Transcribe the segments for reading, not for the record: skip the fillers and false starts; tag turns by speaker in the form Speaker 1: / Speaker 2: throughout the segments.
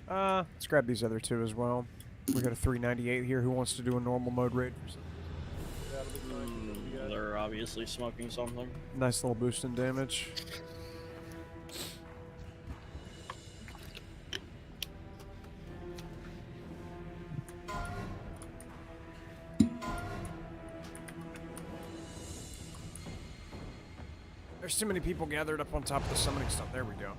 Speaker 1: Let's grab these other two as well. We got a 398 here who wants to do a normal mode raid for some. That'll be fine.
Speaker 2: They're obviously smoking something.
Speaker 1: Nice little boost in damage. There's too many people gathered up on top of the summoning stuff. There we go.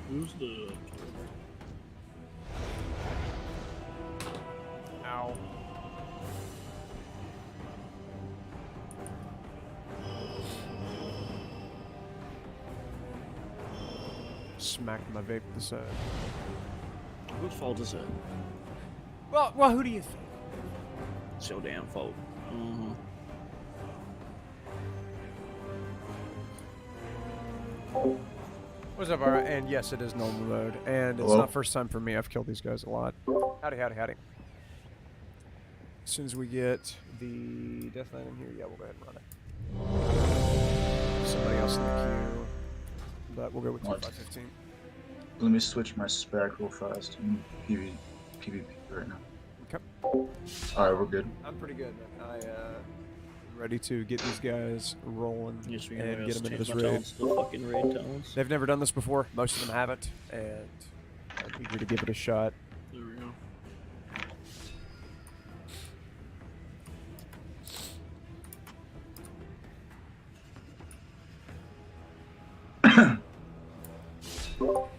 Speaker 2: Who's the...
Speaker 1: Ow. Smacked my vape this side.
Speaker 2: Whose fault is it?
Speaker 1: Well, who do you think?
Speaker 2: It's your damn fault. Mm-hmm.
Speaker 1: What's up, Ara? And yes, it is normal mode. And it's not first time for me. I've killed these guys a lot. Howdy, howdy, howdy. As soon as we get the death knight in here, yeah, we'll go ahead and run it. Somebody else in the queue. But we'll go with 2515.
Speaker 3: Let me switch my spec real fast. I'm PvP right now.
Speaker 1: Okay.
Speaker 3: Alright, we're good.
Speaker 1: I'm pretty good, man. I'm ready to get these guys rolling and get them into this raid.
Speaker 2: The fucking raid talents.
Speaker 1: They've never done this before. Most of them haven't, and I'm eager to give it a shot.
Speaker 2: There we go.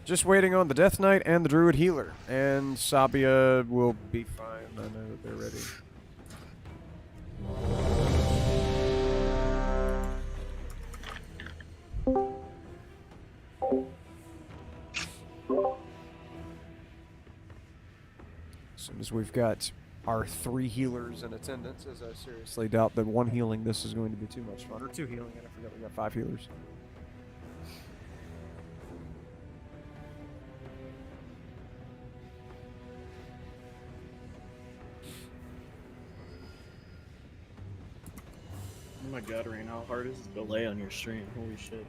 Speaker 1: Just waiting on the Death Knight and the Druid Healer, and Sabia will be fine. I know that they're ready. As soon as we've got our 3 healers in attendance, as I seriously doubt that 1 healing this is going to be too much fun. Or 2 healing, and I forgot we got 5 healers.
Speaker 2: Oh my god, Rain, how hard is the delay on your stream? Holy shit.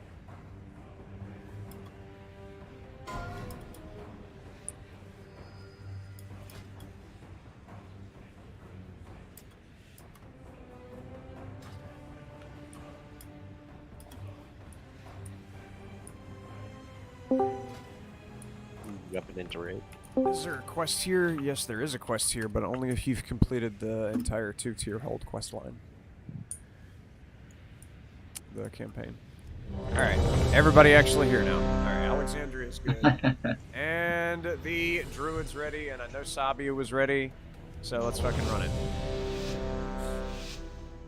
Speaker 4: Weapon into raid.
Speaker 1: Is there a quest here? Yes, there is a quest here, but only if you've completed the entire 2-tier hold quest line. The campaign. Alright, everybody actually here now. Alright, Alexandria's good. And the Druid's ready, and I know Sabia was ready, so let's fucking run it.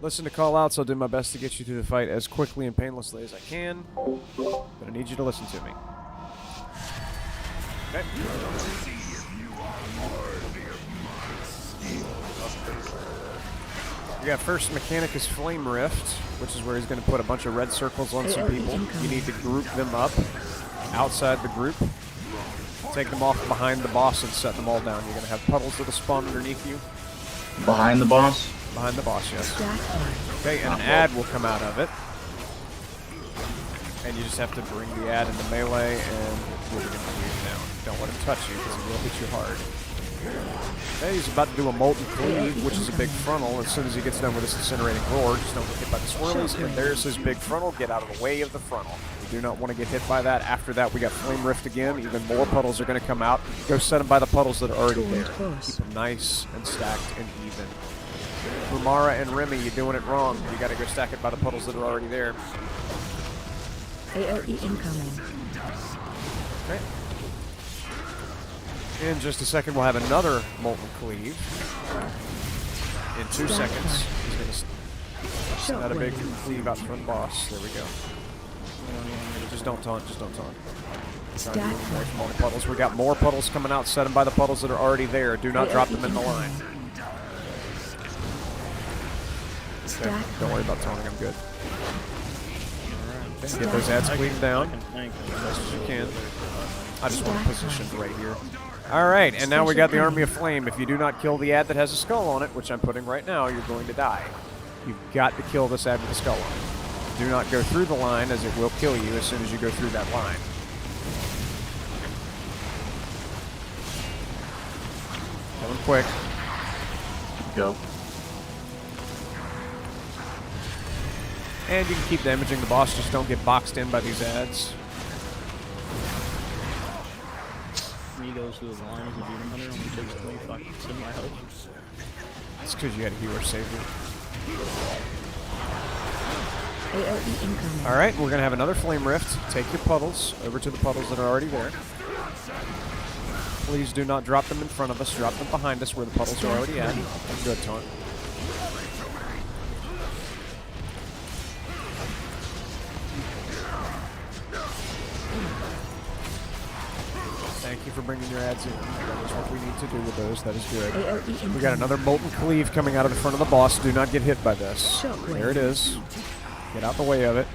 Speaker 1: Listen to call-outs, I'll do my best to get you through the fight as quickly and painlessly as I can, but I need you to listen to me. Okay. We got first Mechanicus Flame Rift, which is where he's going to put a bunch of red circles on some people. You need to group them up outside the group. Take them off behind the boss and set them all down. You're going to have puddles that'll spawn underneath you.
Speaker 3: Behind the boss?
Speaker 1: Behind the boss, yes. Okay, and an ad will come out of it. And you just have to bring the ad into melee and you're going to clear him down. Don't let him touch you because he will hit you hard. Okay, he's about to do a Molten Cleave, which is a big frontal. As soon as he gets done with this Incinerating Roar, just don't get hit by the swirlies. And there's his big frontal. Get out of the way of the frontal. We do not want to get hit by that. After that, we got Flame Rift again. Even more puddles are going to come out. Go set them by the puddles that are already there. Keep them nice and stacked and even. Umara and Remy, you're doing it wrong. You got to go stack it by the puddles that are already there.
Speaker 5: AOE incoming.
Speaker 1: Okay. In just a second, we'll have another Molten Cleave. In 2 seconds, he's going to send out a big cleave out front boss. There we go. Just don't taunt, just don't taunt. More puddles. We got more puddles coming out. Set them by the puddles that are already there. Do not drop them in the line. Okay, don't worry about taunting, I'm good. Okay, get those ads cleaned down as best as you can. I just want positioned right here. Alright, and now we got the Army of Flame. If you do not kill the ad that has a skull on it, which I'm putting right now, you're going to die. You've got to kill this ad with a skull on it. Do not go through the line, as it will kill you as soon as you go through that line. Going quick.
Speaker 3: Go.
Speaker 1: And you can keep damaging the boss, just don't get boxed in by these ads.
Speaker 2: When he goes through the line as a demon hunter, only takes 25% of my health.
Speaker 1: It's because you had a healer save you.
Speaker 5: AOE incoming.
Speaker 1: Alright, we're going to have another Flame Rift. Take your puddles over to the puddles that are already there. Please do not drop them in front of us. Drop them behind us where the puddles are already at. Good taunt. Thank you for bringing your ads in. That is what we need to do with those. That is good.
Speaker 5: AOE
Speaker 1: We got another Molten Cleave coming out of the front of the boss. Do not get hit by this.
Speaker 5: Shockwave.
Speaker 1: There it is. Get out the way of it.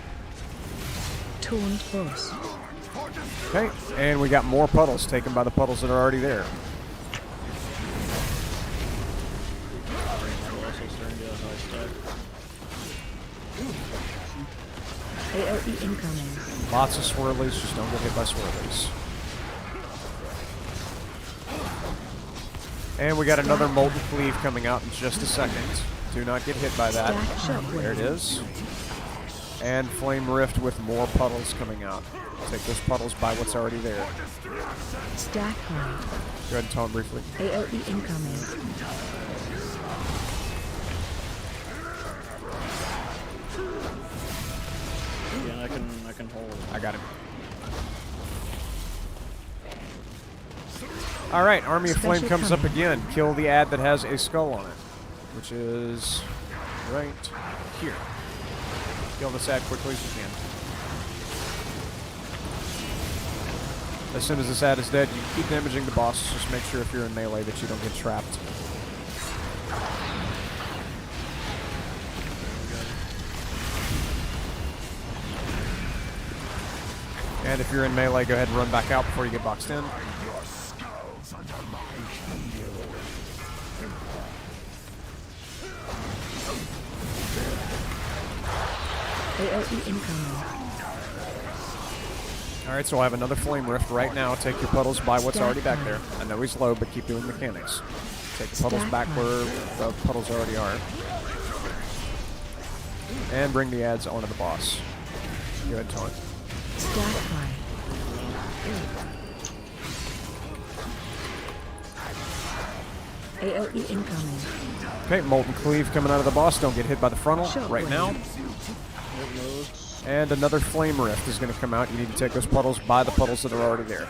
Speaker 5: Taunt boss.
Speaker 1: Okay, and we got more puddles taken by the puddles that are already there.
Speaker 5: AOE incoming.
Speaker 1: Lots of swirlies, just don't get hit by swirlies. And we got another Molten Cleave coming out in just a second. Do not get hit by that. There it is. And Flame Rift with more puddles coming out. Take those puddles by what's already there.
Speaker 5: Stack high.
Speaker 1: Go ahead and taunt briefly.
Speaker 5: AOE incoming.
Speaker 2: Yeah, I can hold.
Speaker 1: I got him. Alright, Army of Flame comes up again. Kill the ad that has a skull on it, which is right here. Kill this ad quickly as you can. As soon as this ad is dead, you keep damaging the boss. Just make sure if you're in melee that you don't get trapped. And if you're in melee, go ahead and run back out before you get boxed in.
Speaker 5: AOE incoming.
Speaker 1: Alright, so I have another Flame Rift right now. Take your puddles by what's already back there. I know he's low, but keep doing mechanics. Take the puddles back where the puddles already are. And bring the ads onto the boss. Go ahead, taunt.
Speaker 5: Stack high. AOE incoming.
Speaker 1: Okay, Molten Cleave coming out of the boss. Don't get hit by the frontal right now. And another Flame Rift is going to come out. You need to take those puddles by the puddles that are already there.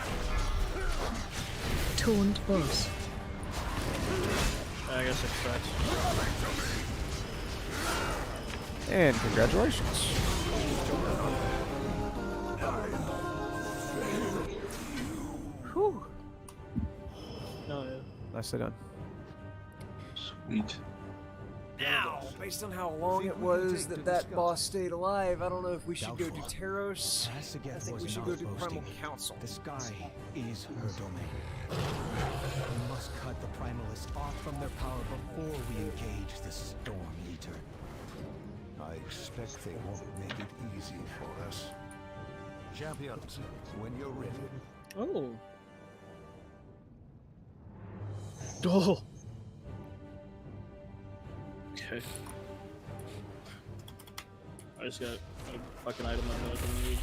Speaker 5: Taunt boss.
Speaker 2: I guess it sucks.
Speaker 1: And congratulations.
Speaker 2: Whew. No, yeah.
Speaker 1: Nicely done.
Speaker 3: Sweet.
Speaker 1: Now, based on how long it was that boss stayed alive, I don't know if we should go to Taros. I think we should go to Primal Council.
Speaker 6: The sky is her domain. We must cut the primalists off from their power before we engage the Storm Eater.
Speaker 7: I expect they won't make it easy for us. Champions, when you're ready.
Speaker 2: Oh. Oh. Okay. I just got a fucking item I know I can need.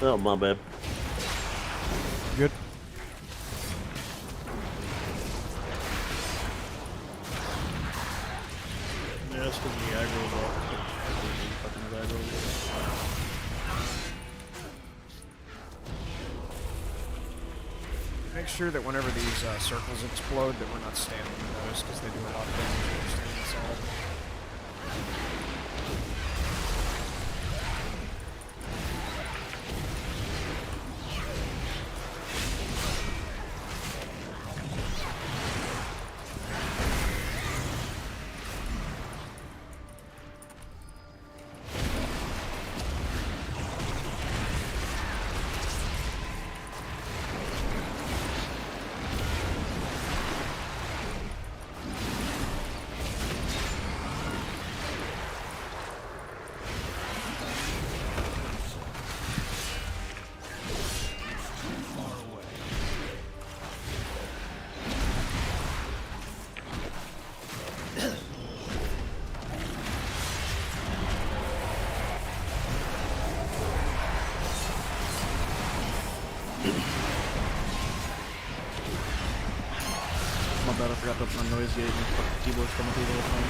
Speaker 4: Oh, my bad.
Speaker 1: Good.
Speaker 2: just because the aggro is off. Fucking his aggro is off.
Speaker 1: Make sure that whenever these circles explode that we're not standing in those because they do a lot of damage when you're standing inside.
Speaker 2: My bad, I forgot to put my noise gate and fucking keyboard's coming through the whole time.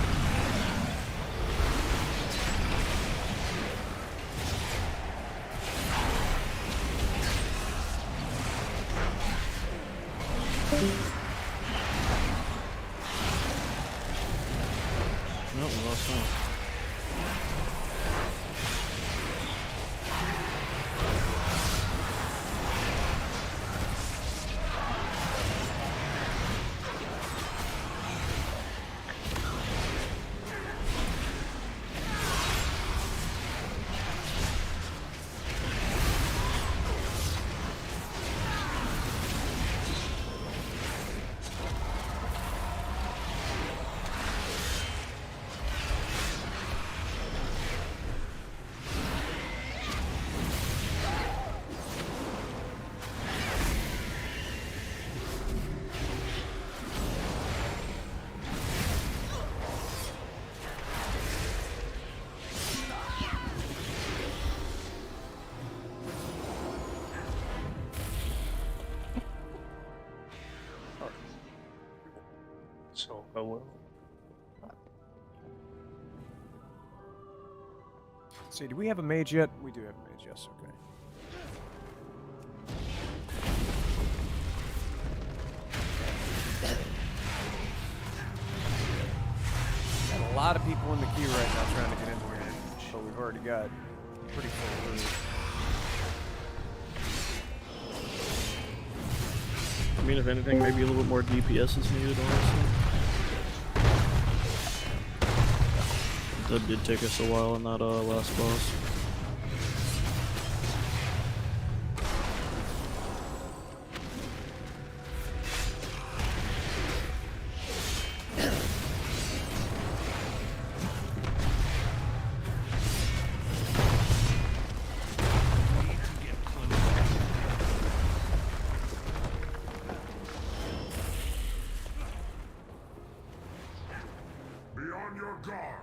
Speaker 2: No, we lost one.
Speaker 8: So I will.
Speaker 1: See, do we have a mage yet? We do have a mage, yes, okay. Got a lot of people in the queue right now trying to get in here, but we've already got pretty full room.
Speaker 2: I mean, if anything, maybe a little bit more DPS is needed, honestly. That did take us a while in that last boss.
Speaker 9: Be on your guard.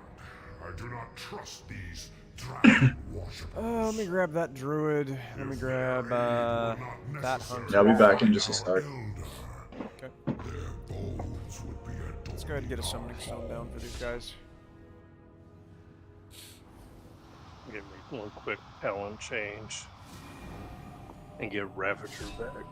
Speaker 9: I do not trust these dragon worshippers.
Speaker 1: Let me grab that druid. Let me grab that hunter.
Speaker 3: Yeah, I'll be back in just a sec.
Speaker 1: Okay.
Speaker 9: Their bones would be
Speaker 1: Let's go ahead and get a summoning stone down for these guys.
Speaker 8: Give me one quick talent change and get Ravager back.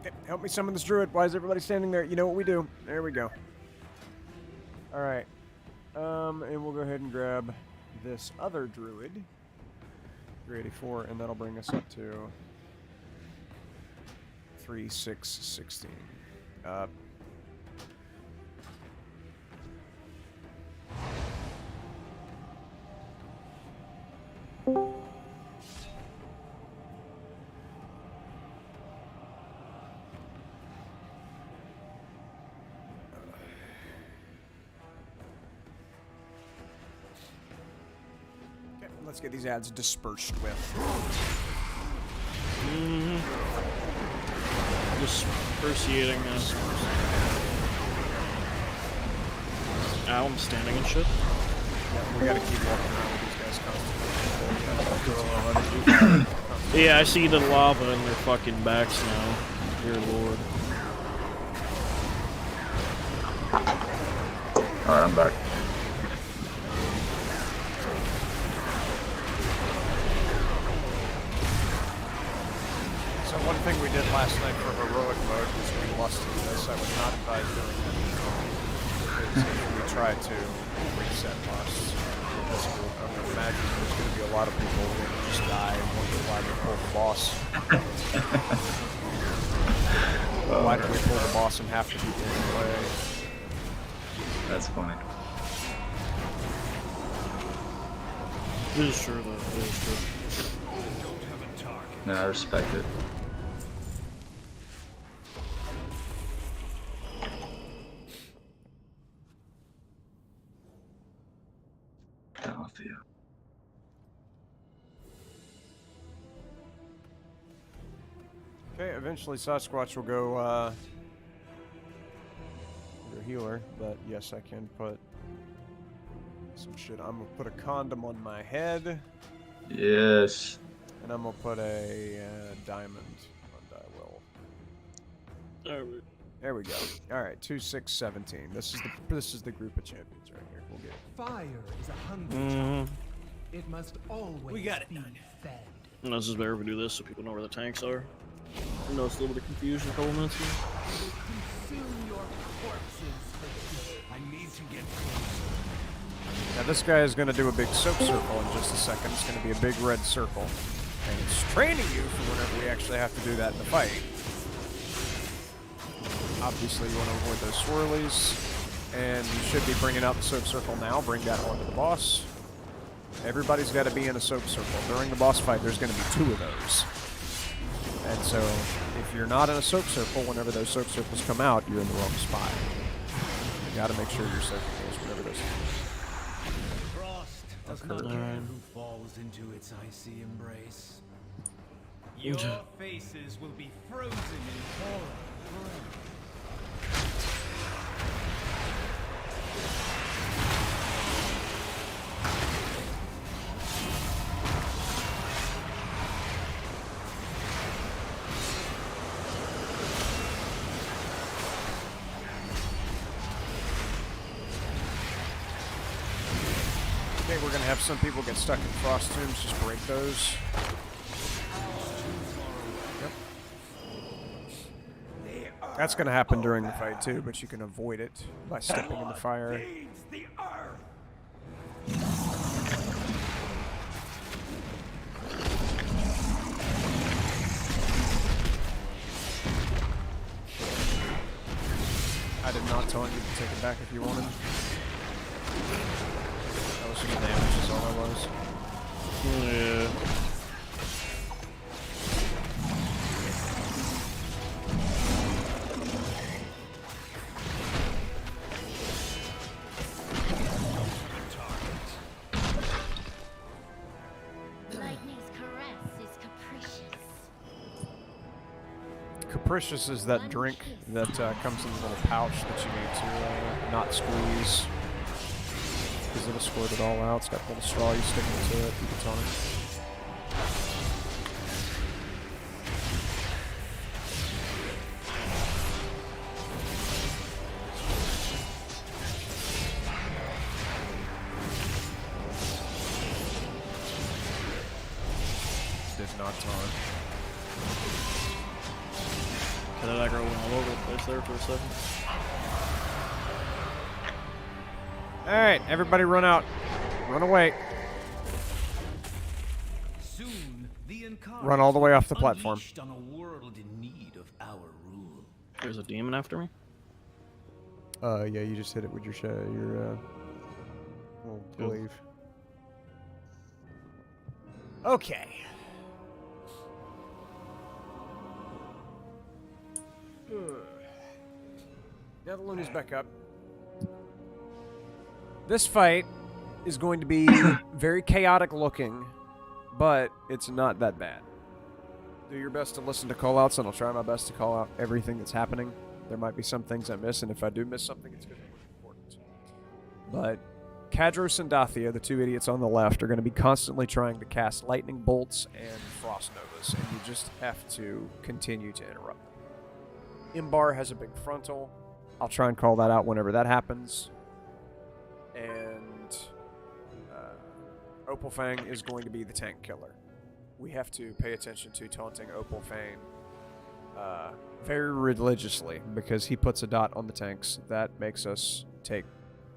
Speaker 1: Okay, help me summon this druid. Why is everybody standing there? You know what we do. There we go. Alright. And we'll go ahead and grab this other druid. 384, and that'll bring us up to 3616. Let's get these ads dispersed with.
Speaker 2: Dispersiating us. Ow, I'm standing and shit.
Speaker 1: Yeah, we gotta keep walking around with these guys constantly.
Speaker 2: Yeah, I see the lava in their fucking backs now. Dear lord.
Speaker 3: Alright, I'm back.
Speaker 1: So one thing we did last night for heroic mode was we lusted this. I would not advise doing that because if we try to reset lusts with this group, I'm going to imagine there's going to be a lot of people who will just die and wonder why we pulled the boss. Why did we pull the boss and half the people in the way?
Speaker 3: That's funny.
Speaker 2: It is true though, it is true.
Speaker 3: No, I respect it. Down with you.
Speaker 1: Okay, eventually Sasquatch will go, your healer, but yes, I can put some shit. I'm gonna put a condom on my head.
Speaker 3: Yes.
Speaker 1: And I'm gonna put a diamond on die will.
Speaker 2: Alright.
Speaker 1: There we go. All right, 2, 6, 17. This is the group of champions right here. We'll get it.
Speaker 6: Fire is a hungry child. It must always be fed.
Speaker 2: No, this is better if we do this so people know where the tanks are. I know it's a little bit of confusion a couple minutes ago.
Speaker 6: Consume your corpses for good. I need to get closer.
Speaker 1: Now this guy is gonna do a big soap circle in just a second. It's gonna be a big red circle, and it's training you for whenever we actually have to do that in the fight. Obviously, you want to avoid those swirlies, and you should be bringing out the soap circle now. Bring that onto the boss. Everybody's got to be in a soap circle. During the boss fight, there's going to be 2 of those. And so, if you're not in a soap circle, whenever those soap circles come out, you're in the wrong spot. You got to make sure you're soaking those whenever those.
Speaker 6: Frost does not care who falls into its icy embrace. Your faces will be frozen in horror forever.
Speaker 1: Okay, we're going to have some people get stuck in frost tombs. Just break those. That's going to happen during the fight too, but you can avoid it by stepping in the fire. I did not tell you to take it back if you wanted. That was just damage, is all that was.
Speaker 2: Yeah.
Speaker 1: Capricious is that drink that comes in a little pouch that you need to not squeeze. Because it'll squirt it all out. It's got a little straw you stick into it. Keep it on it. Did not taunt.
Speaker 2: That aggro went all over the place there for a second.
Speaker 1: Alright, everybody run out. Run away.
Speaker 6: Soon, the Incarnates
Speaker 1: Run all the way off the platform.
Speaker 6: unleashed on a world in need of our rule.
Speaker 2: There's a demon after me?
Speaker 1: Yeah, you just hit it with your little glaive. Okay. Now the Looney's back up. This fight is going to be very chaotic looking, but it's not that bad. Do your best to listen to callouts, and I'll try my best to call out everything that's happening. There might be some things I miss, and if I do miss something, it's because it's important. But Kadros and Dathia, the two idiots on the left, are going to be constantly trying to cast lightning bolts and frost novas, and you just have to continue to interrupt them. Imbar has a big frontal. I'll try and call that out whenever that happens. And Opal Fang is going to be the tank killer. We have to pay attention to taunting Opal Fang very religiously, because he puts a dot on the tanks that makes us take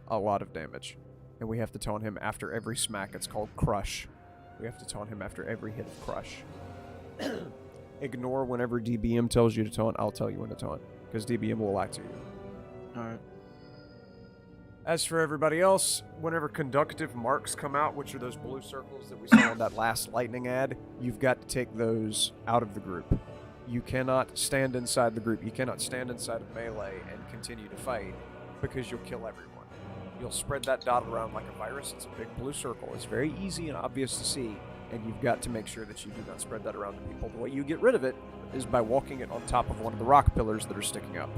Speaker 1: a lot of damage. And we have to taunt him after every smack. It's called Crush. We have to taunt him after every hit of Crush. Ignore whenever DBM tells you to taunt. I'll tell you when to taunt, because DBM will lie to you.
Speaker 2: Alright.
Speaker 1: As for everybody else, whenever conductive marks come out, which are those blue circles that we saw in that last lightning ad, you've got to take those out of the group. You cannot stand inside the group. You cannot stand inside of melee and continue to fight, because you'll kill everyone. You'll spread that dot around like a virus. It's a big blue circle. It's very easy and obvious to see, and you've got to make sure that you do not spread that around to people. The way you get rid of it is by walking it on top of one of the rock pillars that are sticking up.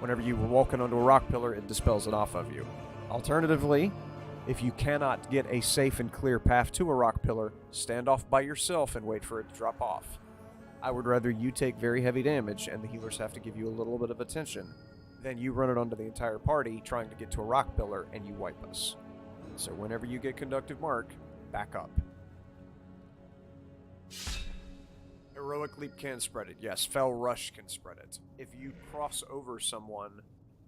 Speaker 1: Whenever you were walking onto a rock pillar, it dispels it off of you. Alternatively, if you cannot get a safe and clear path to a rock pillar, stand off by yourself and wait for it to drop off. I would rather you take very heavy damage and the healers have to give you a little bit of attention than you run it onto the entire party trying to get to a rock pillar and you wipe us. So whenever you get conductive mark, back up. Heroic Leap can spread it. Yes, Fell Rush can spread it. If you cross over someone,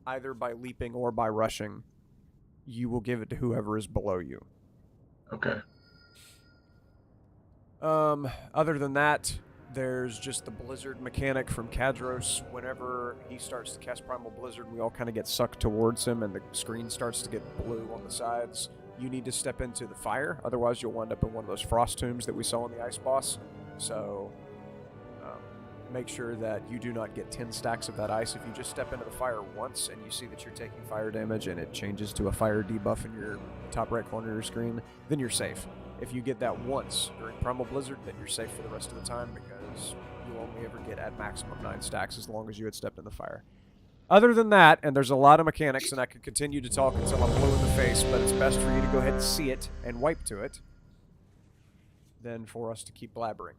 Speaker 1: either by leaping or by rushing, you will give it to whoever is below you.
Speaker 3: Okay.
Speaker 1: Other than that, there's just the Blizzard mechanic from Kadros. Whenever he starts to cast Primal Blizzard, we all kind of get sucked towards him, and the screen starts to get blue on the sides. You need to step into the fire, otherwise you'll wind up in one of those frost tombs that we saw in the Ice Boss. So make sure that you do not get 10 stacks of that ice. If you just step into the fire once and you see that you're taking fire damage and it changes to a fire debuff in your top right corner of your screen, then you're safe. If you get that once during Primal Blizzard, then you're safe for the rest of the time, because you'll only ever get at maximum 9 stacks as long as you had stepped in the fire. Other than that, and there's a lot of mechanics, and I could continue to talk until I'm blue in the face, but it's best for you to go ahead and see it and wipe to it than for us to keep blabbering.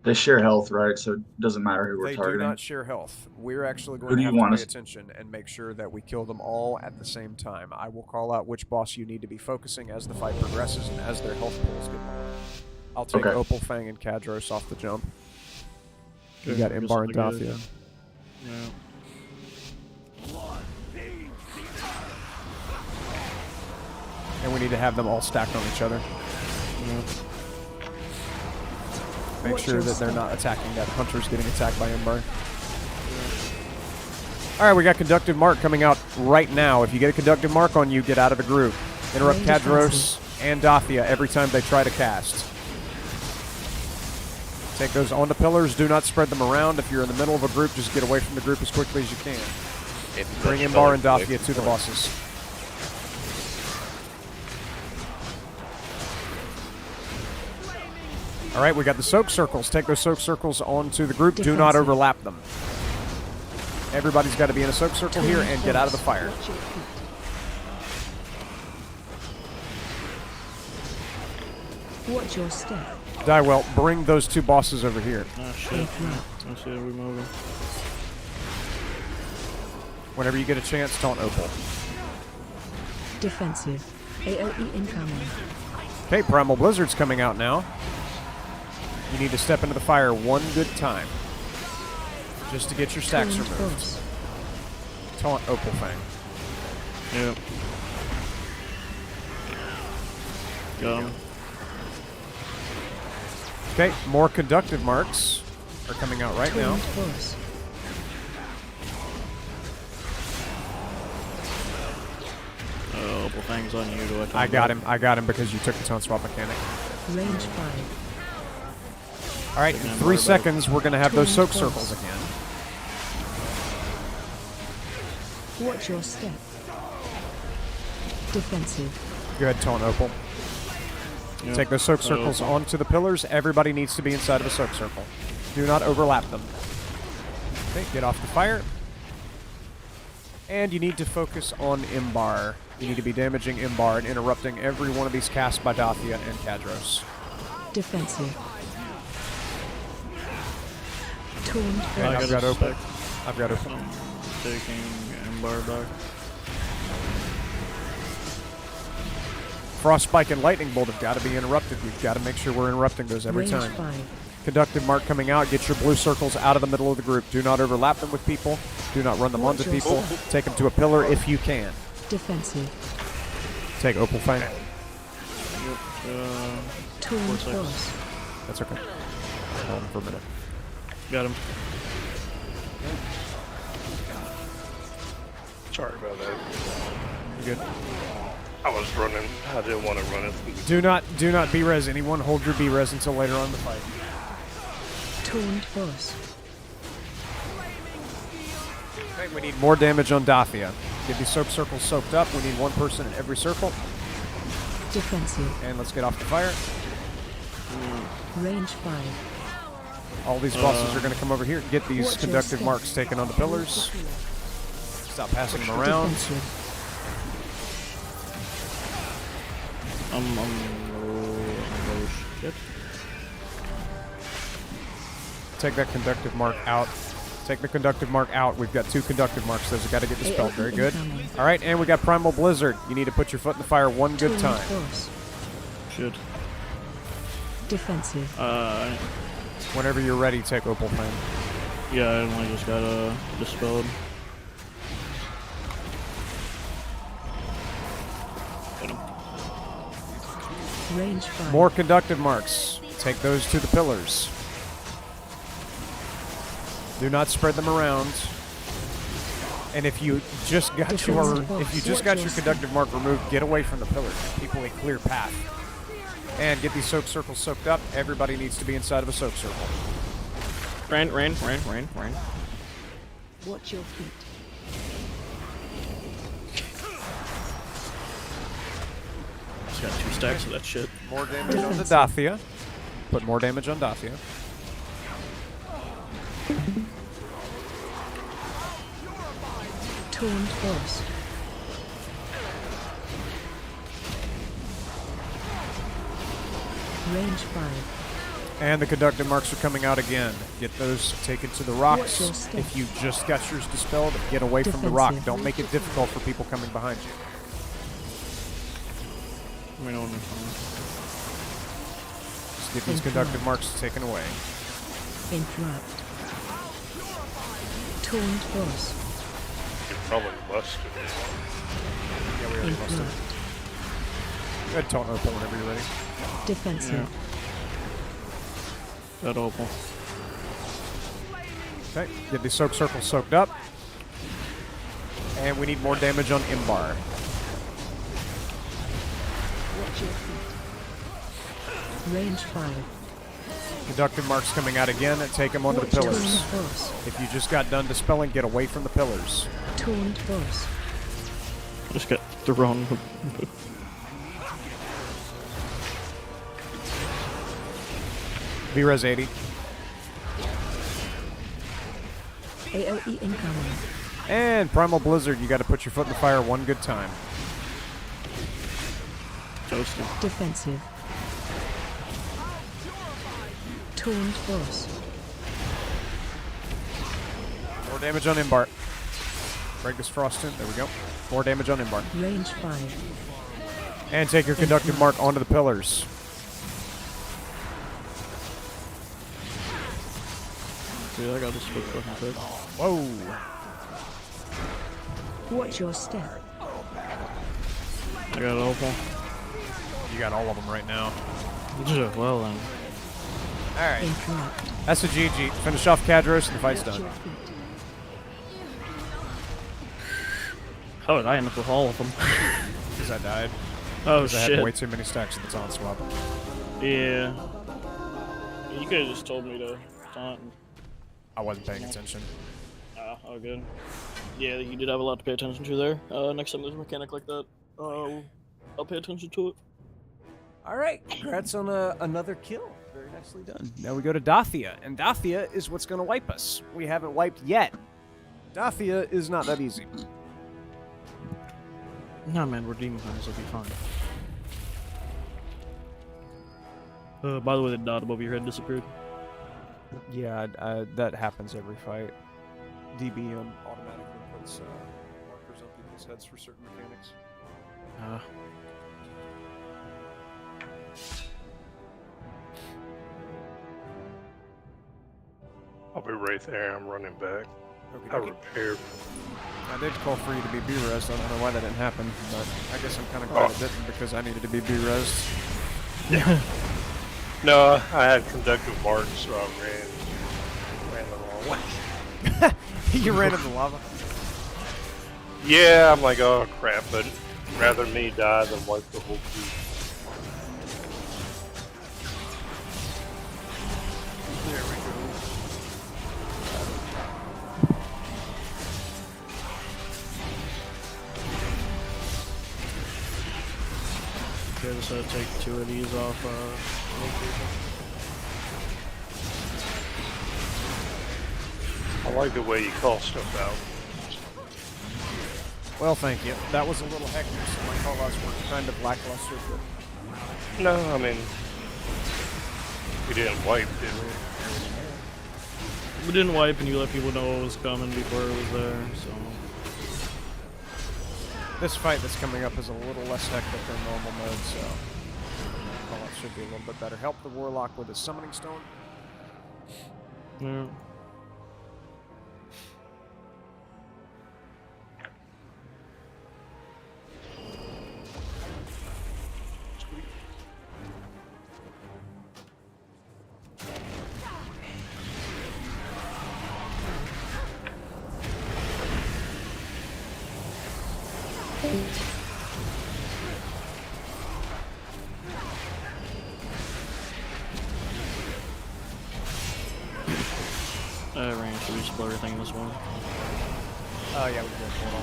Speaker 3: They share health, right? So it doesn't matter who we're targeting.
Speaker 1: They do not share health. We're actually going to have to pay attention and make sure that we kill them all at the same time. I will call out which boss you need to be focusing as the fight progresses and as their health pools get lower. I'll take Opal Fang and Kadros off the jump. You got Imbar and Dathia.
Speaker 2: Yeah.
Speaker 1: And we need to have them all stacked on each other.
Speaker 2: Yeah.
Speaker 1: Make sure that they're not attacking that hunter's getting attacked by Imbar. Alright, we got Conductive Mark coming out right now. If you get a Conductive Mark on you, get out of the group. Interrupt Kadros and Dathia every time they try to cast. Take those onto pillars. Do not spread them around. If you're in the middle of a group, just get away from the group as quickly as you can. Bring Imbar and Dathia to the bosses. Alright, we got the soak circles. Take those soak circles onto the group. Do not overlap them. Everybody's got to be in a soak circle here and get out of the fire.
Speaker 5: Watch your step.
Speaker 1: Die well. Bring those two bosses over here.
Speaker 2: Ah, shit. I see it removing.
Speaker 1: Whenever you get a chance, taunt Opal.
Speaker 5: Defensive. AoE incoming.
Speaker 1: Okay, Primal Blizzard's coming out now. You need to step into the fire one good time, just to get your stacks removed. Taunt Opal Fang.
Speaker 2: Yep. Got him.
Speaker 1: Okay, more conductive marks are coming out right now.
Speaker 2: Oh, Opal Fang's on you. Do
Speaker 1: I got him. I got him because you took the taunt swap mechanic.
Speaker 5: Range 5.
Speaker 1: Alright, in 3 seconds, we're going to have those soak circles again.
Speaker 5: Watch your step. Defensive.
Speaker 1: Go ahead, taunt Opal.
Speaker 2: Yep.
Speaker 1: Take those soak circles onto the pillars. Everybody needs to be inside of a soak circle. Do not overlap them. Okay, get off the fire. And you need to focus on Imbar. You need to be damaging Imbar and interrupting every one of these casts by Dathia and Kadros.
Speaker 5: Defensive. Taunt
Speaker 1: Okay, I've got Opal.
Speaker 2: spec.
Speaker 1: I've got Opal.
Speaker 2: I'm taking Embar back.
Speaker 1: Frostspike and Lightning Bolt have got to be interrupted. We've got to make sure we're interrupting those every
Speaker 5: range
Speaker 1: time.
Speaker 5: 5.
Speaker 1: Conductive Mark coming out. Get your blue circles out of the middle of the group. Do not overlap them with people. Do not run them
Speaker 5: Watch
Speaker 1: onto
Speaker 5: your
Speaker 1: people.
Speaker 5: step.
Speaker 1: Take them to a pillar if you can.
Speaker 5: Defensive.
Speaker 1: Take Opal Fang.
Speaker 5: Taunt
Speaker 2: 4-6.
Speaker 5: Force.
Speaker 1: That's okay. Hold on for a minute.
Speaker 2: Got him.
Speaker 8: Sorry about that.
Speaker 1: You good?
Speaker 8: I was running. I didn't want to run it through.
Speaker 1: Do not B-res anyone. Hold your B-res until later on in the fight.
Speaker 5: Taunt Force.
Speaker 1: Okay, we need more damage on Dathia. Get these soak circles soaked up. We need one person in every circle.
Speaker 5: Defensive.
Speaker 1: And let's get off the fire.
Speaker 5: Range 5.
Speaker 1: All these bosses are going to come over here and get these
Speaker 5: Watch your
Speaker 1: conductive
Speaker 5: step.
Speaker 1: marks taken on the pillars. Stop passing them around.
Speaker 5: Defensive.
Speaker 2: Oh shit.
Speaker 1: Take that conductive mark out. Take the conductive mark out. We've got 2 conductive marks. Those have got to get dispelled. Very good. All right, and we got Primal Blizzard. You need to put your foot in the fire one good
Speaker 5: Taunt
Speaker 1: time.
Speaker 5: Force.
Speaker 2: Shit.
Speaker 5: Defensive.
Speaker 1: Whenever you're ready, take Opal Fang.
Speaker 2: Yeah, I only just got dispelled. Get him.
Speaker 5: Range 5.
Speaker 1: More conductive marks. Take those to the pillars. Do not spread them around. And if you just got your conductive mark removed, get away from the pillars. Give people a clear path. And get these soak circles soaked up. Everybody needs to be inside of a soak circle.
Speaker 2: Rain.
Speaker 5: Watch your feet.
Speaker 2: Just got 2 stacks of that shit.
Speaker 1: More damage on the Dathia. Put more damage on Dathia.
Speaker 5: Taunt Force. Range 5.
Speaker 1: And the conductive marks are coming out again. Get those taken to the
Speaker 5: Watch
Speaker 1: rocks.
Speaker 5: your step.
Speaker 1: If you just got yours dispelled, get away from the rock.
Speaker 5: Defensive.
Speaker 1: Don't make it difficult for people coming behind you.
Speaker 2: We know
Speaker 1: Just get these conductive marks taken away.
Speaker 5: Interrupt. Taunt Force.
Speaker 8: You probably must have.
Speaker 1: Yeah, we already lost it.
Speaker 5: Interrupt.
Speaker 1: Go ahead, taunt Opal whenever you're ready.
Speaker 5: Defensive.
Speaker 2: that Opal.
Speaker 1: Okay, get these soak circles soaked up. And we need more damage on Imbar.
Speaker 5: Watch your feet. Range 5.
Speaker 1: Conductive marks coming out again. Take them onto the
Speaker 5: Watch
Speaker 1: pillars.
Speaker 5: Taunt Force.
Speaker 1: If you just got done dispelling, get away from the pillars.
Speaker 5: Taunt Force.
Speaker 2: Just got thrown.
Speaker 1: V-Res 80.
Speaker 5: AOE incoming.
Speaker 1: And Primal Blizzard, you got to put your foot in the fire one good time.
Speaker 2: Toasted.
Speaker 5: Defensive. Taunt Force.
Speaker 1: More damage on Imbar. Break this frost in. There we go. More damage on Imbar.
Speaker 5: Range 5.
Speaker 1: And take your conductive mark onto the pillars.
Speaker 2: Dude, I got this quick fucking quick.
Speaker 1: Whoa.
Speaker 5: Watch your step.
Speaker 2: I got Opal.
Speaker 1: You got all of them right now.
Speaker 2: Well then.
Speaker 1: Alright.
Speaker 5: Interrupt.
Speaker 1: That's a GG. Finish off Kadros and the fight's
Speaker 5: Watch
Speaker 1: done.
Speaker 5: your feet.
Speaker 2: How did I end up with all of them?
Speaker 1: Because I died.
Speaker 2: Oh
Speaker 1: Because I had
Speaker 2: shit.
Speaker 1: way too many stacks of the taunt swap.
Speaker 2: Yeah. You could have just told me to taunt.
Speaker 1: I wasn't paying attention.
Speaker 2: Ah, all good. Yeah, you did have a lot to pay attention to there. Next time there's a mechanic like that, I'll pay attention to it.
Speaker 1: All right, congrats on another kill. Very nicely done. Now we go to Dathia, and Dathia is what's going to wipe us. We haven't wiped yet. Dathia is not that easy.
Speaker 2: Nah, man, we're demon hunters. I'll be fine. By the way, the dot above your head disappeared.
Speaker 1: Yeah, that happens every fight. DB automatically puts markers on people's heads for certain mechanics.
Speaker 8: I'll be right there. I'm running back.
Speaker 1: Okay,
Speaker 8: I repaired.
Speaker 1: I did call for you to be B-res. I don't know why that didn't happen, but I guess I'm kind of glad it didn't because I needed to be B-res.
Speaker 2: Yeah.
Speaker 8: No, I had conductive marks, so I ran the wrong way.
Speaker 1: You ran into lava?
Speaker 8: Yeah, I'm like, oh crap, but rather me die than wipe the whole group.
Speaker 1: There we go.
Speaker 2: Okay, just take 2 of these off location.
Speaker 8: I like the way you call stuff out.
Speaker 1: Well, thank you. That was a little hectic, so my call-outs were kind of lackluster, but...
Speaker 8: No, I mean, we didn't wipe, did we?
Speaker 2: We didn't wipe, and you let people know what was coming before it was there, so...
Speaker 1: This fight that's coming up is a little less hectic than normal mode, so... Call-outs should be a little bit better. Help the Warlock with his Summoning Stone.
Speaker 2: Yeah. Range, should we just blow everything in this one?
Speaker 1: Oh, yeah, we can hold on.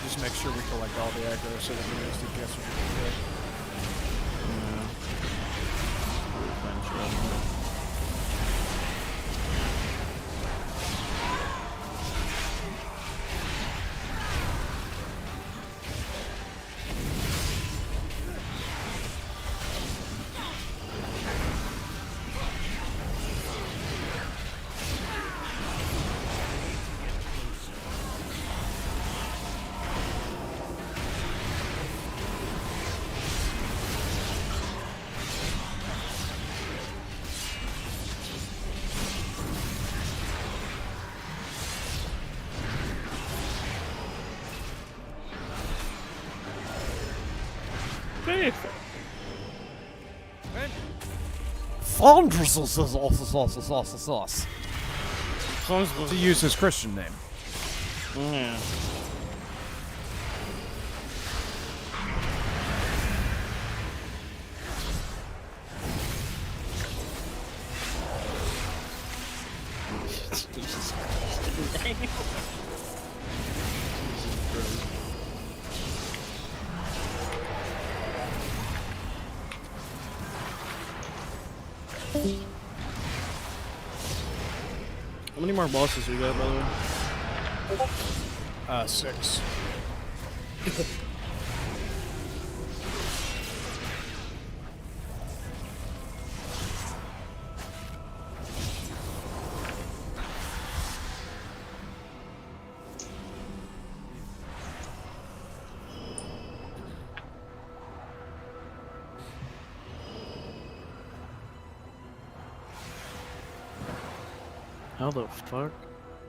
Speaker 1: Just make sure we collect all the aggro so that we use DPS will be good. To use his Christian name.
Speaker 2: Yeah. Jesus Christ. How many more bosses we got, by the way?
Speaker 1: 6.
Speaker 2: How the fuck?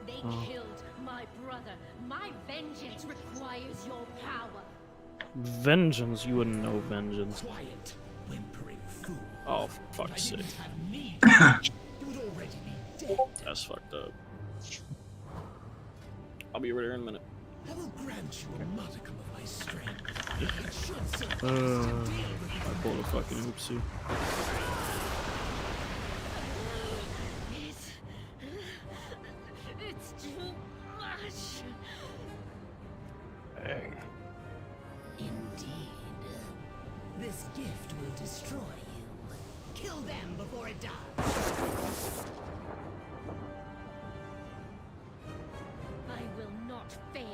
Speaker 10: They killed my brother. My vengeance requires your power.
Speaker 2: Vengeance? You wouldn't know vengeance.
Speaker 6: Quiet, whimpering fool.
Speaker 2: Oh, for fuck's sake.
Speaker 6: Have me. You would already be dead.
Speaker 2: That's fucked up. I'll be right there in a minute.
Speaker 6: I will grant you a modicum of my strength.
Speaker 2: I pulled a fucking oopsie.
Speaker 6: gift will destroy you. Kill them before it does.
Speaker 10: I will not fail.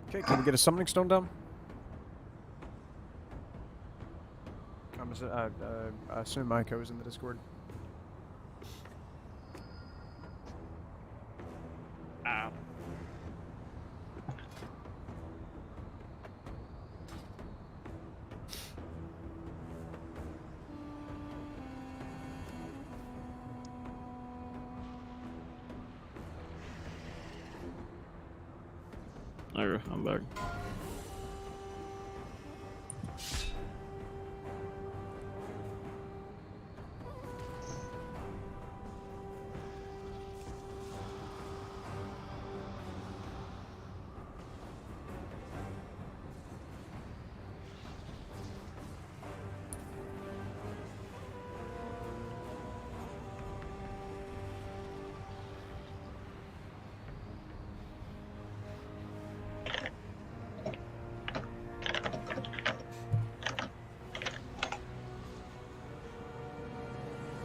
Speaker 1: Okay, can we get a summoning stone down? I assume Maiko is in the Discord.
Speaker 2: There, I'm back.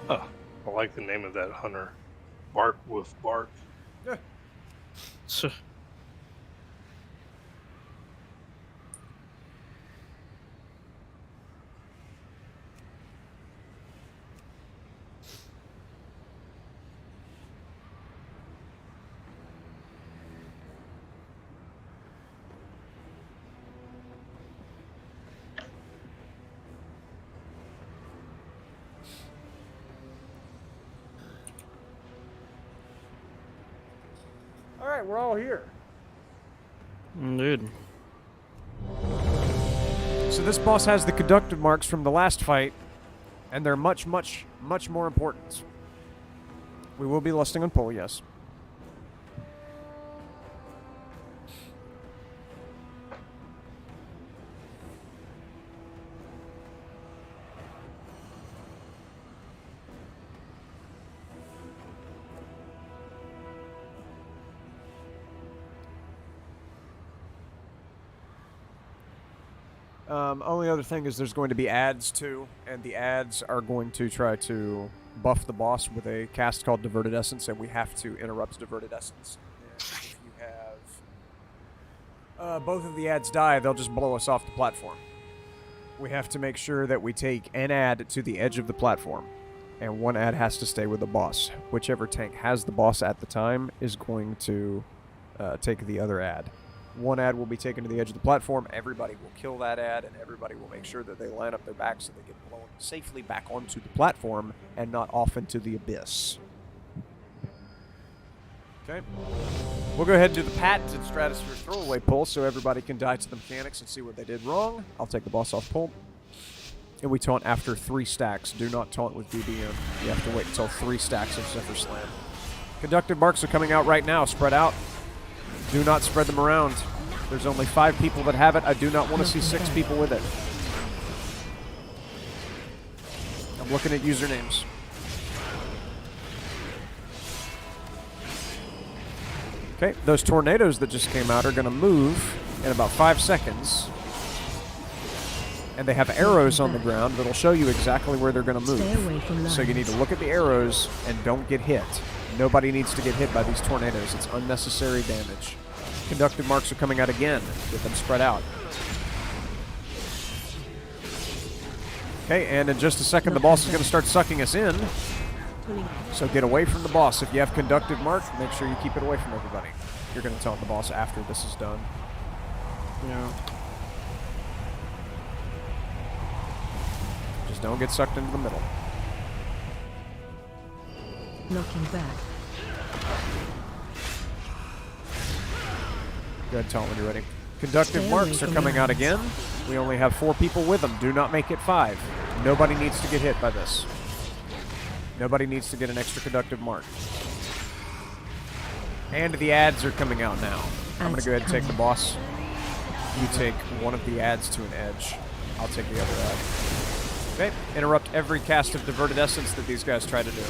Speaker 8: Oh, I like the name of that hunter. Bark with bark.
Speaker 1: Alright, we're all here.
Speaker 2: Indeed.
Speaker 1: So this boss has the conductive marks from the last fight, and they're much, much, much more important. We will be lusting on pull, yes. Only other thing is there's going to be ads too, and the ads are going to try to buff the boss with a cast called Diverted Essence, and we have to interrupt Diverted Essence. And if you have both of the ads die, they'll just blow us off the platform. We have to make sure that we take an ad to the edge of the platform, and one ad has to stay with the boss. Whichever tank has the boss at the time is going to take the other ad. One ad will be taken to the edge of the platform, everybody will kill that ad, and everybody will make sure that they line up their backs so they get blown safely back onto the platform and not off into the abyss. Okay. We'll go ahead and do the patented Stratosphere throwaway pull so everybody can die to the mechanics and see what they did wrong. I'll take the boss off pull. And we taunt after 3 stacks. Do not taunt with DBM. You have to wait until 3 stacks of Zephyr Slam. Conductive marks are coming out right now. Spread out. Do not spread them around. There's only 5 people that have it. I do not want to see 6 people with it. I'm looking at usernames. Okay, those tornadoes that just came out are going to move in about 5 seconds. And they have arrows on the ground that'll show you exactly where they're going to move. So you need to look at the arrows and don't get hit. Nobody needs to get hit by these tornadoes. It's unnecessary damage. Conductive marks are coming out again. Get them spread out. Okay, and in just a second, the boss is going to start sucking us in. So get away from the boss. If you have conductive mark, make sure you keep it away from everybody. You're going to taunt the boss after this is done.
Speaker 2: Yeah.
Speaker 1: Just don't get sucked into the middle.
Speaker 5: Knocking back.
Speaker 1: Go ahead, taunt when you're ready. Conductive
Speaker 5: Stay
Speaker 1: marks
Speaker 5: away
Speaker 1: are
Speaker 5: from
Speaker 1: coming
Speaker 5: the
Speaker 1: out
Speaker 5: eyes.
Speaker 1: again. We only have 4 people with them. Do not make it 5. Nobody needs to get hit by this. Nobody needs to get an extra conductive mark. And the ads are coming out now. I'm going to go ahead and take the boss. You take one of the adds to an edge. I'll take the other ad. Okay, interrupt every cast of Diverted Essence that these guys try to do.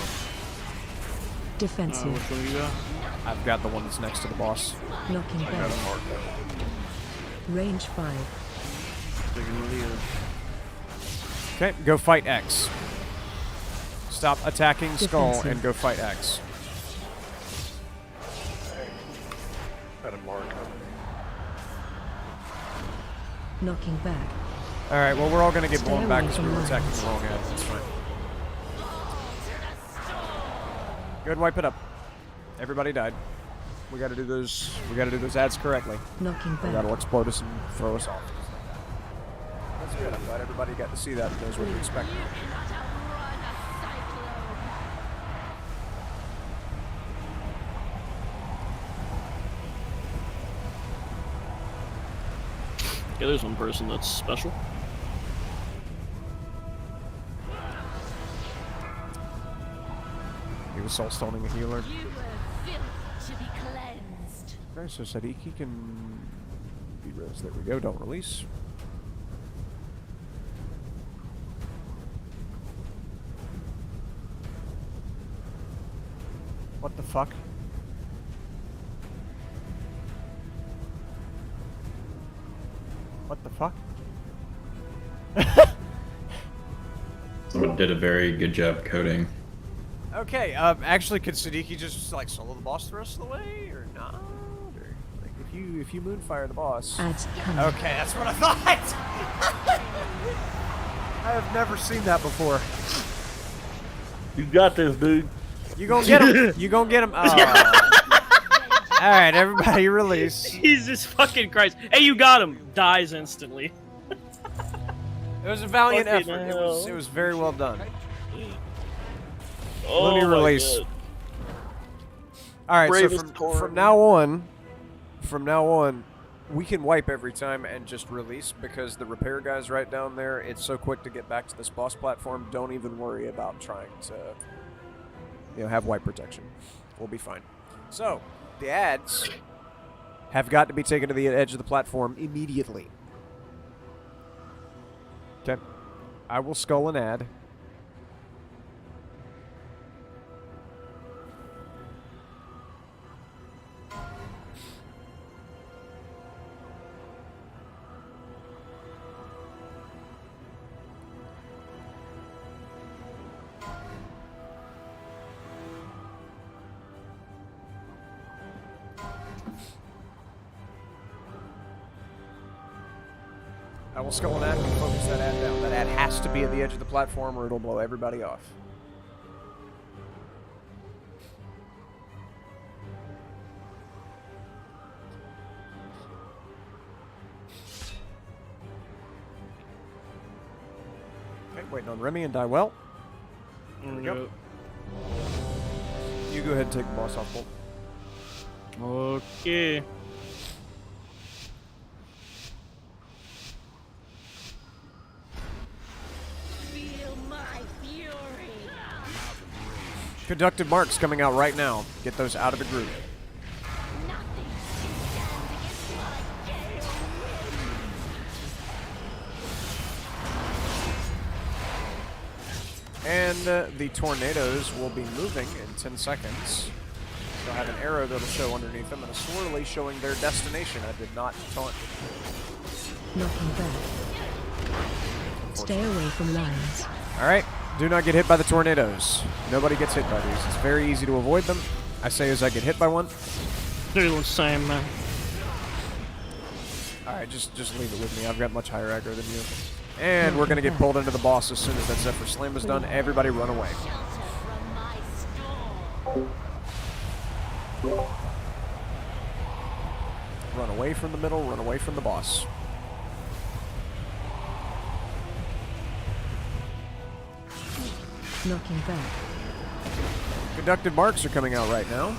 Speaker 5: Defensive.
Speaker 2: Which one you got?
Speaker 1: I've got the one that's next to the boss.
Speaker 5: Knocking
Speaker 8: I got
Speaker 5: back.
Speaker 8: a mark.
Speaker 5: Range 5.
Speaker 2: Taking the lead.
Speaker 1: Okay, go fight X. Stop attacking Skull
Speaker 5: Defensive.
Speaker 1: and go fight X.
Speaker 8: Got a mark.
Speaker 5: Knocking back.
Speaker 1: Alright, well, we're all going to get
Speaker 5: Stay
Speaker 1: blown back
Speaker 5: away
Speaker 1: because we
Speaker 5: from
Speaker 1: were attacking
Speaker 5: lines.
Speaker 1: the wrong ad. That's fine. Good, wipe it up. Everybody died. We got to do those. We got to do those ads correctly.
Speaker 5: Knocking
Speaker 1: Or that'll
Speaker 5: back.
Speaker 1: explode us and throw us off. That's good. I'm glad everybody got to see that and knows what to expect.
Speaker 10: You cannot outrun a cyclone.
Speaker 2: Okay, there's one person that's special.
Speaker 1: He was soul stoning a healer.
Speaker 10: You were filth to be cleansed.
Speaker 1: Okay, so Sadiki can be res. There we go. Don't release. What the fuck? What the fuck?
Speaker 11: Someone did a very good job coding.
Speaker 1: Okay, actually, could Sadiki just like solo the boss the rest of the way, or not? Or like if you moonfire the boss?
Speaker 5: Ads coming.
Speaker 1: Okay, that's what I thought. I have never seen that before.
Speaker 4: You got this, dude.
Speaker 1: You gonna get him? You gonna get him? Oh. All right, everybody, release.
Speaker 2: Jesus fucking Christ. Hey, you got him. Dies instantly.
Speaker 1: It was a valiant
Speaker 2: Fucking
Speaker 1: effort.
Speaker 2: hell.
Speaker 1: It was very well done.
Speaker 2: Oh
Speaker 1: Let me
Speaker 2: my
Speaker 1: release.
Speaker 2: God.
Speaker 1: All right, so
Speaker 4: Bravest
Speaker 1: from now on, we can wipe every time and just release because the repair guy's right down there. It's so quick to get back to this boss platform. Don't even worry about trying to, have wipe protection. We'll be fine. So the ads have got to be taken to the edge of the platform immediately. Okay, I will skull an ad. I will skull an ad and focus that ad down. That ad has to be at the edge of the platform or it'll blow everybody off. Okay, waiting on Remy and die well. There we go. You go ahead and take the boss off, Bolt.
Speaker 2: Okay.
Speaker 10: Feel my fury.
Speaker 1: Conductive marks coming out right now. Get those out of the group.
Speaker 10: Nothing can stand against my gale.
Speaker 1: And the tornadoes will be moving in 10 seconds. They'll have an arrow that'll show underneath them and a swirly showing their destination. I did not taunt.
Speaker 5: Knocking back. Stay away from lines.
Speaker 1: Alright, do not get hit by the tornadoes. Nobody gets hit by these. It's very easy to avoid them. I say as I get hit by one.
Speaker 2: They're the same, man.
Speaker 1: Alright, just leave it with me. I've got much higher aggro than you. And we're going to get pulled into the boss as soon as that Zephyr Slam is done. Everybody run away.
Speaker 10: Shelter from my storm.
Speaker 1: Run away from the middle, run away from the boss.
Speaker 5: Knocking back.
Speaker 1: Conductive marks are coming out right now.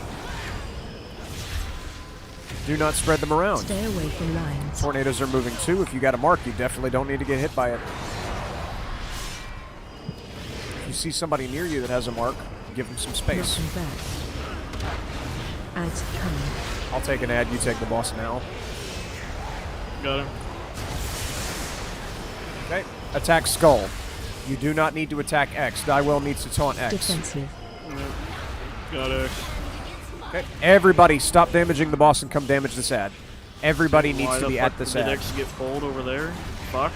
Speaker 1: Do not spread them around.
Speaker 5: Stay away from lines.
Speaker 1: Tornadoes are moving too. If you got a mark, you definitely don't need to get hit by it. If you see somebody near you that has a mark, give them some space.
Speaker 5: Knocking back. Ads coming.
Speaker 1: I'll take an ad, you take the boss now.
Speaker 2: Got him.
Speaker 1: Okay, attack Skull. You do not need to attack X. Dywell needs to taunt X.
Speaker 5: Defensive.
Speaker 2: Got it.
Speaker 1: Okay, everybody stop damaging the boss and come damage this ad. Everybody needs
Speaker 2: Why
Speaker 1: to
Speaker 2: the
Speaker 1: be
Speaker 2: fuck
Speaker 1: at this
Speaker 2: did
Speaker 1: ad.
Speaker 2: X get pulled over there? Fuck.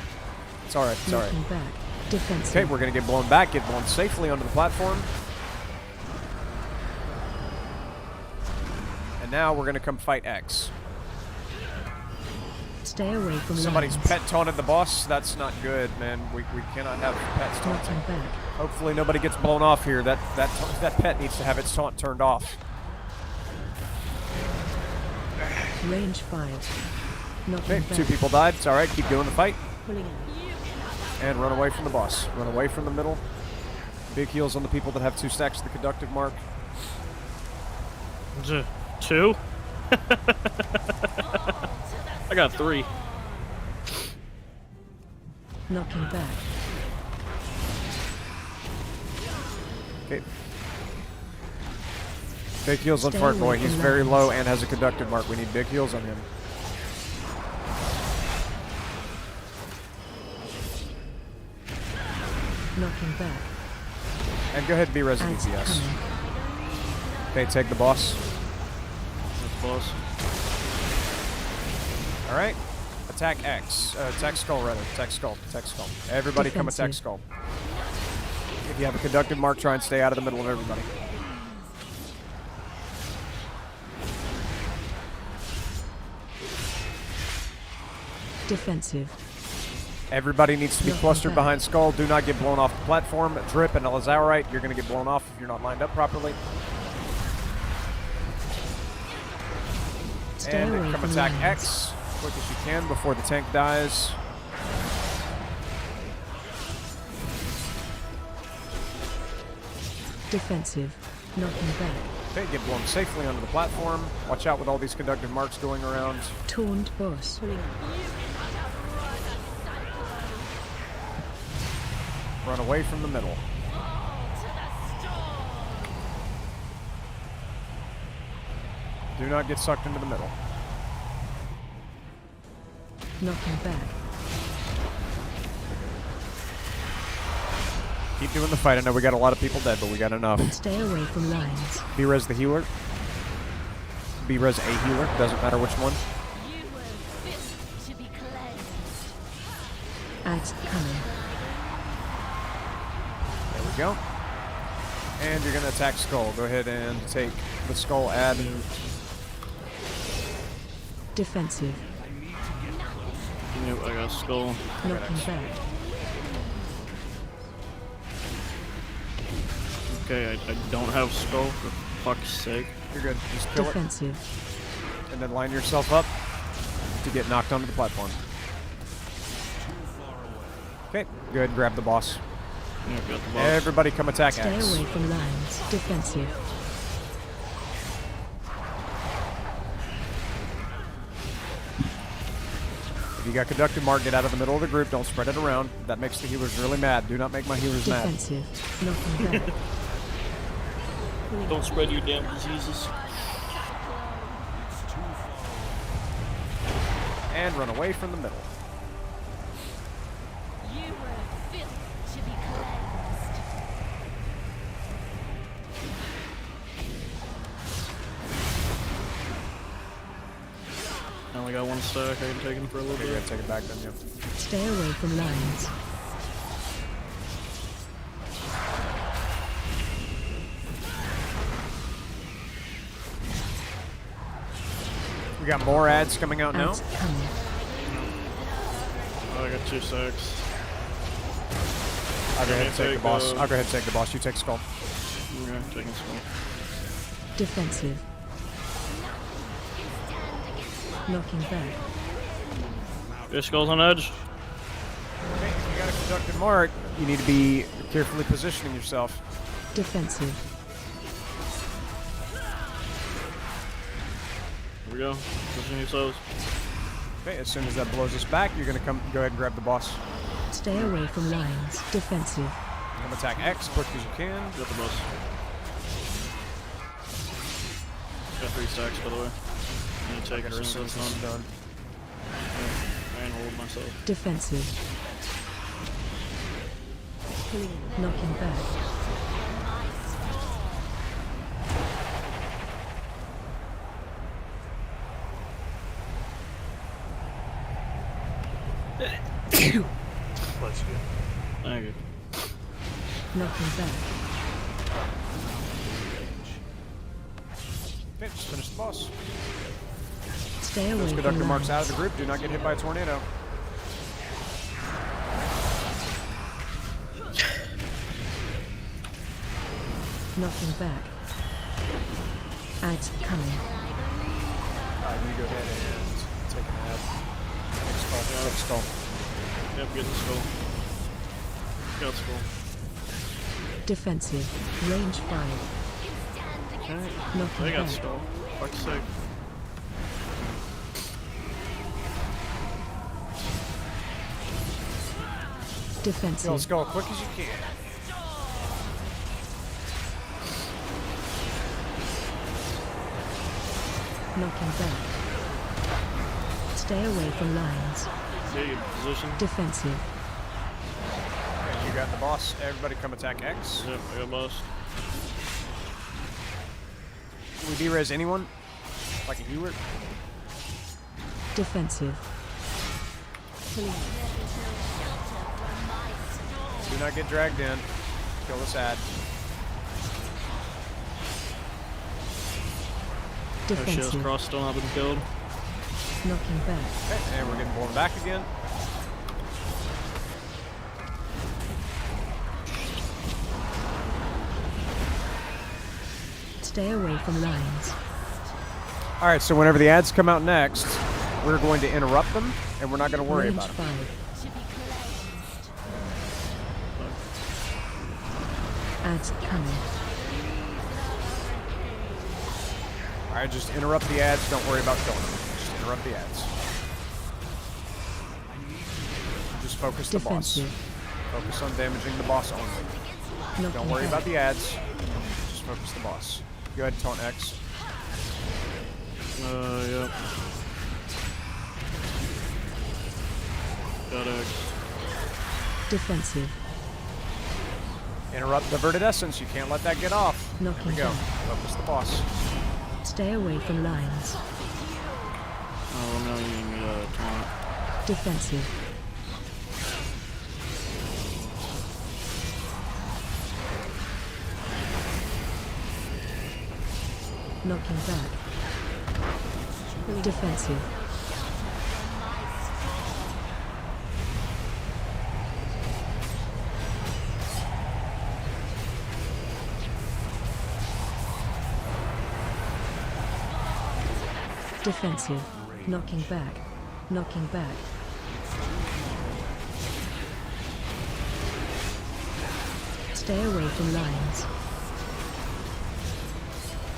Speaker 1: It's alright, it's alright.
Speaker 5: Knocking back. Defensive.
Speaker 1: Okay, we're gonna get blown back, get blown safely onto the platform. And now we're gonna come fight X.
Speaker 5: Stay away from
Speaker 1: Somebody's
Speaker 5: lines.
Speaker 1: pet taunted the boss. That's not good, man. We cannot have pets taunting.
Speaker 5: Knocking back.
Speaker 1: Hopefully nobody gets blown off here. That pet needs to have its taunt turned off.
Speaker 5: Range 5. Knocking
Speaker 1: Okay,
Speaker 5: back.
Speaker 1: 2 people died. It's alright, keep doing the fight.
Speaker 5: Pulling out.
Speaker 1: And run away from the boss. Run away from the middle. Big heals on the people that have 2 stacks of the conductive mark.
Speaker 2: 2? I got 3.
Speaker 5: Knocking back.
Speaker 1: Okay. Big heals on
Speaker 5: Stay
Speaker 1: Fart Boy.
Speaker 5: away
Speaker 1: He's
Speaker 5: from
Speaker 1: very
Speaker 5: lines.
Speaker 1: low and has a conductive mark. We need big heals on him.
Speaker 5: Knocking back.
Speaker 1: And go ahead and be res
Speaker 5: Adds
Speaker 1: DPS.
Speaker 5: coming.
Speaker 1: Okay, take the boss.
Speaker 2: That's boss.
Speaker 1: Alright. Attack X. Attack Skull, rather. Attack Skull. Attack Skull. Everybody come attack
Speaker 5: Defensive.
Speaker 1: Skull. If you have a conductive mark, try and stay out of the middle of everybody.
Speaker 5: Defensive.
Speaker 1: Everybody needs to be
Speaker 5: Knocking
Speaker 1: clustered
Speaker 5: back.
Speaker 1: behind Skull. Do not get blown off the platform. Drip and Elazarite, you're going to get blown off if you're not lined up properly.
Speaker 5: Stay
Speaker 1: And
Speaker 5: away
Speaker 1: come
Speaker 5: from
Speaker 1: attack
Speaker 5: lines.
Speaker 1: X quick as you can before the tank dies.
Speaker 5: Defensive. Knocking back.
Speaker 1: Okay, get blown safely onto the platform. Watch out with all these conductive marks going around.
Speaker 5: Taunt boss.
Speaker 1: Run away from the middle. Do not get sucked into the middle.
Speaker 5: Knocking back.
Speaker 1: Keep doing the fight. I know we got a lot of people dead, but we got enough.
Speaker 5: Stay away from lines.
Speaker 1: B-res the healer. B-res a healer. Doesn't matter which one.
Speaker 10: You were fit to be cleansed.
Speaker 5: Adds coming.
Speaker 1: There we go. And you're going to attack Skull. Go ahead and take the Skull ad.
Speaker 5: Defensive.
Speaker 2: Yep, I got Skull.
Speaker 5: Knocking back.
Speaker 2: Okay, I don't have Skull, for fuck's sake.
Speaker 1: You're good. Just kill it.
Speaker 5: Defensive.
Speaker 1: And then line yourself up to get knocked onto the platform. Okay, go ahead and grab the boss.
Speaker 2: Yep, got the boss.
Speaker 1: Everybody come attack
Speaker 5: Stay
Speaker 1: X.
Speaker 5: away from lines. Defensive.
Speaker 1: If you got conductive mark, get out of the middle of the group. Don't spread it around. That makes the healers really mad. Do not make my healers mad.
Speaker 5: Defensive. Knocking back.
Speaker 2: Don't spread your damn diseases.
Speaker 1: And run away from the middle.
Speaker 10: You were fit to be cleansed.
Speaker 2: I only got 1 stack. I can take him for a little
Speaker 1: Okay,
Speaker 2: bit.
Speaker 1: good. Take it back then, yeah.
Speaker 5: Stay away from lines.
Speaker 1: We got more ads coming out now.
Speaker 5: Adds coming.
Speaker 2: Oh, I got 2 stacks.
Speaker 1: I'll go ahead and take the boss.
Speaker 2: take,
Speaker 1: I'll go ahead and take the boss. You take Skull.
Speaker 2: Okay, taking Skull.
Speaker 5: Defensive. Knocking back.
Speaker 2: Your Skull's on edge.
Speaker 1: Okay, if you got a conductive mark, you need to be carefully positioning yourself.
Speaker 5: Defensive.
Speaker 2: Here we go. Pushing yourselves.
Speaker 1: Okay, as soon as that blows us back, you're gonna go ahead and grab the boss.
Speaker 5: Stay away from lines. Defensive.
Speaker 1: Come attack X quick as you can.
Speaker 2: Got the boss. Got 3 stacks, by the way. You take it as soon as it's done.
Speaker 1: Done.
Speaker 2: hold myself.
Speaker 5: Defensive. Knocking back.
Speaker 8: Bless you.
Speaker 2: Thank you.
Speaker 5: Knocking back.
Speaker 1: Okay, just finish the boss.
Speaker 5: Stay away
Speaker 1: Those
Speaker 5: from
Speaker 1: conductor marks out of
Speaker 5: lines.
Speaker 1: the group. Do not get hit by a tornado.
Speaker 5: Knocking back. Ads coming.
Speaker 1: Alright, you go ahead and take an ad. Take skull.
Speaker 2: Yep, get the skull. Got skull.
Speaker 5: Defensive. Range 5.
Speaker 2: Okay.
Speaker 5: Knocking
Speaker 2: They got
Speaker 5: back.
Speaker 2: skull. Fuck's sake.
Speaker 1: Kill
Speaker 5: Defensive.
Speaker 1: skull quick as you can.
Speaker 5: Knocking back. Stay away from lines.
Speaker 2: Get your position.
Speaker 5: Defensive.
Speaker 1: Okay, you got the boss. Everybody come attack X.
Speaker 2: Yep, I got boss.
Speaker 1: Can we de-res anyone? Like a Hewert?
Speaker 5: Defensive.
Speaker 1: Do not get dragged in. Kill this ad.
Speaker 2: Our shield's
Speaker 5: Defensive.
Speaker 2: cross still not been killed.
Speaker 5: Knocking back.
Speaker 1: Okay, and we're getting blown back again.
Speaker 5: Stay away from lines.
Speaker 1: Alright, so whenever the ads come out next, we're going to interrupt them, and we're not going to worry
Speaker 5: Range
Speaker 1: about them.
Speaker 5: 5. Ads coming.
Speaker 1: Alright, just interrupt the ads. Don't worry about killing them. Just interrupt the ads. Just focus the boss.
Speaker 5: Defensive.
Speaker 1: Focus on damaging the boss only.
Speaker 5: Knocking
Speaker 1: Don't worry
Speaker 5: back.
Speaker 1: about the ads. Just focus the boss. Go ahead and taunt X.
Speaker 2: Yep. Got X.
Speaker 5: Defensive.
Speaker 1: Interrupt the Verdant Essence. You can't let that get off. There
Speaker 5: Knocking
Speaker 1: we go.
Speaker 5: back.
Speaker 1: Focus the boss.
Speaker 5: Stay away from lines.
Speaker 2: Oh, no, you need me to taunt.
Speaker 5: Defensive. Knocking back. Defensive. Defensive. Knocking back. Knocking back. Stay away from lines.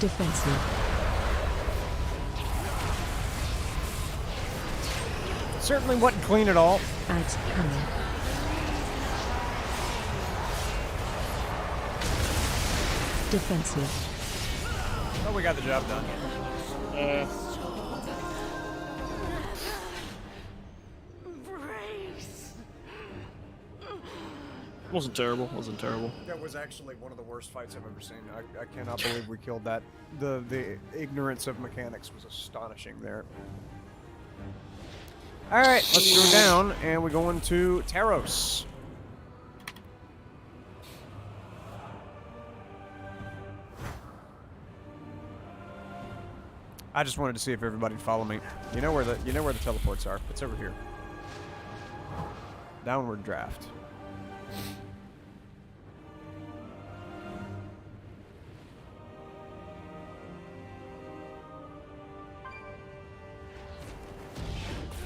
Speaker 5: Defensive.
Speaker 1: Certainly wasn't clean at all.
Speaker 5: Ads coming. Defensive.
Speaker 1: Oh, we got the job done.
Speaker 2: Wasn't terrible. Wasn't terrible.
Speaker 1: That was actually one of the worst fights I've ever seen. I cannot believe we killed that. The ignorance of mechanics was astonishing there. All right, let's go down, and we go into Taros. I just wanted to see if everybody'd follow me. You know where the teleports are. It's over here. Downward draft.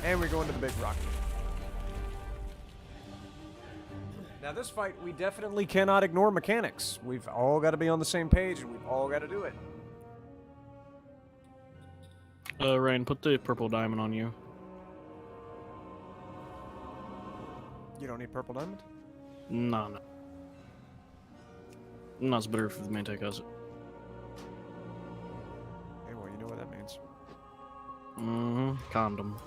Speaker 1: And we go into the big rock. Now this fight, we definitely cannot ignore mechanics. We've all got to be on the same page, and we've all got to do it.
Speaker 2: Rain, put the purple diamond on you.
Speaker 1: You don't need purple diamond?
Speaker 2: No, no. No, it's better if the main tech has it.
Speaker 1: Hey, well, you know what that means.
Speaker 2: Mm-hmm. Condom.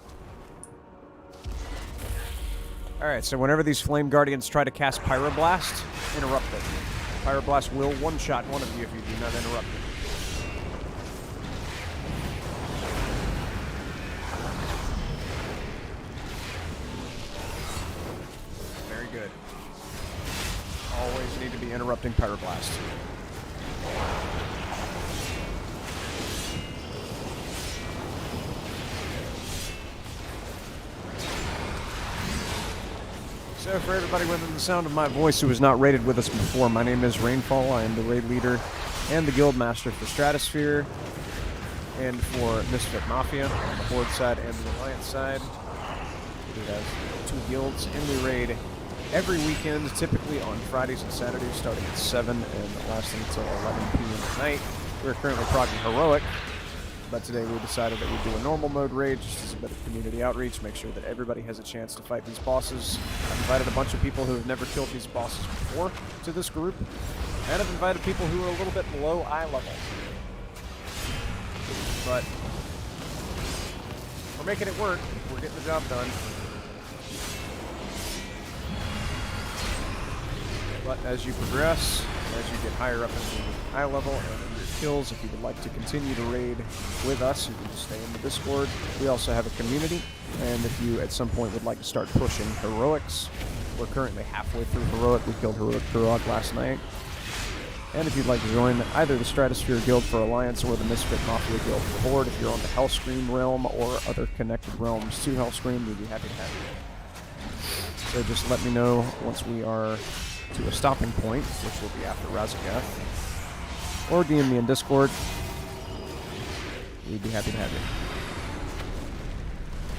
Speaker 1: Alright, so whenever these Flame Guardians try to cast Pyroblast, interrupt it. Pyroblast will one-shot one of you if you do not interrupt it. Very good. Always need to be interrupting Pyroblast. So for everybody within the sound of my voice who was not raided with us before, my name is Rainfall. I am the raid leader and the guild master for Stratosphere and for Misfit Mafia on the Horde side and the Alliance side. We have 2 guilds and we raid every weekend, typically on Fridays and Saturdays starting at 7 and lasting until 11 p.m. at night. We're currently progging Heroic, but today we decided that we'd do a normal mode raid just as a bit of community outreach, make sure that everybody has a chance to fight these bosses. I've invited a bunch of people who have never killed these bosses before to this group, and I've invited people who are a little bit below eye level. But we're making it work. We're getting the job done. But as you progress, as you get higher up in the eye level and in your kills, if you would like to continue to raid with us, you can just stay in the Discord. We also have a community, and if you at some point would like to start pushing heroics, we're currently halfway through heroic. We killed heroic Turok last night. And if you'd like to join either the Stratosphere Guild for Alliance or the Misfit Mafia Guild for Horde, if you're on the Hellscream realm or other connected realms to Hellscream, we'd be happy to have you. So just let me know once we are to a stopping point, which will be after Razagath, or DM me in Discord. We'd be happy to have you.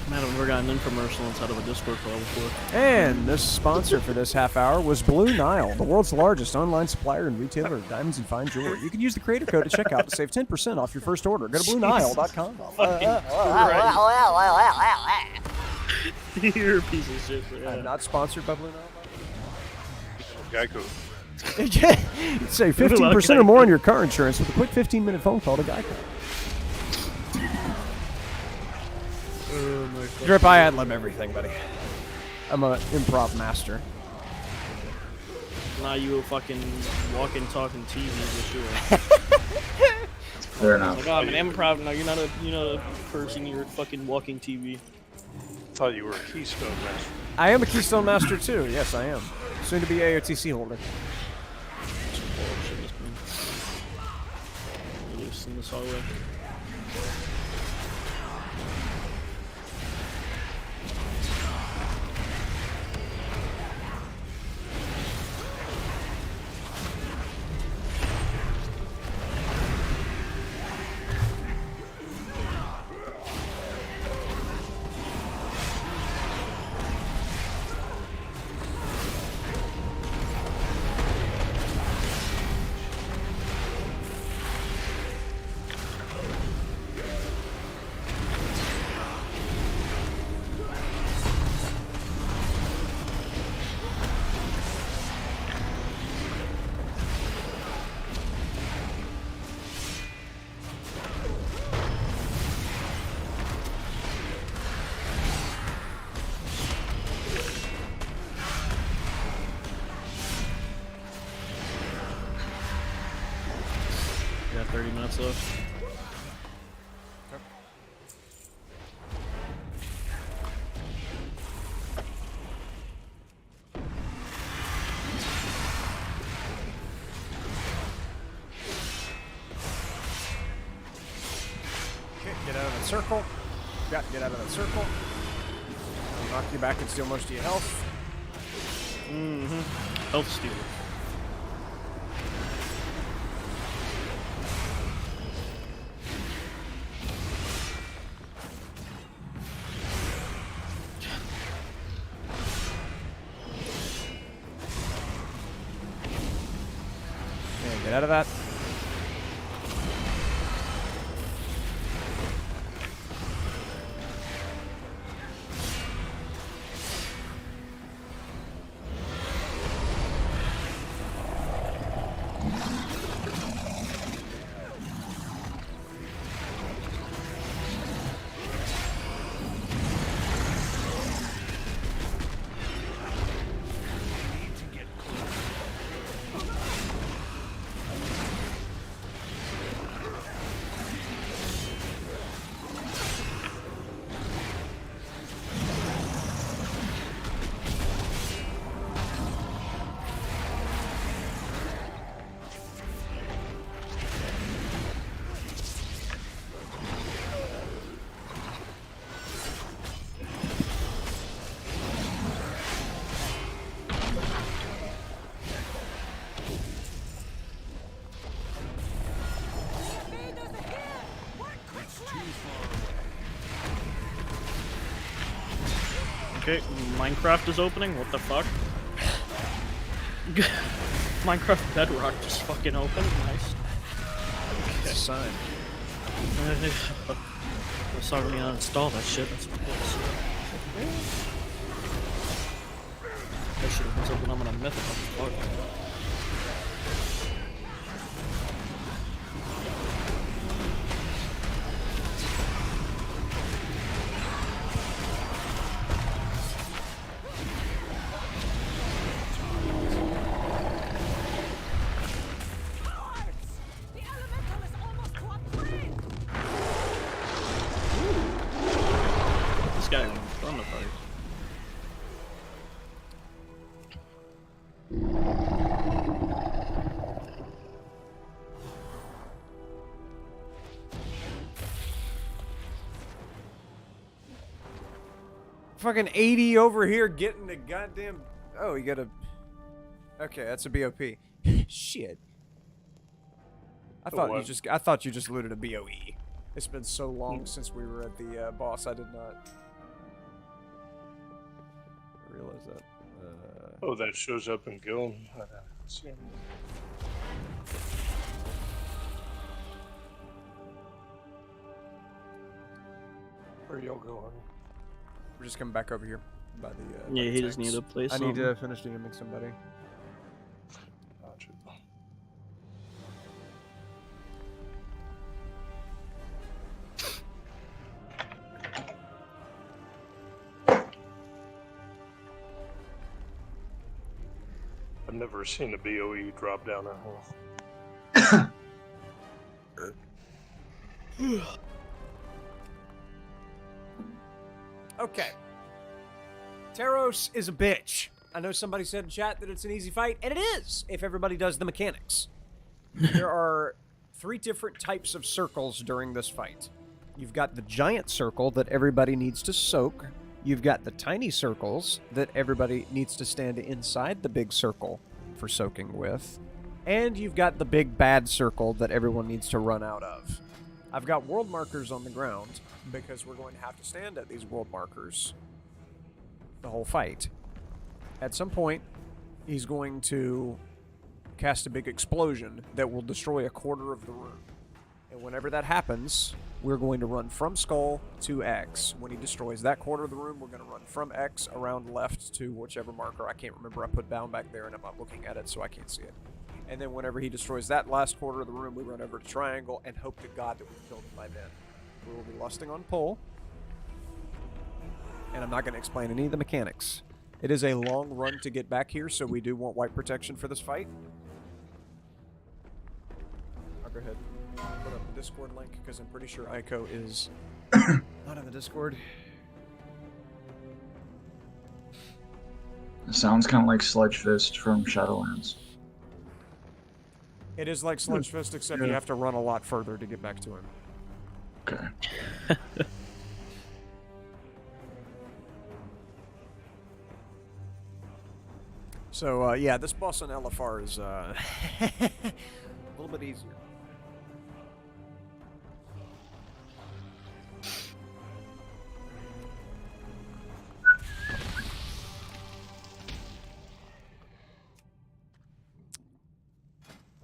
Speaker 2: Man, I've never gotten an infomercial inside of a Discord call before.
Speaker 1: And this sponsor for this half hour was Blue Nile, the world's largest online supplier and retailer of diamonds and fine jewelry. You can use the creator code at checkout to save 10% off your first order. Go to BlueNile.com.
Speaker 2: You're a piece of shit.
Speaker 1: I'm not sponsored by Blue Nile.
Speaker 8: Geico.
Speaker 1: You'd save 15% or more on your car insurance with a quick 15-minute phone call to Geico. Drip, I ad-lib everything, buddy. I'm an improv master.
Speaker 2: Now you a fucking walking, talking TV for sure.
Speaker 3: Fair enough.
Speaker 2: Like, oh man, improv. No, you're not a person. You're a fucking walking TV.
Speaker 8: Thought you were a Keystone Master.
Speaker 1: I am a Keystone Master too. Yes, I am. Soon to be AOTC holder.
Speaker 2: Loose in this hallway. Got 30 minutes left.
Speaker 1: Okay, get out of that circle. Got to get out of that circle. Knock you back and steal most of your health.
Speaker 2: Health stealer.
Speaker 1: Okay, get out of that.
Speaker 2: Okay, Minecraft is opening. What the fuck? Minecraft Bedrock just fucking opened. Nice.
Speaker 1: It's a sign.
Speaker 2: I saw me uninstall that shit. That's bullshit. That should have been something I'm gonna mythical. This guy was fun to fight.
Speaker 1: Fucking 80 over here getting the goddamn... Oh, you gotta... Okay, that's a BOP. Shit. I thought you just looted a BOE. It's been so long since we were at the boss, I did not realize that.
Speaker 8: Oh, that shows up in Guild. Where y'all going?
Speaker 1: We're just coming back over here by the.
Speaker 2: Yeah,
Speaker 1: by the
Speaker 2: he just
Speaker 1: tanks.
Speaker 2: needed to play
Speaker 1: I need
Speaker 2: something.
Speaker 1: to finish DMing somebody.
Speaker 8: Gotcha. I've never seen a BOE drop down that hole.
Speaker 1: Okay. Taros is a bitch. I know somebody said in chat that it's an easy fight, and it is, if everybody does the mechanics. There are 3 different types of circles during this fight. You've got the giant circle that everybody needs to soak. You've got the tiny circles that everybody needs to stand inside the big circle for soaking with. And you've got the big bad circle that everyone needs to run out of. I've got world markers on the ground because we're going to have to stand at these world markers the whole fight. At some point, he's going to cast a big explosion that will destroy a quarter of the room. And whenever that happens, we're going to run from Skull to X. When he destroys that quarter of the room, we're going to run from X around left to whichever marker. I can't remember. I put down back there and I'm not looking at it, so I can't see it. And then whenever he destroys that last quarter of the room, we run over to Triangle and hope to God that we've killed him by then. We will be lusting on pull. And I'm not going to explain any of the mechanics. It is a long run to get back here, so we do want white protection for this fight. I'll go ahead and put up the Discord link, because I'm pretty sure Aiko is not in the Discord.
Speaker 3: It sounds kind of like Sledge Fist from Shadowlands.
Speaker 1: It is like Sledge Fist, except you have to run a lot further to get back to him.
Speaker 3: Okay.
Speaker 1: So, yeah, this boss on LFR is a little bit easier.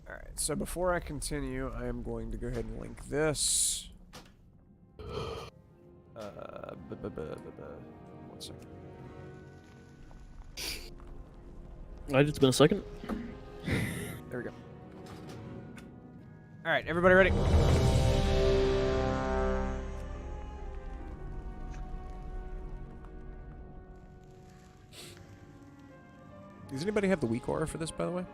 Speaker 1: Alright, so before I continue, I am going to go ahead and link this. 1 second.
Speaker 2: Alright, it's been a second.
Speaker 1: There we go. Alright, everybody ready? Does anybody have the weak aura for this, by the way?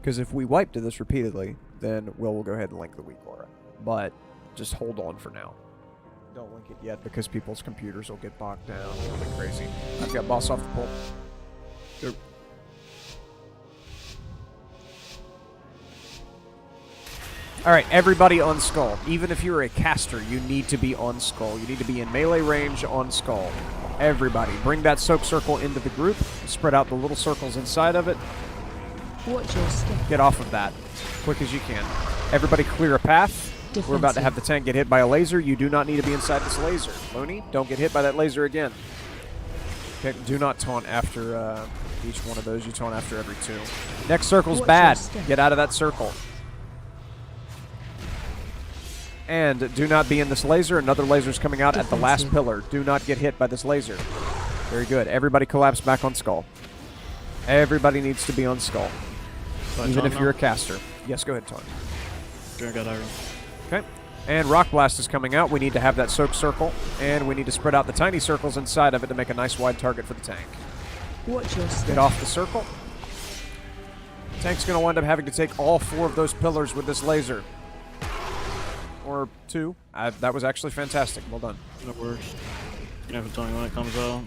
Speaker 1: Because if we wipe to this repeatedly, then we'll go ahead and link the weak aura. But just hold on for now. Don't link it yet because people's computers will get bogged down. It'll be crazy. I've got boss off the pole. Go. Alright, everybody on Skull. Even if you're a caster, you need to be on Skull. You need to be in melee range on Skull. Everybody. Bring that soak circle into the group. Spread out the little circles inside of it.
Speaker 5: Watch your step.
Speaker 1: Get off of that. Quick as you can. Everybody clear a path. We're about to have the tank get hit by a laser. You do not need to be inside this laser. Looney, don't get hit by that laser again. Okay, do not taunt after each one of those. You taunt after every 2. Next circle's bad. Get out of that circle. And do not be in this laser. Another laser's coming out at the last pillar. Do not get hit by this laser. Very good. Everybody collapse back on Skull. Everybody needs to be on Skull. Even if you're a caster. Yes, go ahead, taunt.
Speaker 2: I got iron.
Speaker 1: Okay. And Rock Blast is coming out. We need to have that soak circle, and we need to spread out the tiny circles inside of it to make a nice wide target for the tank.
Speaker 5: Watch your step.
Speaker 1: Get off the circle. Tank's going to wind up having to take all 4 of those pillars with this laser. Or 2. That was actually fantastic. Well done.
Speaker 2: That works. You have to tell me when it comes out.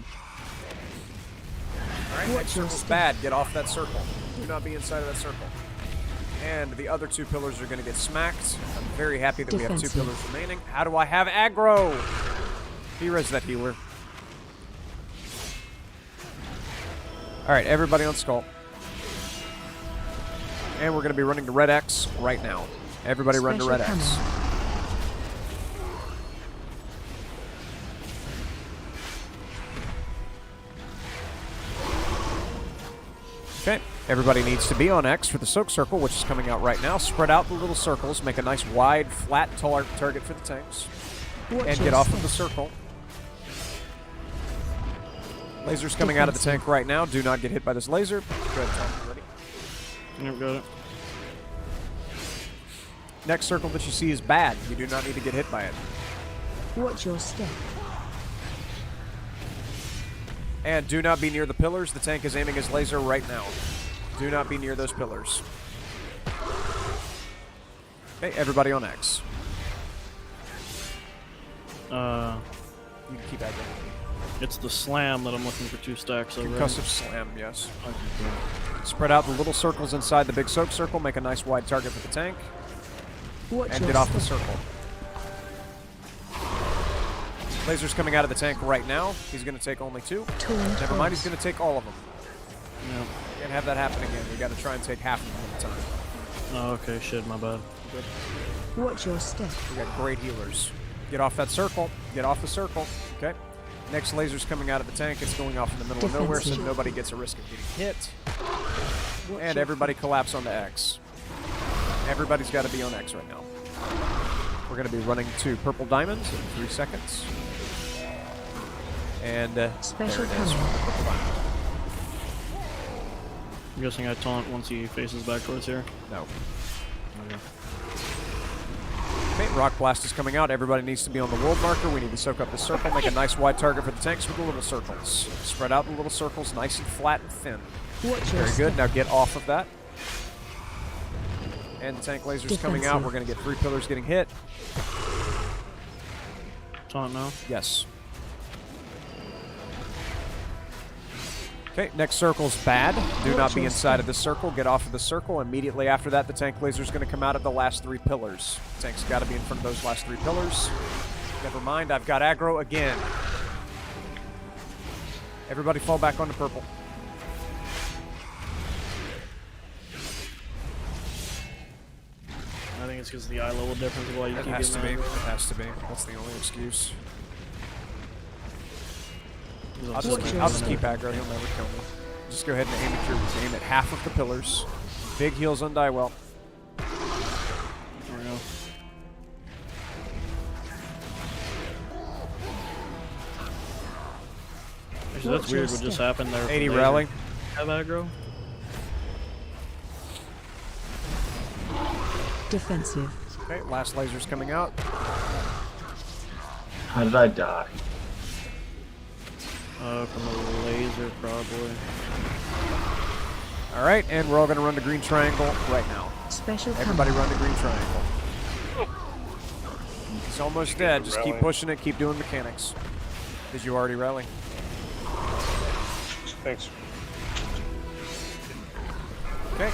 Speaker 1: Alright, next circle's bad. Get off that circle. Do not be inside of that circle. And the other 2 pillars are going to get smacked. I'm very happy that we have 2 pillars remaining. How do I have aggro? He res that healer. Alright, everybody on Skull. And we're going to be running to Red X right now. Everybody run to Red X. Okay, everybody needs to be on X for the soak circle, which is coming out right now. Spread out the little circles, make a nice wide, flat target for the tanks. And get off of the circle. Laser's coming out of the tank right now. Do not get hit by this laser. Go ahead, Tom. Ready?
Speaker 2: Yep, got it.
Speaker 1: Next circle that you see is bad. You do not need to get hit by it.
Speaker 5: Watch your step.
Speaker 1: And do not be near the pillars. The tank is aiming his laser right now. Do not be near those pillars. Okay, everybody on X.
Speaker 2: You
Speaker 1: can keep aggro.
Speaker 2: It's the slam that I'm looking for 2 stacks of.
Speaker 1: Concussive slam, yes. Spread out the little circles inside the big soak circle. Make a nice wide target for the tank. And get off the circle. Laser's coming out of the tank right now. He's going to take only 2. Never mind, he's going to take all of them.
Speaker 2: Yep.
Speaker 1: Can't have that happen again. We got to try and take half of them at a time.
Speaker 2: Oh, okay, shit, my bad.
Speaker 1: Good.
Speaker 5: Watch your step.
Speaker 1: We got great healers. Get off that circle. Get off the circle. Okay. Next laser's coming out of the tank. It's going off in the middle of nowhere, so nobody gets a risk of getting hit. And everybody collapse onto X. Everybody's got to be on X right now. We're going to be running to Purple Diamonds in 3 seconds. And
Speaker 5: Special
Speaker 1: there it is. Purple Diamond.
Speaker 2: I'm guessing I taunt once he faces back towards here.
Speaker 1: No.
Speaker 2: Okay.
Speaker 1: Okay, Rock Blast is coming out. Everybody needs to be on the world marker. We need to soak up the circle, make a nice wide target for the tanks with the little circles. Spread out the little circles nice and flat and thin. Very good. Now get off of that. And the tank laser's coming out. We're going to get 3 pillars getting hit.
Speaker 2: Taunt now?
Speaker 1: Yes. Okay, next circle's bad. Do not be inside of the circle. Get off of the circle. Immediately after that, the tank laser's going to come out of the last 3 pillars. Tank's got to be in front of those last 3 pillars. Never mind, I've got aggro again. Everybody fall back onto purple.
Speaker 2: I think it's because of the eye level difference of why you keep getting
Speaker 1: It has to be. That's the only excuse. I'll just keep aggro. He'll never kill me. Just go ahead and aim at half of the pillars. Big heals on die well.
Speaker 2: There we go. Actually, that's weird what just happened there.
Speaker 1: 80 rally.
Speaker 2: Have aggro?
Speaker 5: Defensive.
Speaker 1: Okay, last laser's coming out.
Speaker 3: How did I die?
Speaker 2: From a laser, probably.
Speaker 1: Alright, and we're all going to run to green triangle right now.
Speaker 5: Special
Speaker 1: Everybody run to green triangle. He's almost dead. Just keep pushing it. Keep doing mechanics. Did you already rally?
Speaker 8: Thanks.
Speaker 1: Okay.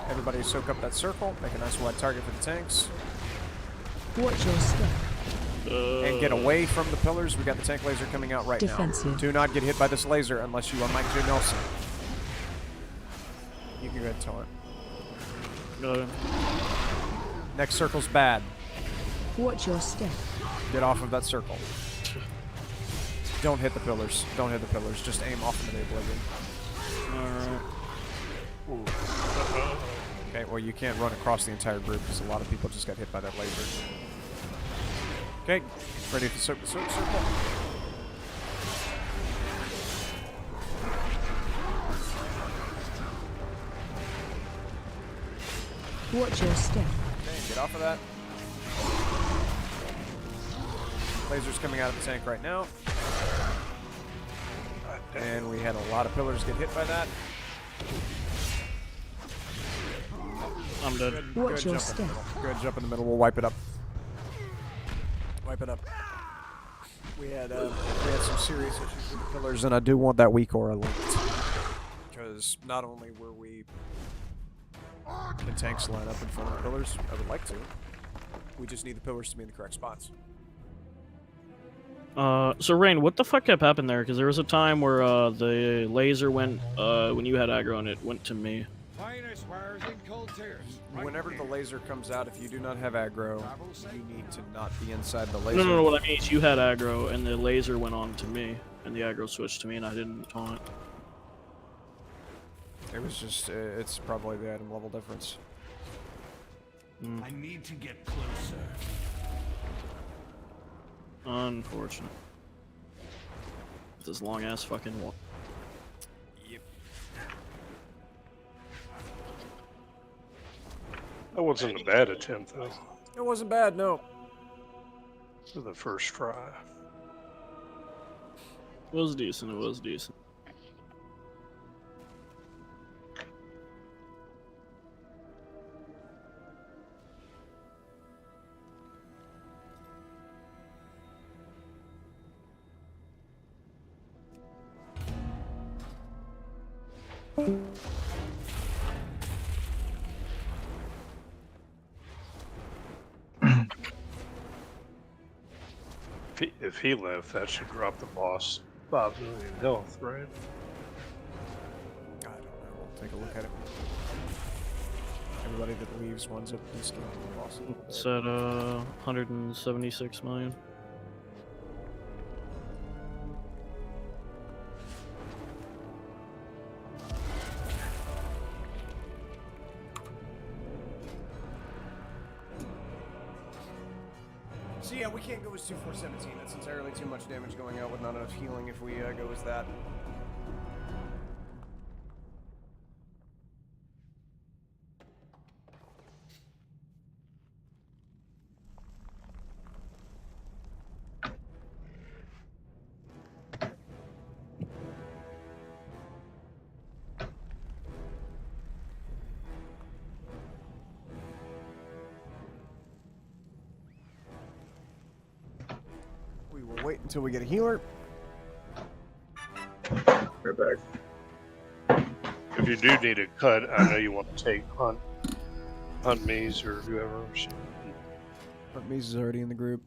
Speaker 1: Everybody soak up that circle. Make a nice wide target for the tanks.
Speaker 5: Watch your step.
Speaker 1: And get away from the pillars. We got the tank laser coming out right
Speaker 5: Defensive.
Speaker 1: now. Do not get hit by this laser unless you are Mike J. Nelson. You can go ahead and taunt.
Speaker 2: Got it.
Speaker 1: Next circle's bad.
Speaker 5: Watch your step.
Speaker 1: Get off of that circle. Don't hit the pillars. Don't hit the pillars. Just aim off into the oblivion.
Speaker 2: Alright.
Speaker 1: Okay, well you can't run across the entire group because a lot of people just got hit by that laser. Okay, ready for circle.
Speaker 5: Watch your step.
Speaker 1: Okay, get off of that. Laser's coming out of the tank right now. And we had a lot of pillars get hit by that.
Speaker 2: I'm dead.
Speaker 5: Watch your
Speaker 1: jump in the
Speaker 5: step.
Speaker 1: middle. Good jump in the middle. We'll wipe it up. Wipe it up. We had some serious issues with the pillars, and I do want that weak aura linked. Because not only were we can tanks line up in front of the pillars, I would like to. We just need the pillars to be in the correct spots.
Speaker 2: So Rain, what the fuck kept happening there? Because there was a time where the laser went when you had aggro and it went to me.
Speaker 1: Whenever the laser comes out, if you do not have aggro, you need to not be inside the laser.
Speaker 2: No. What I mean is you had aggro and the laser went on to me, and the aggro switched to me, and I didn't taunt.
Speaker 1: It was just, it's probably the item level difference.
Speaker 6: I need to get closer.
Speaker 2: Unfortunate. This long ass fucking wall.
Speaker 1: Yep.
Speaker 8: That wasn't a bad attempt, though.
Speaker 1: It wasn't bad, no.
Speaker 8: For the first try.
Speaker 2: It was decent. It was decent.
Speaker 8: If he left, that should drop the boss 5 million health, right?
Speaker 1: I don't know. We'll take a look at it. Everybody that leaves winds up discounting the boss a little bit.
Speaker 2: It's at 176 million.
Speaker 1: So yeah, we can't go as 2-4-17. That's entirely too much damage going out with not enough healing if we go as that. We will wait until we get a healer.
Speaker 3: Right back.
Speaker 8: If you do need a cut, I know you want to take Hunt Mees or whoever.
Speaker 1: But Mees is already in the group.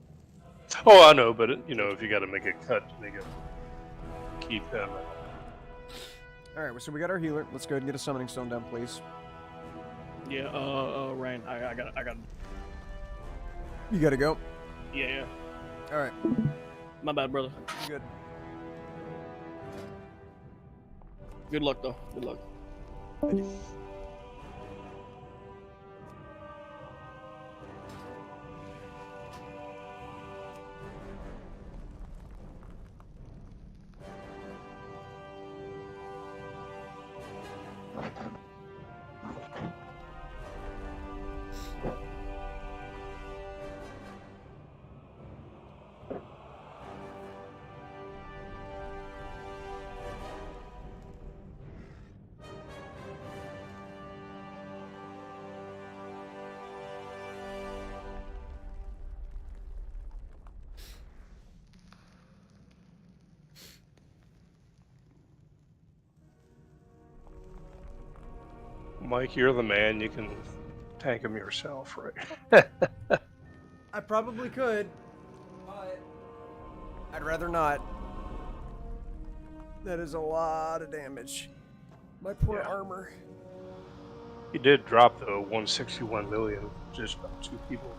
Speaker 8: Oh, I know, but you know, if you got to make a cut to make it keep them.
Speaker 1: Alright, so we got our healer. Let's go ahead and get a summoning stone down, please.
Speaker 2: Yeah. Rain. I got.
Speaker 1: You gotta go.
Speaker 2: Yeah.
Speaker 1: Alright.
Speaker 2: My bad, brother.
Speaker 1: Good.
Speaker 2: Good luck, though. Good luck.
Speaker 8: Mike, you're the man. You can tank him yourself, right?
Speaker 1: I probably could, but I'd rather not. That is a lot of damage. My poor armor.
Speaker 8: He did drop though 161 million, just about 2 people.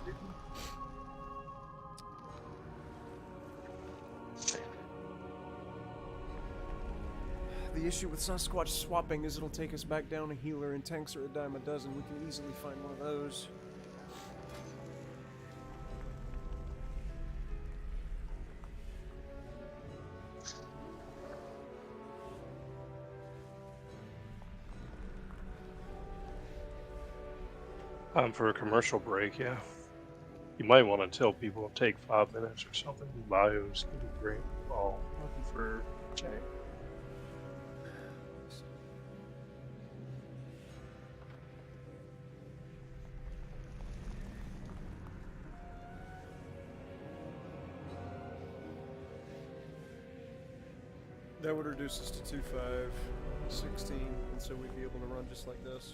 Speaker 1: The issue with Sasquatch swapping is it'll take us back down a healer, and tanks are a dime a dozen. We can easily find one of those.
Speaker 8: For a commercial break, yeah. You might want to tell people to take 5 minutes or something. Bios can be great. All looking for check.
Speaker 1: That would reduce us to 2.5, 16, and so we'd be able to run just like this.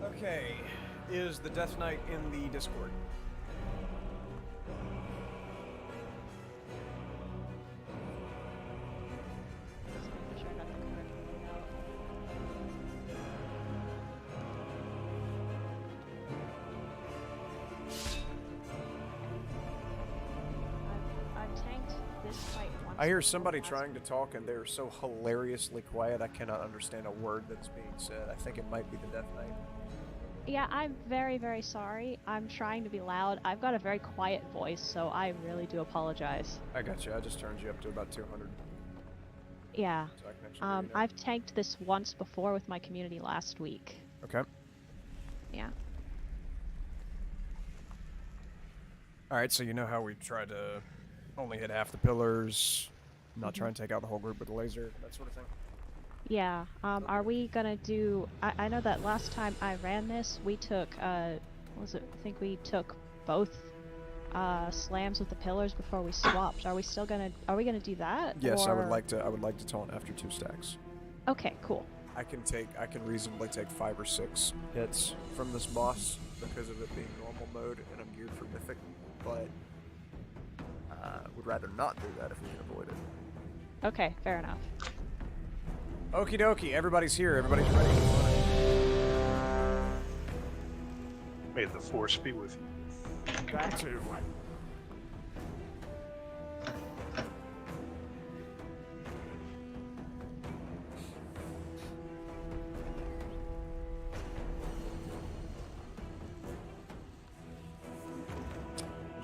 Speaker 1: Okay, is the Death Knight in the Discord?
Speaker 12: I've tanked this fight once.
Speaker 1: I hear somebody trying to talk and they're so hilariously quiet I cannot understand a word that's being said. I think it might be the Death Knight.
Speaker 12: Yeah, I'm very, very sorry. I'm trying to be loud. I've got a very quiet voice, so I really do apologize.
Speaker 1: I got you. I just turned you up to about 200.
Speaker 12: Yeah.
Speaker 1: So I can actually hear you now.
Speaker 12: I've tanked this once before with my community last week.
Speaker 1: Okay.
Speaker 12: Yeah.
Speaker 1: Alright, so you know how we try to only hit half the pillars, not try and take out the whole group with a laser, that sort of thing?
Speaker 12: Yeah. Are we gonna do... I know that last time I ran this, we took, what was it? I think we took both slams with the pillars before we swapped. Are we still gonna... Are we gonna do that?
Speaker 1: Yes,
Speaker 12: or...
Speaker 1: I would like to taunt after 2 stacks.
Speaker 12: Okay, cool.
Speaker 1: I can reasonably take 5 or 6 hits from this boss because of it being normal mode and I'm geared for mythic, but would rather not do that if we can avoid it.
Speaker 12: Okay, fair enough.
Speaker 1: Okie dokie, everybody's here, everybody's ready.
Speaker 8: May the force be with you.
Speaker 1: That too.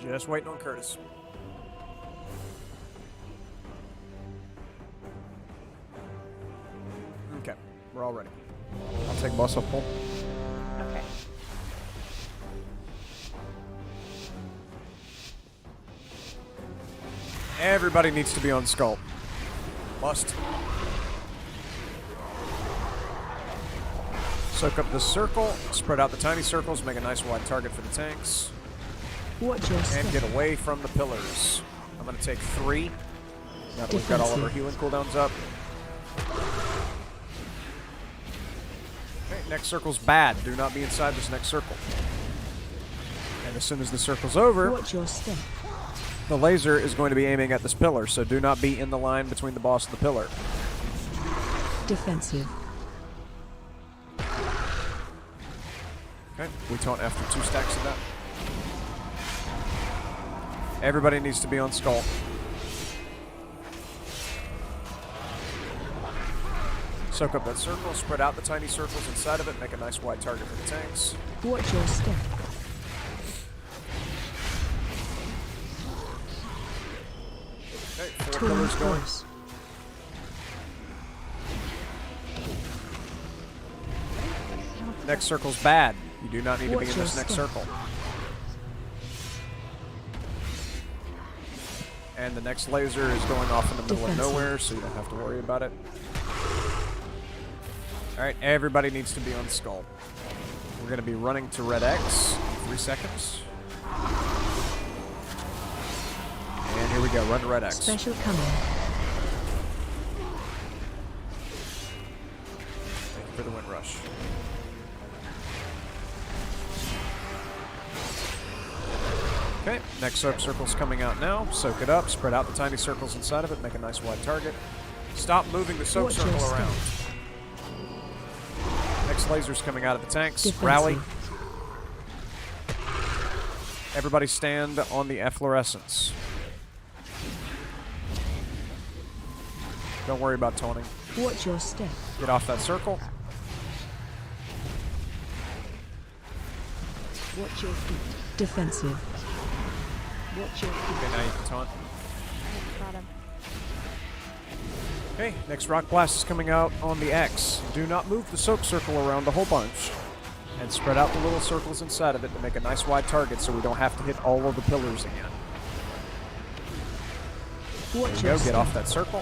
Speaker 1: Just waiting on Curtis. Okay, we're all ready. I'll take boss up pull.
Speaker 12: Okay.
Speaker 1: Everybody needs to be on Skull. Must. Soak up this circle, spread out the tiny circles, make a nice wide target for the tanks.
Speaker 5: Watch your step.
Speaker 1: And get away from the pillars. I'm going to take 3. Now that we've got all of our healing cooldowns up. Okay, next circle's bad. Do not be inside this next circle. And as soon as the circle's over,
Speaker 5: Watch your step.
Speaker 1: the laser is going to be aiming at this pillar, so do not be in the line between the boss and the pillar.
Speaker 5: Defensive.
Speaker 1: Okay, we taunt after 2 stacks of that. Everybody needs to be on Skull. Soak up that circle, spread out the tiny circles inside of it, make a nice wide target for the tanks.
Speaker 5: Watch your step.
Speaker 1: Okay, 4 pillars going.
Speaker 5: Close.
Speaker 1: Next circle's bad. You do not need to be
Speaker 5: Watch
Speaker 1: in this
Speaker 5: your
Speaker 1: next
Speaker 5: step.
Speaker 1: circle. And the next laser is going off in the middle of
Speaker 5: Defensive.
Speaker 1: nowhere, so you don't have to worry about it. Alright, everybody needs to be on Skull. We're going to be running to Red X. 3 seconds. And here we go, run to Red X.
Speaker 5: Special coming.
Speaker 1: Thank you for the wind rush. Okay, next soak circle's coming out now. Soak it up, spread out the tiny circles inside of it, make a nice wide target. Stop moving the soak
Speaker 5: Watch your
Speaker 1: circle
Speaker 5: step.
Speaker 1: around. Next Next lasers coming out of the tanks.
Speaker 5: Defensive.
Speaker 1: Rally. Everybody stand on the efflorescence. Don't worry about taunting.
Speaker 5: Watch your step.
Speaker 1: Get off that circle.
Speaker 5: Watch your feet. Defensive. Watch your feet.
Speaker 1: Okay, now you can taunt.
Speaker 12: Got him.
Speaker 1: Okay, next rock blast is coming out on the X. Do not move the soak circle around a whole bunch. And spread out the little circles inside of it to make a nice wide target so we don't have to hit all of the pillars again. There
Speaker 5: Watch
Speaker 1: you
Speaker 5: your
Speaker 1: go, get
Speaker 5: step.
Speaker 1: off that circle.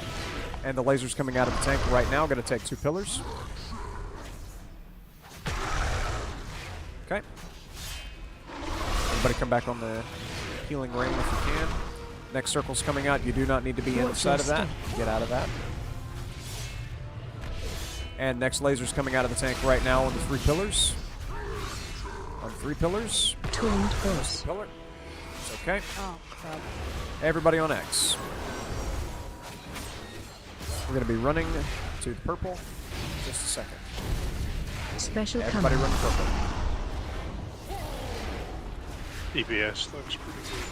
Speaker 1: And the lasers coming out of the tank right now going to take 2 pillars. Okay. Everybody come back on the healing ring if you can. Next circle's coming out. You do not need to be
Speaker 5: Watch
Speaker 1: inside of
Speaker 5: your
Speaker 1: that. Get out of that. And next laser's coming out of the tank right now on the 3 pillars. On 3 pillars.
Speaker 5: Twinned boss.
Speaker 1: Pillar. It's okay.
Speaker 12: Oh, crap.
Speaker 1: Everybody on X. We're going to be running to the purple in just a second.
Speaker 5: Special
Speaker 1: Everybody
Speaker 5: command.
Speaker 1: run purple.
Speaker 8: DPS looks pretty good.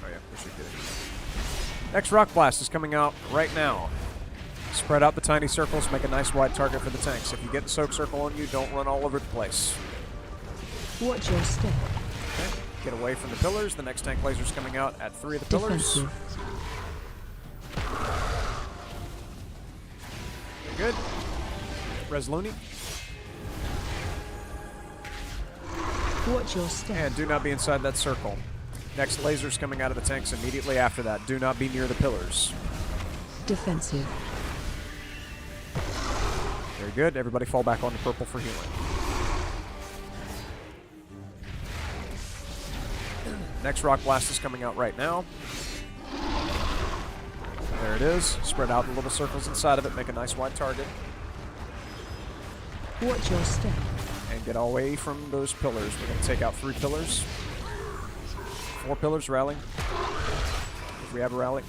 Speaker 1: Oh yeah, we should get it. Next rock blast is coming out right now. Spread out the tiny circles, make a nice wide target for the tanks. If you get the soak circle on you, don't run all over the place.
Speaker 5: Watch your step.
Speaker 1: Okay. Get away from the pillars. The next tank laser's coming out at 3 of the pillars.
Speaker 5: Defensive.
Speaker 1: Very good. Resluni.
Speaker 5: Watch your step.
Speaker 1: And do not be inside that circle. Next laser's coming out of the tanks immediately after that. Do not be near the pillars.
Speaker 5: Defensive.
Speaker 1: Very good. Everybody fall back onto purple for healing. Next rock blast is coming out right now. There it is. Spread out the little circles inside of it. Make a nice wide target.
Speaker 5: Watch your step.
Speaker 1: And get away from those pillars. We're going to take out 3 pillars. 4 pillars, rally. If we have a rally.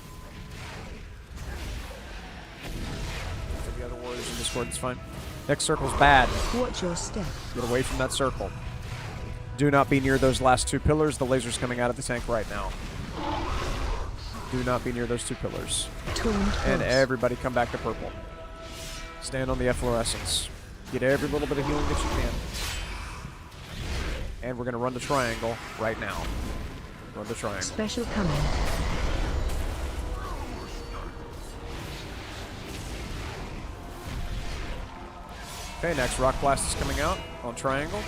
Speaker 1: For the other warriors in Discord, it's fine. Next circle's bad.
Speaker 5: Watch your step.
Speaker 1: Get away from that circle. Do not be near those last 2 pillars. The laser's coming out of the tank right now. Do not be near those 2 pillars.
Speaker 5: Twinned
Speaker 1: And
Speaker 5: boss.
Speaker 1: everybody come back to purple. Stand on the efflorescence. Get every little bit of healing that you can. And we're going to run the triangle right now. Run the triangle.
Speaker 5: Special command.
Speaker 1: Okay, next rock blast is coming out on triangle.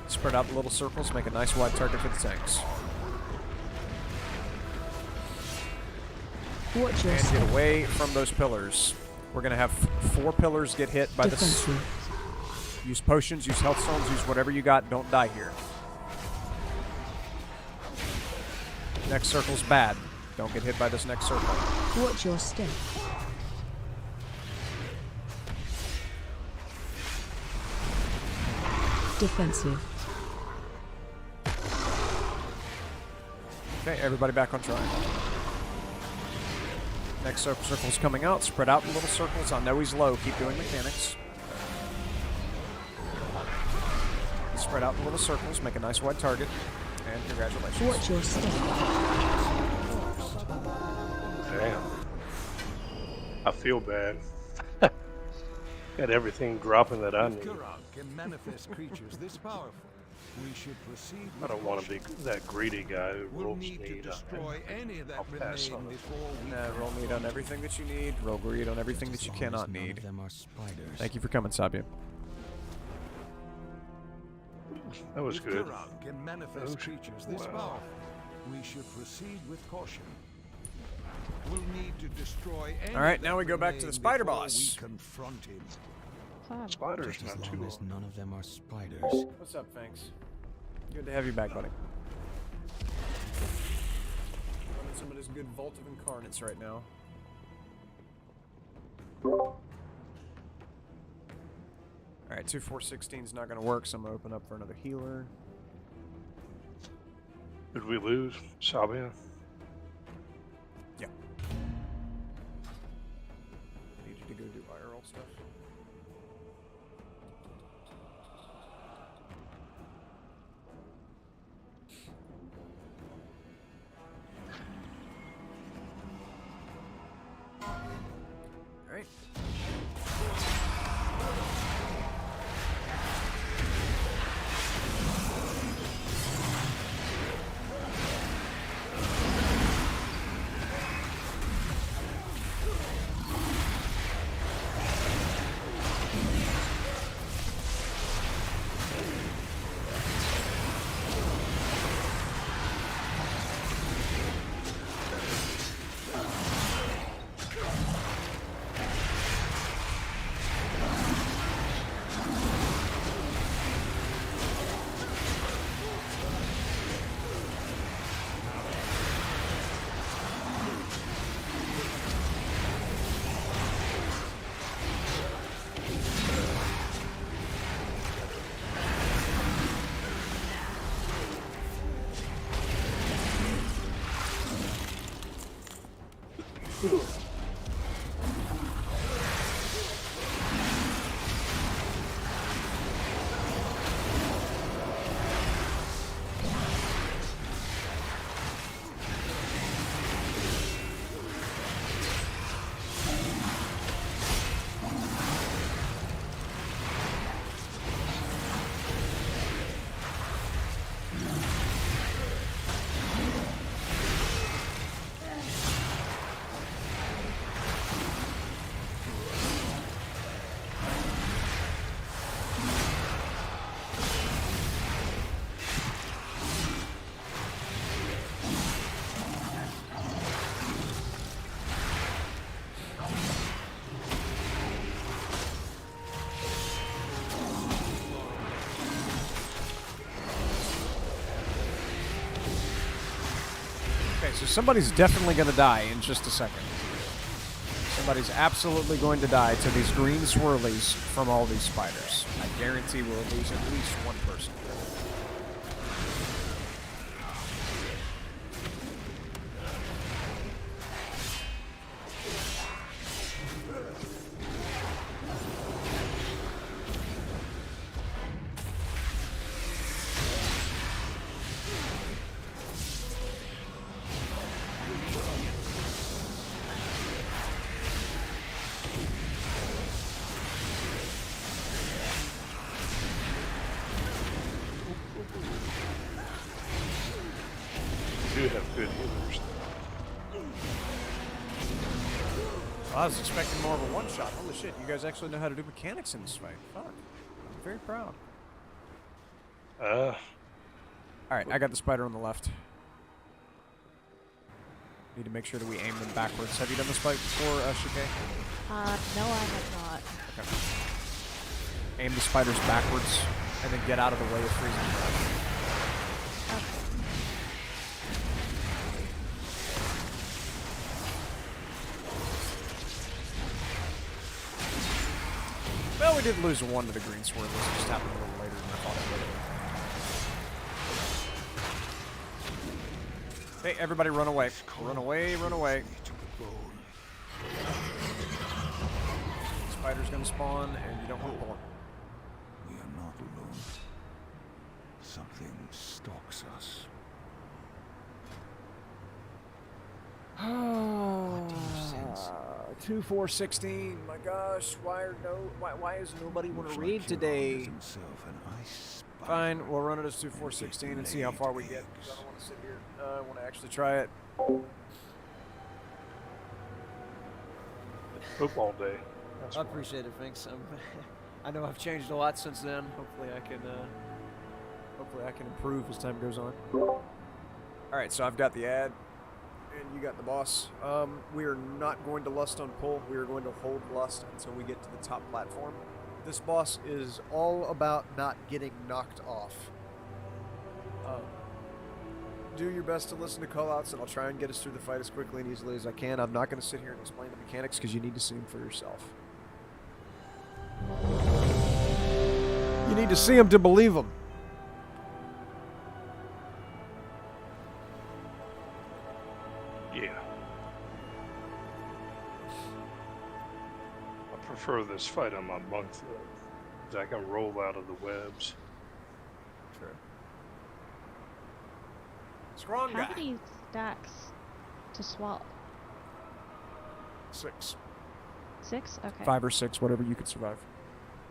Speaker 1: Spread out the little circles, make a nice wide target for the tanks.
Speaker 5: Watch your
Speaker 1: And
Speaker 5: step.
Speaker 1: get away from those pillars. We're going to have 4 pillars get hit by this.
Speaker 5: Defensive.
Speaker 1: Use potions, use health stones, use whatever you got. Don't die here. Next circle's bad. Don't get hit by this next circle.
Speaker 5: Watch your step. Defensive.
Speaker 1: Okay, everybody back on triangle. Next circle's coming out. Spread out the little circles. I know he's low. Keep doing mechanics. Spread out the little circles. Make a nice wide target. And congratulations.
Speaker 5: Watch your step.
Speaker 8: Damn. I feel bad. Got everything dropping that I need.
Speaker 7: Kurag can manifest creatures this powerful. We should proceed.
Speaker 8: I don't want to be that greedy guy who
Speaker 7: We'll
Speaker 8: rolls
Speaker 7: need to
Speaker 8: need.
Speaker 7: destroy any that
Speaker 8: I'll pass
Speaker 7: remain
Speaker 8: on it.
Speaker 7: before we
Speaker 1: Roll need on everything that you need. Roll greed on everything that you cannot need. Thank you for coming, Sabia.
Speaker 8: That was
Speaker 7: If
Speaker 8: good.
Speaker 7: Kurag can manifest
Speaker 8: Oh,
Speaker 7: creatures this
Speaker 8: wow.
Speaker 7: powerful, we should proceed with caution. We'll need to destroy any
Speaker 1: All right,
Speaker 7: that
Speaker 1: now we go back to the
Speaker 7: remain
Speaker 1: spider
Speaker 7: before
Speaker 1: boss.
Speaker 7: We confront him.
Speaker 8: Spider's not too long.
Speaker 6: none of them are spiders.
Speaker 1: What's up, Fangs? Good to have you back, buddy. Running some of this good Vault of Incarnates right now. Alright, 2-4-16 is not going to work, so I'm going to open up for another healer.
Speaker 8: Did we lose Sabia?
Speaker 1: Yeah. Needed to go do IRL stuff. Okay, so somebody's definitely going to die in just a second. Somebody's absolutely going to die to these green swirlies from all these spiders. I guarantee we'll lose at least one person.
Speaker 8: You do have good healers.
Speaker 1: Well, I was expecting more of a one-shot. Holy shit, you guys actually know how to do mechanics in this fight. Fuck. I'm very proud. Alright, I got the spider on the left. Need to make sure that we aim them backwards. Have you done this fight before, Shike?
Speaker 12: No, I have not.
Speaker 1: Okay. Aim the spiders backwards, and then get out of the way of freezing breath.
Speaker 12: Okay.
Speaker 1: Well, we did lose one to the green swirl. This just happened a little later than I thought it would. Hey, everybody run away. Run away, run away. Spider's gonna spawn, and you don't want to pull him.
Speaker 7: We are not alone. Something stalks us.
Speaker 1: Oh, 2-4-16. My gosh, why is nobody want to read today? Fine, we'll run it as 2-4-16 and see how far we get. I don't want to sit here. I want to actually try it.
Speaker 8: Football day.
Speaker 1: I appreciate it, thanks. I know I've changed a lot since then. Hopefully I can improve as time goes on. All right, so I've got the ad, and you got the boss. We are not going to lust on pull. We are going to hold lust until we get to the top platform. This boss is all about not getting knocked off. Do your best to listen to callouts, and I'll try and get us through the fight as quickly and easily as I can. I'm not going to sit here and explain the mechanics because you need to see them for yourself. You need to see them to believe them.
Speaker 8: Yeah. I prefer this fight on my monk though, 'cause I can roll out of the webs.
Speaker 1: True. Strong guy.
Speaker 12: How many stacks to swap?
Speaker 1: 6.
Speaker 12: 6? Okay.
Speaker 1: 5 or 6, whatever you could survive.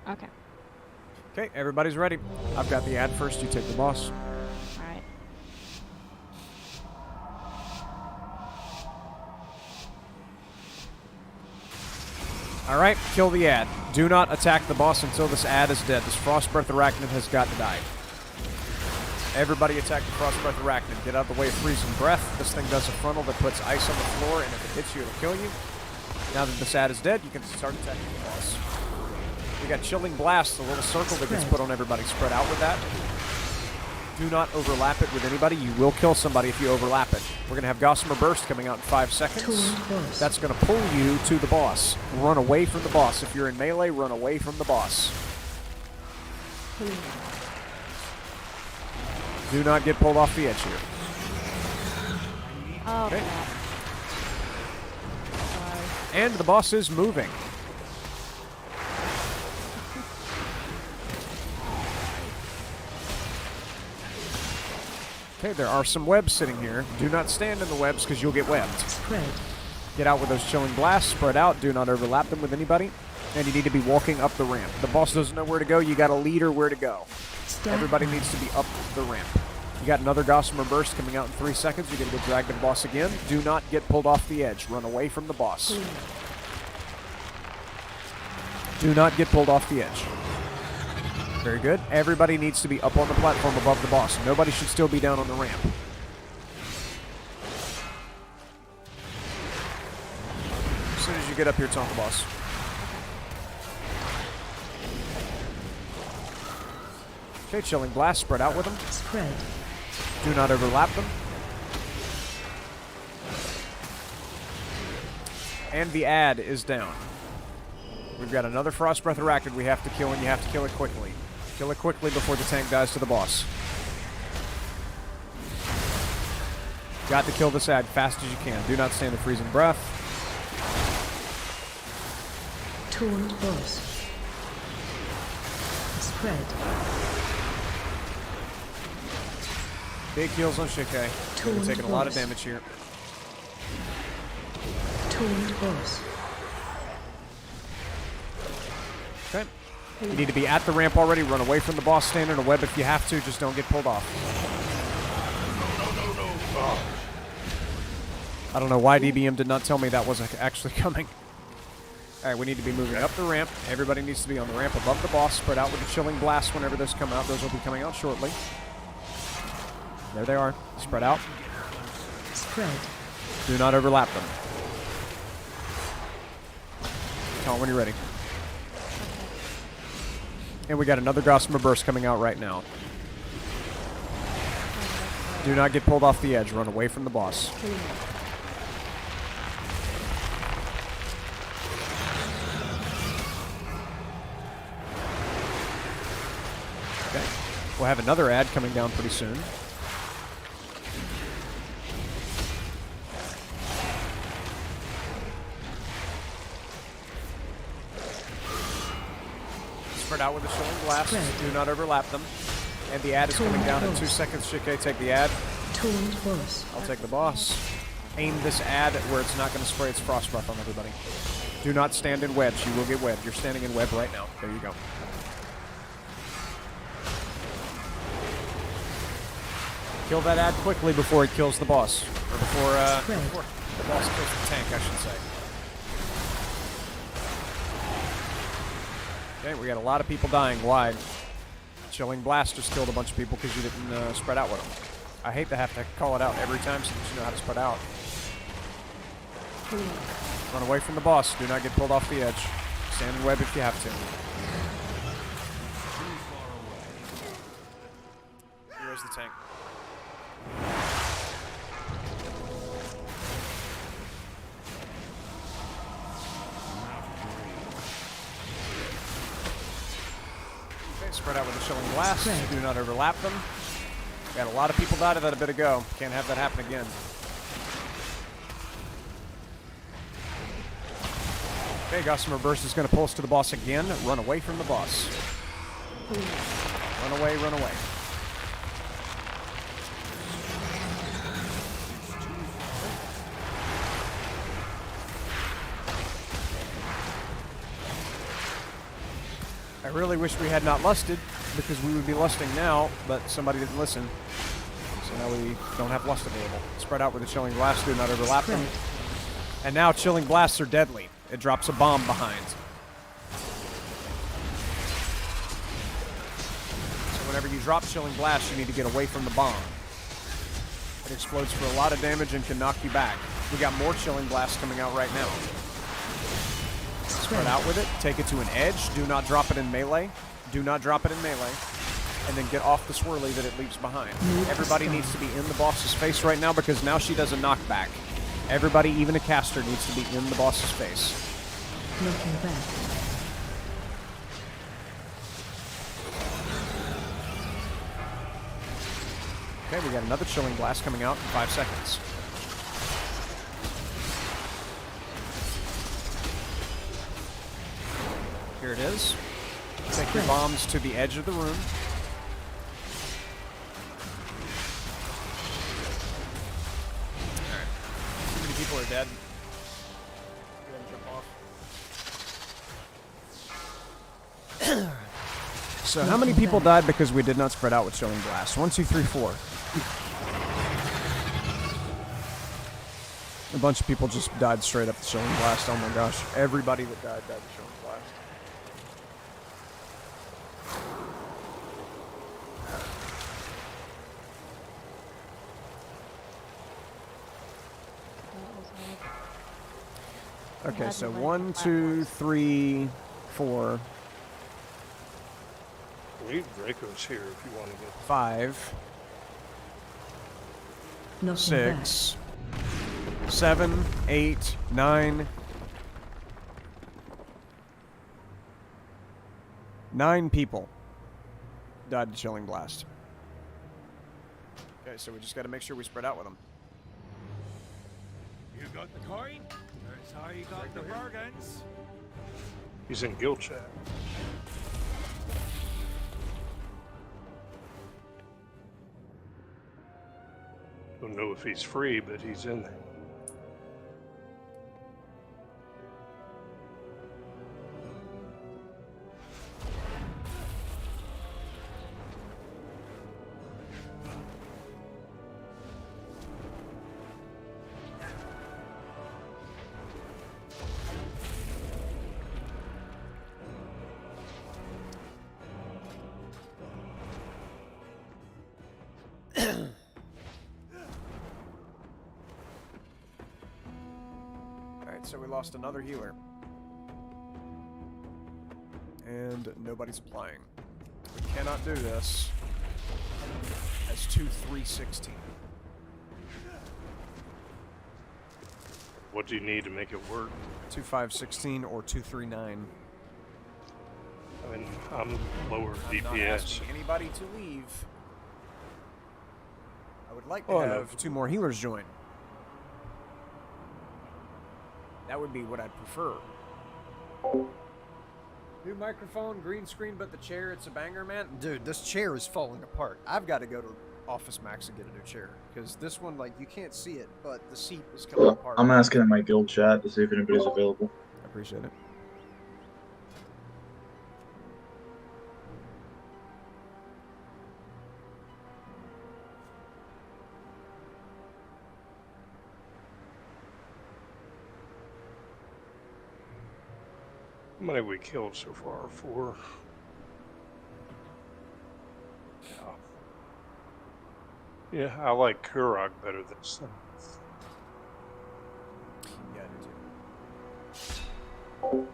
Speaker 12: Okay.
Speaker 1: Okay, everybody's ready. I've got the ad first. You take the boss.
Speaker 12: Alright.
Speaker 1: Alright, kill the ad. Do not attack the boss until this ad is dead. This Frost Breath Arachnid has got to die. Everybody attack the Frost Breath Arachnid. Get out of the way of freezing breath. This thing does a frontal that puts ice on the floor, and if it hits you, it'll kill you. Now that this ad is dead, you can start attacking the boss. We got Chilling Blast, the little circle that gets put on everybody. Spread out with that. Do not overlap it with anybody. You will kill somebody if you overlap it. We're going to have Gossamer Burst coming out in 5 seconds. That's going to pull you to the boss. Run away from the boss. If you're in melee, run away from the boss. Do not get pulled off the edge here.
Speaker 12: Oh,
Speaker 1: okay. And the boss is moving. Okay, there are some webs sitting here. Do not stand in the webs because you'll get webbed.
Speaker 5: Spread.
Speaker 1: Get out with those chilling blasts. Spread out. Do not overlap them with anybody. And you need to be walking up the ramp. The boss doesn't know where to go. You got to lead her where to go. Everybody needs to be up the ramp. You got another Gossamer Burst coming out in 3 seconds. You're going to get dragged to the boss again. Do not get pulled off the edge. Run away from the boss. Do not get pulled off the edge. Very good. Everybody needs to be up on the platform above the boss. Nobody should still be down on the ramp. As soon as you get up here, taunt the boss. Okay, Chilling Blast. Spread out with them.
Speaker 5: Spread.
Speaker 1: Do not overlap them. And the ad is down. We've got another Frost Breath Arachnid we have to kill, and you have to kill it quickly. Kill it quickly before the tank dies to the boss. Got to kill this ad fast as you can. Do not stand the freezing breath.
Speaker 5: Taunt boss. Spread.
Speaker 1: Big heals on Shike. We're taking a lot of damage here.
Speaker 5: Taunt boss.
Speaker 1: Okay. You need to be at the ramp already. Run away from the boss. Stand in a web if you have to. Just don't get pulled off. I don't know why DBM did not tell me that was actually coming. All right, we need to be moving up the ramp. Everybody needs to be on the ramp above the boss. Spread out with the Chilling Blast whenever those come out. Those will be coming out shortly. There they are. Spread out.
Speaker 5: Spread.
Speaker 1: Do not overlap them. Tell when you're ready. And we got another Gossamer Burst coming out right now. Do not get pulled off the edge. Run away from the boss. Okay. We'll have another ad coming down pretty soon. Spread out with the Chilling Blast. Do not overlap them. And the ad is coming down in 2 seconds. Shike, take the ad.
Speaker 5: Taunt boss.
Speaker 1: I'll take the boss. Aim this ad where it's not going to spray its Frost Breath on everybody. Do not stand in webs. You will get webbed. You're standing in web right now. There you go. Kill that ad quickly before it kills the boss. Or before the boss kills the tank, I should say. Okay, we got a lot of people dying wide. Chilling Blast just killed a bunch of people because you didn't spread out with them. I hate to have to call it out every time so that you know how to spread out. Run away from the boss. Do not get pulled off the edge. Stand in web if you have to. Here's the tank. Spread out with a Chilling Blast. Do not overlap them. Got a lot of people died of that a bit ago. Can't have that happen again. Okay, Gossamer Burst is going to pulse to the boss again. Run away from the boss. Run away, run away. I really wish we had not lusted, because we would be lusting now, but somebody didn't listen. So now we don't have lust available. Spread out with a Chilling Blast, do not overlap them. And now Chilling Blasts are deadly. It drops a bomb behind. So whenever you drop Chilling Blast, you need to get away from the bomb. It explodes for a lot of damage and can knock you back. We got more Chilling Blasts coming out right now. Spread out with it. Take it to an edge. Do not drop it in melee. Do not drop it in melee. And then get off the swirly that it leaves behind. Everybody needs to be in the boss's face right now because now she does a knockback. Everybody, even a caster, needs to be in the boss's face.
Speaker 5: Knocking back.
Speaker 1: Okay, we got another Chilling Blast coming out in 5 seconds. Here it is. Take your bombs to the edge of the room. Alright. Too many people are dead. Go ahead and jump off. So how many people died because we did not spread out with Chilling Blast? 1, 2, 3, 4. A bunch of people just died straight up the Chilling Blast. Oh my gosh. Everybody that died the Chilling Blast. Okay, so 1, 2, 3, 4.
Speaker 8: Leave Draco's here if you want to get
Speaker 1: 5,
Speaker 5: Nothing
Speaker 1: 6, 7, 8, 9. 9 people died to Chilling Blast. Okay, so we just got to make sure we spread out with them.
Speaker 6: You got the coin? That's how you got the bargains.
Speaker 8: He's in guild chat. Don't know if he's free, but he's in there.
Speaker 1: So we lost another healer. And nobody's applying. We cannot do this as 2-3-16.
Speaker 8: What do you need to make it work?
Speaker 1: 2-5-16 or 2-3-9.
Speaker 8: I mean, I'm lower
Speaker 1: I'm not
Speaker 8: DPS.
Speaker 1: asking anybody to leave. I would like to
Speaker 8: Oh, no.
Speaker 1: have 2 more healers join. That would be what I'd prefer. New microphone, green screen, but the chair, it's a banger, man. Dude, this chair is falling apart. I've got to go to Office Max and get a new chair. Because this one, like, you can't see it, but the seat is coming apart.
Speaker 3: I'm asking in my guild chat to see if anybody's available.
Speaker 1: I appreciate it.
Speaker 8: How many have we killed so far? 4. Yeah. Yeah, I like Kurok better than Sun.
Speaker 1: Yeah, I do too.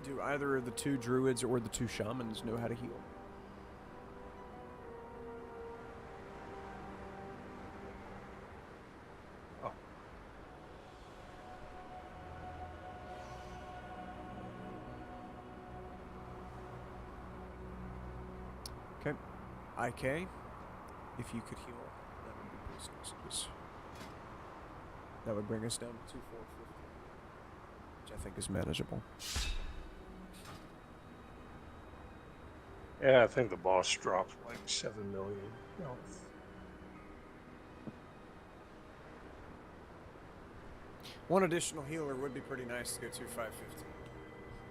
Speaker 1: Do either of the 2 druids or the 2 shamans know how to heal? Oh. Okay. IK, if you could heal, that would be pretty nice. That would bring us down to 2-4-50, which I think is manageable.
Speaker 8: Yeah, I think the boss dropped like 7 million health.
Speaker 1: One additional healer would be pretty nice to go 2-5-15.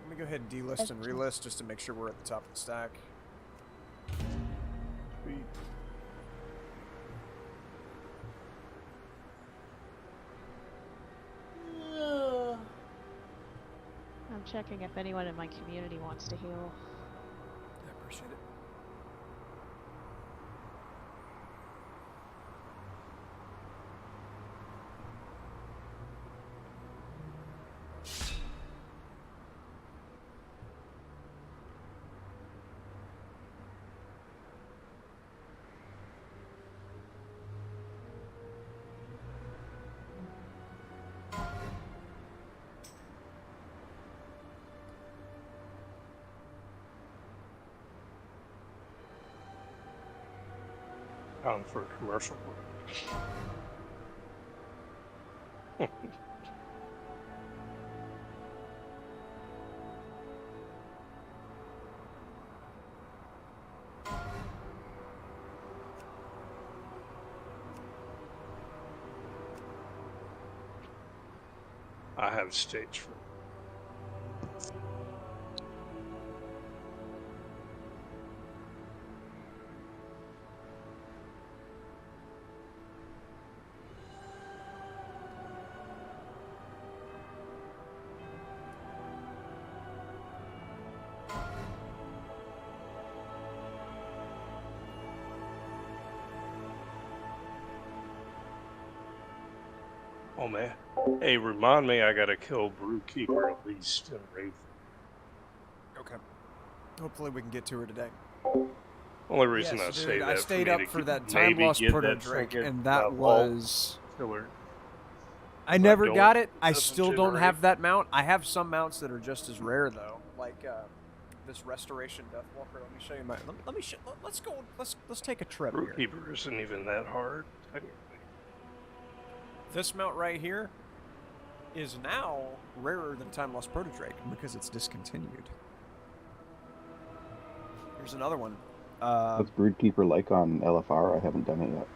Speaker 1: Let me go ahead and delist and relist just to make sure we're at the top of the stack.
Speaker 12: I'm checking if anyone in my community wants to heal.
Speaker 1: I appreciate it.
Speaker 8: icon for a commercial break. I have stage for. Oh man. Hey, remind me I gotta kill Brewkeeper at least in Wraith.
Speaker 1: Okay. Hopefully we can get to her today.
Speaker 8: Only reason I
Speaker 1: Yes,
Speaker 8: say
Speaker 1: dude,
Speaker 8: that
Speaker 1: I stayed up for that time
Speaker 8: maybe
Speaker 1: lost
Speaker 8: get
Speaker 1: proto
Speaker 8: that
Speaker 1: drake,
Speaker 8: second,
Speaker 1: and that
Speaker 8: vault
Speaker 1: was.
Speaker 8: killer.
Speaker 1: I never
Speaker 8: don't-
Speaker 1: got it. I
Speaker 8: doesn't
Speaker 1: still don't
Speaker 8: generate.
Speaker 1: have that mount. I have some mounts that are just as rare though, like this Restoration Deathwalker. Let me show you my. Let me show. Let's go. Let's take a trip here.
Speaker 8: Brewkeeper isn't even that hard. Technically.
Speaker 1: This mount right here is now rarer than Time Lost Proto Drake because it's discontinued. Here's another one.
Speaker 13: What's Broodkeeper like on LFR? I haven't done it yet.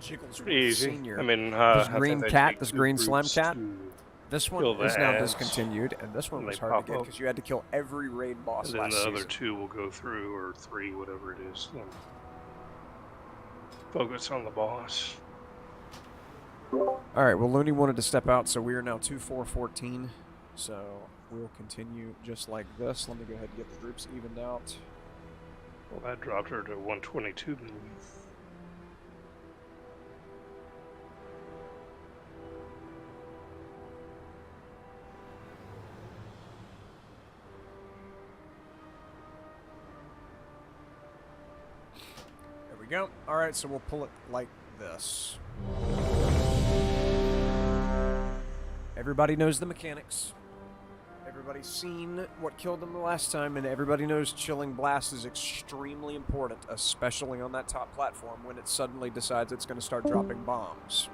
Speaker 1: Jiggles
Speaker 8: Pretty easy.
Speaker 1: Senior.
Speaker 8: I mean,
Speaker 1: this
Speaker 8: I
Speaker 1: green
Speaker 8: think they
Speaker 1: cat,
Speaker 8: take
Speaker 1: this
Speaker 8: 2
Speaker 1: green slime
Speaker 8: groups
Speaker 1: cat.
Speaker 8: to
Speaker 1: This one
Speaker 8: kill the
Speaker 1: is now
Speaker 8: ads,
Speaker 1: discontinued, and this one
Speaker 8: and
Speaker 1: was
Speaker 8: they
Speaker 1: hard to
Speaker 8: pop
Speaker 1: get
Speaker 8: up.
Speaker 1: because you had to kill every raid boss
Speaker 8: And then
Speaker 1: last
Speaker 8: the
Speaker 1: season.
Speaker 8: other 2 will go through, or 3, whatever it is. And focus on the boss.
Speaker 1: All right, well, Looney wanted to step out, so we are now 2-4-14. So we'll continue just like this. Let me go ahead and get the groups evened out.
Speaker 8: Well, that dropped her to 122.
Speaker 1: There we go. All right, so we'll pull it like this. Everybody knows the mechanics. Everybody's seen what killed them the last time, and everybody knows Chilling Blast is extremely important, especially on that top platform when it suddenly decides it's going to start dropping bombs.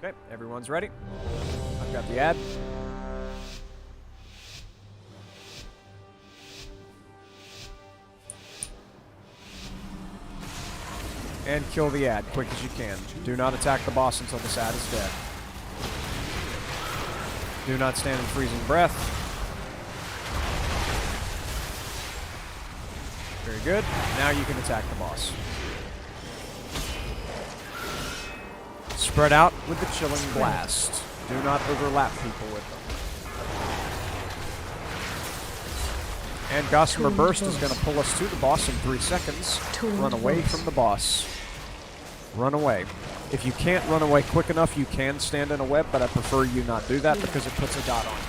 Speaker 1: Okay, everyone's ready. I've got the ad. And kill the ad quick as you can. Do not attack the boss until this ad is dead. Do not stand in freezing breath. Very good. Now you can attack the boss. Spread out with the Chilling Blast. Do not overlap people with them. And Gossamer Burst is going to pull us to the boss in 3 seconds. Run away from the boss. Run away. If you can't run away quick enough, you can stand in a web, but I prefer you not do that because it puts a dot on it.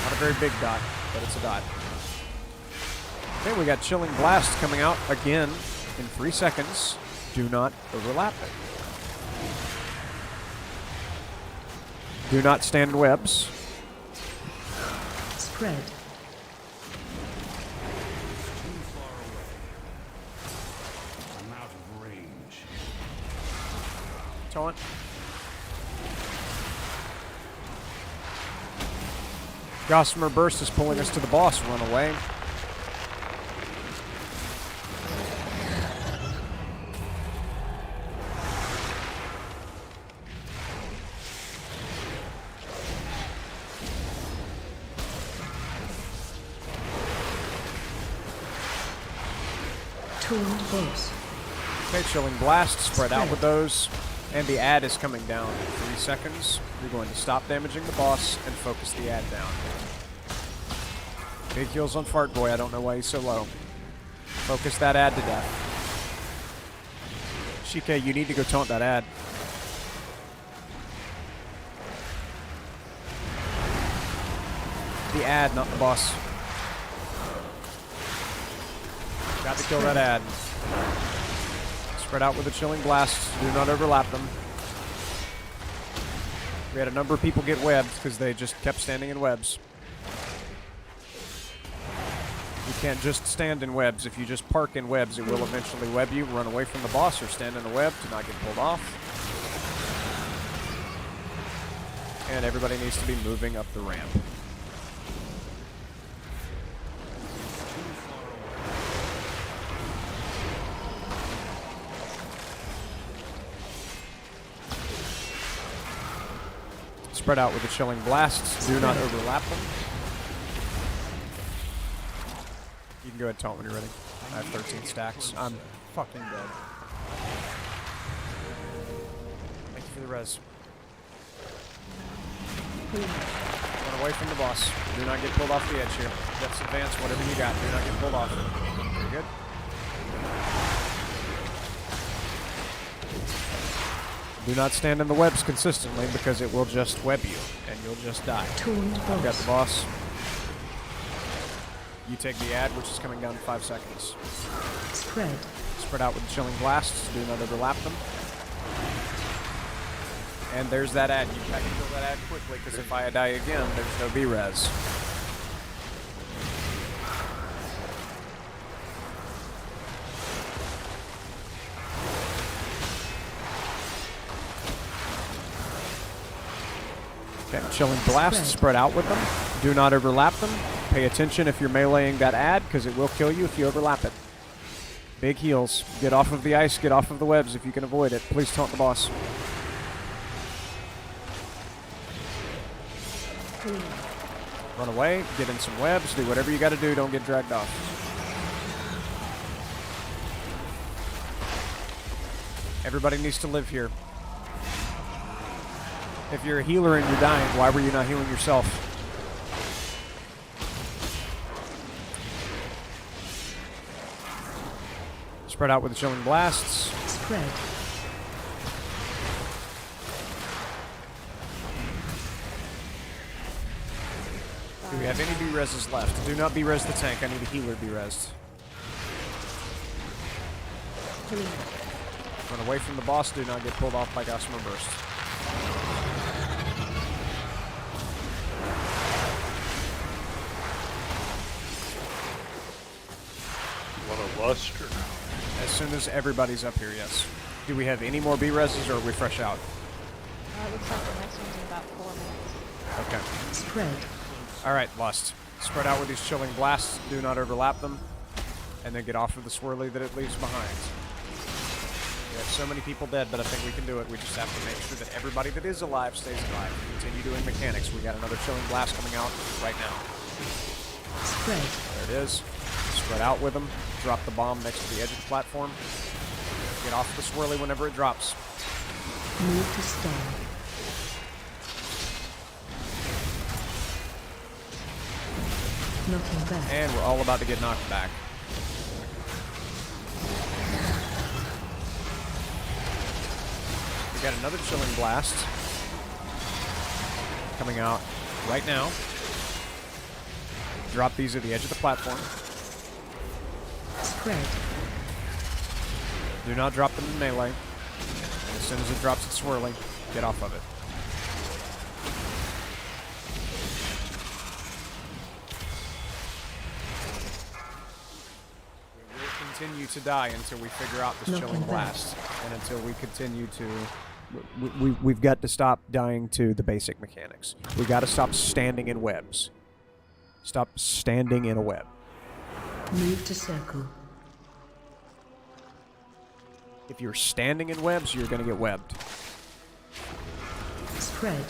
Speaker 1: Not a very big dot, but it's a dot. Okay, we got Chilling Blast coming out again in 3 seconds. Do not overlap it. Do not stand in webs.
Speaker 5: Spread.
Speaker 9: I'm out of range.
Speaker 1: Taunt. Gossamer Burst is pulling us to the boss. Run away.
Speaker 5: Tuned boss.
Speaker 1: Okay, Chilling Blast. Spread out with those. And the ad is coming down in 3 seconds. You're going to stop damaging the boss and focus the ad down. Big heals on Fart Boy. I don't know why he's so low. Focus that ad to death. Shike, you need to go taunt that ad. The ad, not the boss. Got to kill that ad. Spread out with the chilling blasts. Do not overlap them. We had a number of people get webbed because they just kept standing in webs. You can't just stand in webs. If you just park in webs, it will eventually web you. Run away from the boss or stand in a web to not get pulled off. And everybody needs to be moving up the ramp. Spread out with the chilling blasts. Do not overlap them. You can go ahead and taunt when you're ready. I have 13 stacks. I'm fucking dead. Thank you for the res. Run away from the boss. Do not get pulled off the edge here. Depths advance, whatever you got. Do not get pulled off. Very good. Do not stand in the webs consistently because it will just web you and you'll just die. I've got the boss. You take the ad, which is coming down in 5 seconds. Spread out with the chilling blasts. Do not overlap them. And there's that ad. You have to kill that ad quickly because if I die again, there's no B-res. Okay, chilling blast, spread out with them. Do not overlap them. Pay attention if you're meleeing that ad, because it will kill you if you overlap it. Big heals. Get off of the ice, get off of the webs if you can avoid it. Please taunt the boss. Run away, get in some webs, do whatever you gotta do, don't get dragged off. Everybody needs to live here. If you're a healer and you're dying, why were you not healing yourself? Spread out with the chilling blasts.
Speaker 5: Spread.
Speaker 1: Do we have any B-reses left? Do not B-res the tank. I need a healer B-resed. Run away from the boss. Do not get pulled off by Gossamer Burst.
Speaker 8: Luster.
Speaker 1: As soon as everybody's up here, yes. Do we have any more B-reses or are we fresh out?
Speaker 12: It looks like the next one's in about 4 minutes.
Speaker 1: Okay.
Speaker 5: Spread.
Speaker 1: Alright, Lust. Spread out with these chilling blasts. Do not overlap them. And then get off of the swirly that it leaves behind. We have so many people dead, but I think we can do it. We just have to make sure that everybody that is alive stays alive. Continue doing mechanics. We got another chilling blast coming out right now.
Speaker 5: Spread.
Speaker 1: There it is. Spread out with them. Drop the bomb next to the edge of the platform. Get off the swirly whenever it drops.
Speaker 5: Move to stall. Knocking back.
Speaker 1: And we're all about to get knocked back. We got another chilling blast coming out right now. Drop these at the edge of the platform.
Speaker 5: Spread.
Speaker 1: Do not drop them in melee. And as soon as it drops, it's swirling. Get off of it. We will continue to die until we figure out this chilling blast. And until we continue to... We've got to stop dying to the basic mechanics. We got to stop standing in webs. Stop standing in a web.
Speaker 5: Move to circle.
Speaker 1: If you're standing in webs, you're going to get webbed.
Speaker 5: Spread.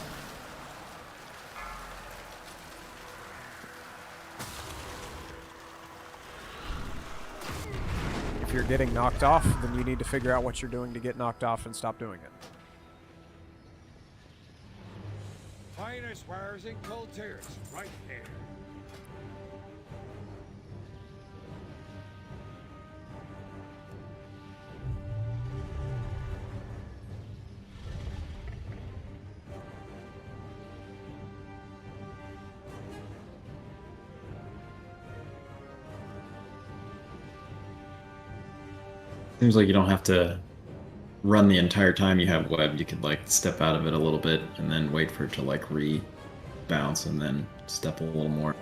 Speaker 1: If you're getting knocked off, then you need to figure out what you're doing to get knocked off and stop doing it.
Speaker 9: Finest wares in Cold Tears, right here.
Speaker 11: Seems like you don't have to run the entire time you have web, you could like step out of it a little bit and then wait for it to like rebounce and then step a little more.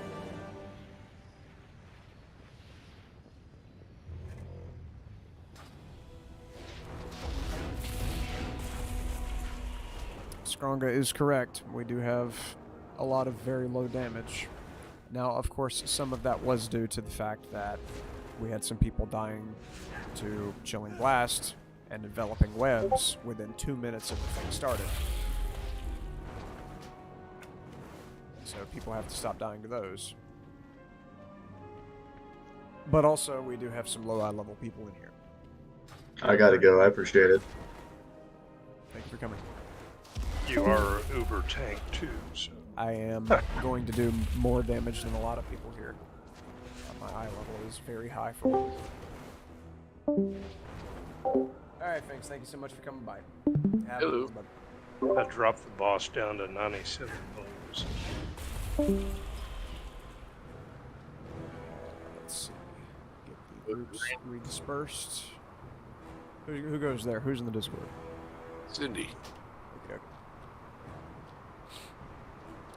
Speaker 1: Skronga is correct. We do have a lot of very low damage. Now, of course, some of that was due to the fact that we had some people dying to Chilling Blast and enveloping webs within 2 minutes of the thing started. So people have to stop dying to those. But also, we do have some low eye level people in here.
Speaker 3: I gotta go. I appreciate it.
Speaker 1: Thank you for coming.
Speaker 8: You are uber tank too, so.
Speaker 1: I am going to do more damage than a lot of people here. My eye level is very high for me. Alright, thanks. Thank you so much for coming by. Have
Speaker 8: Hello.
Speaker 1: a good one.
Speaker 8: I dropped the boss down to 97 points.
Speaker 1: Let's see. Get the groups redispersed. Who goes there? Who's in the Discord?
Speaker 14: Cindy.
Speaker 1: Okay.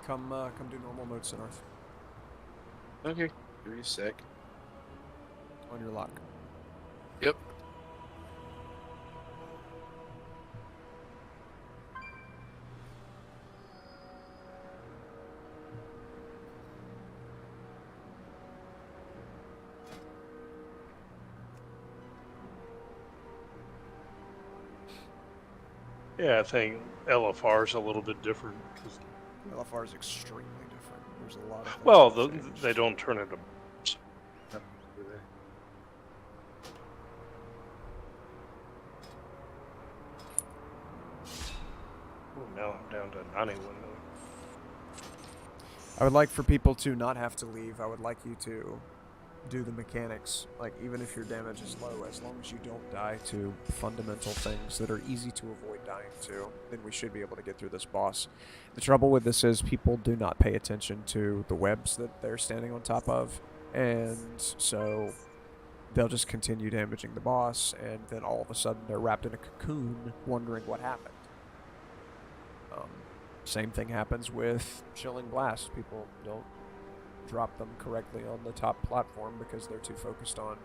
Speaker 1: Come do normal mode, Sinarth.
Speaker 14: Okay. Give me a sec.
Speaker 1: On your lock.
Speaker 14: Yep.
Speaker 8: Yeah, I think LFR is a little bit different.
Speaker 1: LFR is extremely different. There's a lot of things
Speaker 8: Well,
Speaker 1: that changed.
Speaker 8: they don't turn into. Oh, now I'm down to 91 million.
Speaker 1: I would like for people to not have to leave. I would like you to do the mechanics. Like, even if your damage is low, as long as you don't die to fundamental things that are easy to avoid dying to, then we should be able to get through this boss. The trouble with this is people do not pay attention to the webs that they're standing on top of, and so they'll just continue damaging the boss, and then all of a sudden they're wrapped in a cocoon wondering what happened. Same thing happens with Chilling Blast. People don't drop them correctly on the top platform because they're too focused on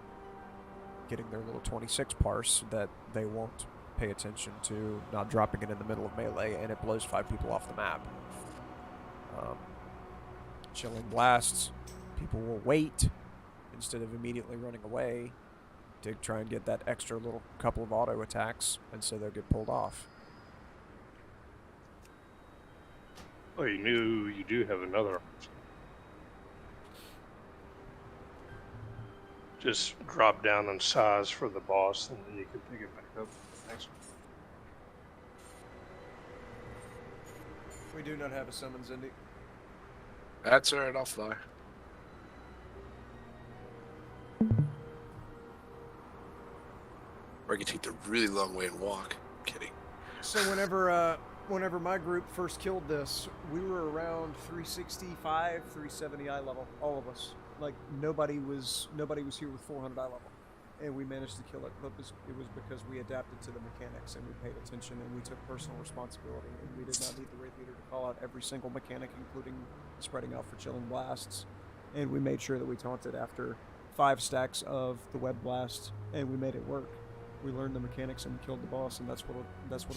Speaker 1: getting their little 26 parse that they won't pay attention to not dropping it in the middle of melee, and it blows 5 people off the map. Chilling Blasts, people will wait instead of immediately running away to try and get that extra little couple of auto attacks, and so they'll get pulled off.
Speaker 8: Oh, you knew you do have another option. Just drop down in size for the boss, and then you can pick it back up next one.
Speaker 1: We do not have a summons, Indy.
Speaker 14: That's alright, I'll fly. Or I can take the really long way and walk. I'm kidding.
Speaker 1: So whenever my group first killed this, we were around 365, 370 eye level, all of us. Like nobody was here with 400 eye level, and we managed to kill it. But it was because we adapted to the mechanics and we paid attention and we took personal responsibility, and we did not need the raid leader to call out every single mechanic, including spreading out for Chilling Blasts. And we made sure that we taunted after 5 stacks of the web blast, and we made it work. We learned the mechanics and we killed the boss, and that's what'll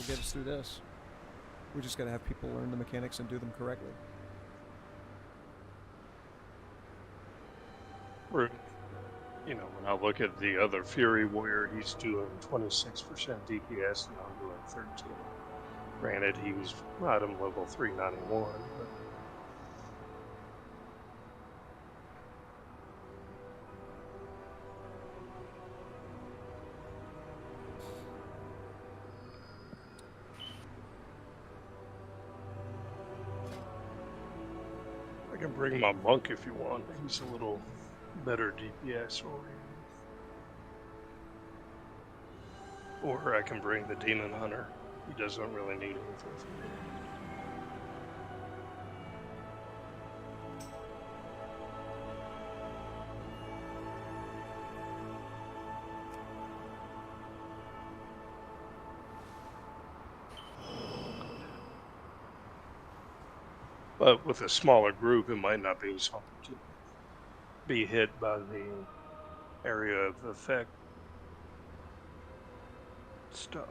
Speaker 1: get us through this. We just gotta have people learn the mechanics and do them correctly.
Speaker 8: You know, when I look at the other Fury Warrior, he's doing 26% DPS, and I'm doing 13. Granted, he was item level 391, but I can bring my monk if you want. He's a little better DPS oriented. Or I can bring the Demon Hunter. He doesn't really need anything from me. But with a smaller group, it might not be as hard to be hit by the area of effect stuff.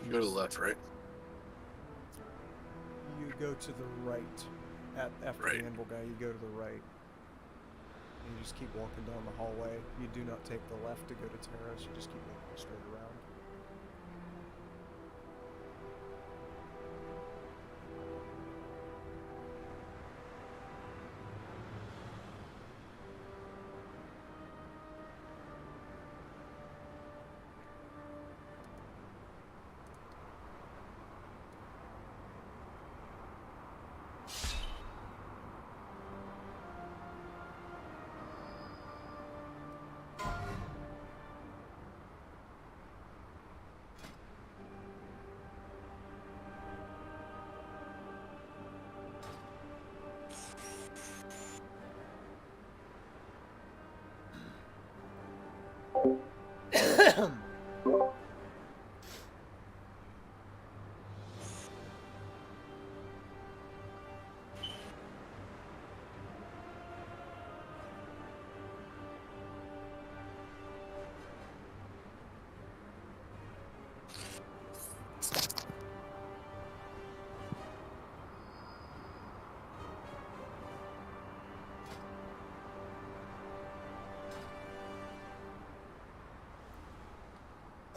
Speaker 14: You go to the left, right?
Speaker 1: You go to the right. After
Speaker 14: Right.
Speaker 1: the anvil guy, you go to the right. And you just keep walking down the hallway. You do not take the left to go to Terrace. You just keep walking straight around.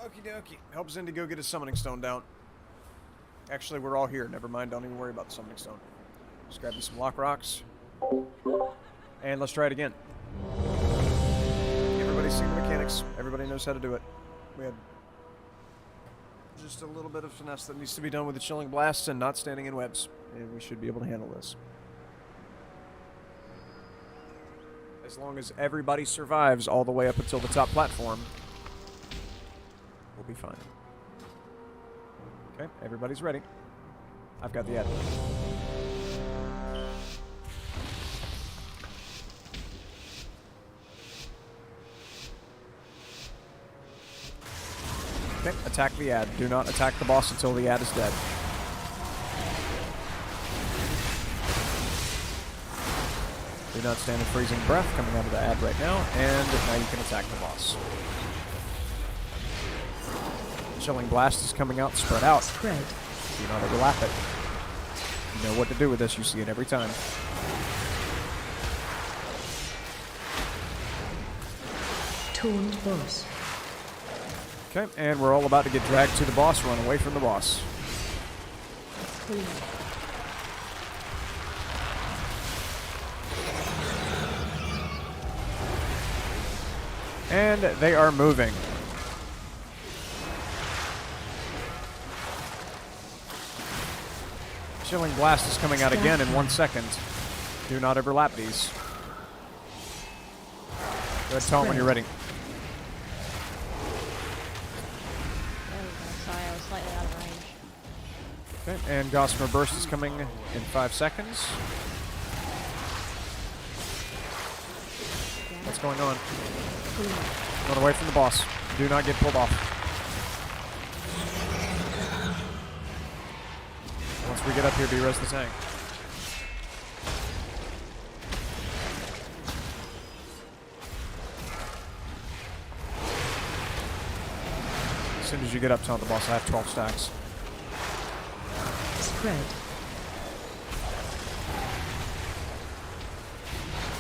Speaker 1: Okie dokie. Help Zindy go get his summoning stone down. Actually, we're all here. Never mind. Don't even worry about the summoning stone. Just grab me some lock rocks. And let's try it again. Everybody's seen the mechanics. Everybody knows how to do it. We had just a little bit of finesse that needs to be done with the chilling blasts and not standing in webs. And we should be able to handle this. As long as everybody survives all the way up until the top platform, we'll be fine. Okay, everybody's ready. I've got the ad. Okay, attack the ad. Do not attack the boss until the ad is dead. Do not stand in freezing breath coming out of the ad right now, and now you can attack the boss. Chilling blast is coming out, spread out.
Speaker 5: Spread.
Speaker 1: Do not overlap it. You know what to do with this, you see it every time.
Speaker 5: Taunt boss.
Speaker 1: Okay, and we're all about to get dragged to the boss, run away from the boss.
Speaker 5: Clean.
Speaker 1: And they are moving. Chilling blast is coming out again in 1 second. Do not overlap these. Go ahead, tell them when you're ready.
Speaker 12: There we go. Sorry, I was slightly out of range.
Speaker 1: Okay, and Gossamer Burst is coming in 5 seconds. What's going on? Run away from the boss. Do not get pulled off. Once we get up here, be-res the tank. As soon as you get up to the boss, I have 12 stacks.
Speaker 5: Spread.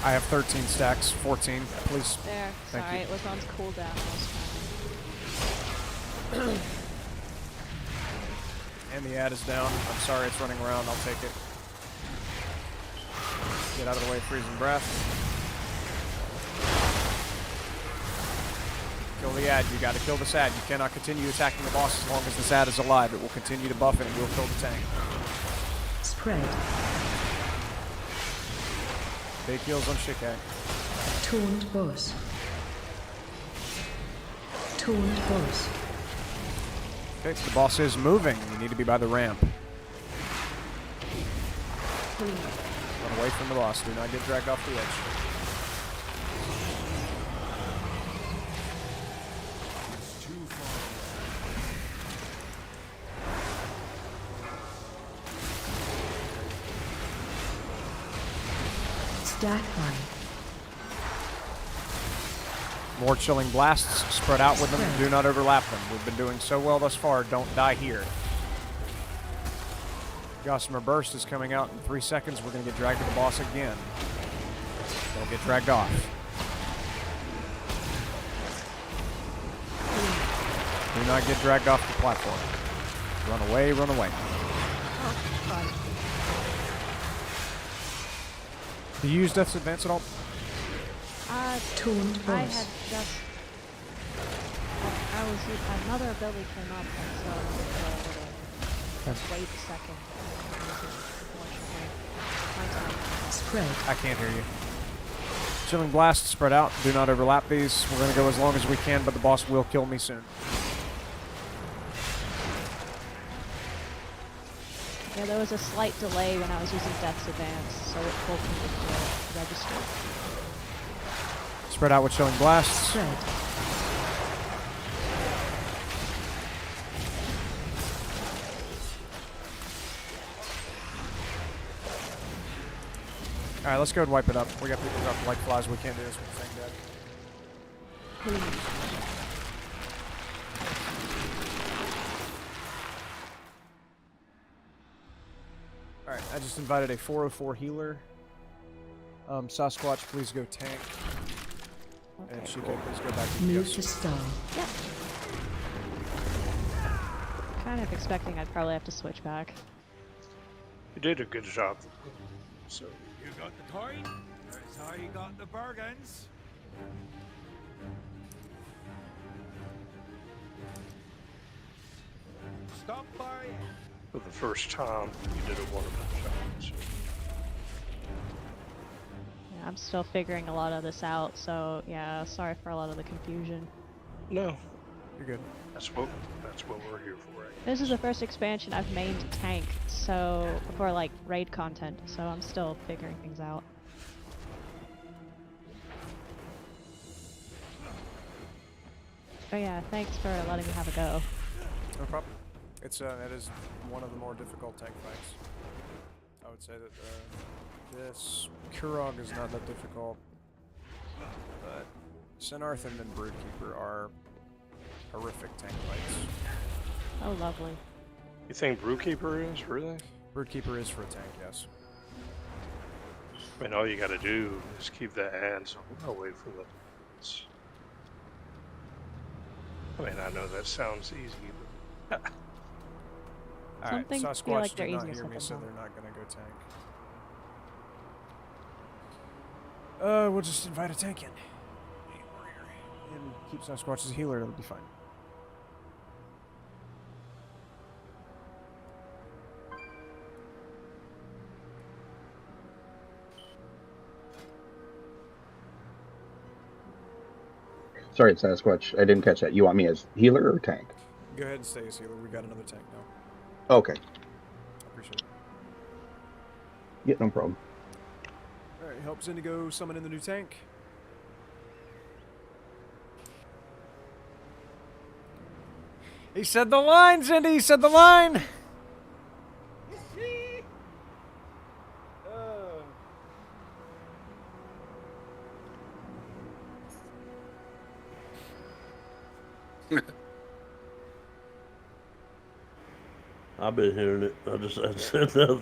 Speaker 1: I have 13 stacks, 14, please.
Speaker 12: There.
Speaker 1: Thank
Speaker 12: Sorry,
Speaker 1: you.
Speaker 12: it was on cooldown last time.
Speaker 1: And the ad is down. I'm sorry it's running around. I'll take it. Get out of the way, freezing breath. ad. You got to kill this ad. You cannot continue attacking the boss as long as this ad is alive. It will continue to buff and it will kill the tank.
Speaker 5: Spread.
Speaker 1: Big heals on Shikai.
Speaker 5: Taunt boss. Taunt boss.
Speaker 1: Okay, the boss is moving. You need to be by the ramp. Run away from the boss. Do not get dragged off the edge.
Speaker 5: Stack line.
Speaker 1: More chilling blasts. Spread out with them. Do not overlap them. We've been doing so well thus far. Don't die here. Gossamer Burst is coming out in 3 seconds. We're going to get dragged to the boss again. Don't get dragged off. Do not get dragged off the platform. Run away, run away. Do you use Death's Advance at all?
Speaker 5: Taunt
Speaker 12: I
Speaker 5: boss.
Speaker 12: had just... I was... Another ability came up, and so I was wait a second.
Speaker 5: Spread.
Speaker 1: I can't hear you. Chilling Blast, spread out. Do not overlap these. We're going to go as long as we can, but the boss will kill me soon.
Speaker 12: Yeah, there was a slight delay when I was using Death's Advance, so it pulled me to register.
Speaker 1: Spread out with Chilling Blasts.
Speaker 5: Spread.
Speaker 1: Alright, let's go and wipe it up. We got people dropping like flies. We can't do this with the thing dead. Alright, I just invited a 404 healer. Sasquatch, please go tank. And she can please go back to
Speaker 5: Move to star.
Speaker 12: Yeah. Kind of expecting I'd probably have to switch back.
Speaker 8: You did a good job. So
Speaker 6: You got the coin? That's how you got the bargains. Stop by.
Speaker 8: for the first time, you did a wonderful job. So.
Speaker 12: Yeah, I'm still figuring a lot of this out, so yeah, sorry for a lot of the confusion.
Speaker 8: No,
Speaker 1: you're good.
Speaker 8: That's what we're here for. Right?
Speaker 12: This is the first expansion I've mained tank, so for like raid content, so I'm still figuring things out. But yeah, thanks for letting me have a go.
Speaker 1: No problem. It's it is one of the more difficult tank fights. I would say that this Kurog is not that difficult, but Sinarthan and Broodkeeper are horrific tank fights.
Speaker 12: Oh, lovely.
Speaker 8: You think Broodkeeper is really?
Speaker 1: Broodkeeper is for a tank, yes.
Speaker 8: I mean, all you got to do is keep the hands away from the. I mean, I know that sounds easy, but.
Speaker 1: Alright,
Speaker 12: Something feel
Speaker 1: Sasquatch
Speaker 12: like they're
Speaker 1: did not
Speaker 12: easier
Speaker 1: hear
Speaker 12: said
Speaker 1: me,
Speaker 12: than
Speaker 1: so
Speaker 12: done.
Speaker 1: they're not gonna go tank. We'll just invite a tank in. And keep Sasquatch as a healer, it'll be fine.
Speaker 13: Sorry, Sasquatch. I didn't catch that. You want me as healer or tank?
Speaker 1: Go ahead and stay as healer. We got another tank now.
Speaker 13: Okay.
Speaker 1: Appreciate it.
Speaker 13: Yeah, no problem.
Speaker 1: Alright, help Zindigo summon in the new tank. He said the line, Zindy! He said the line!
Speaker 4: I've been hearing it. I said that.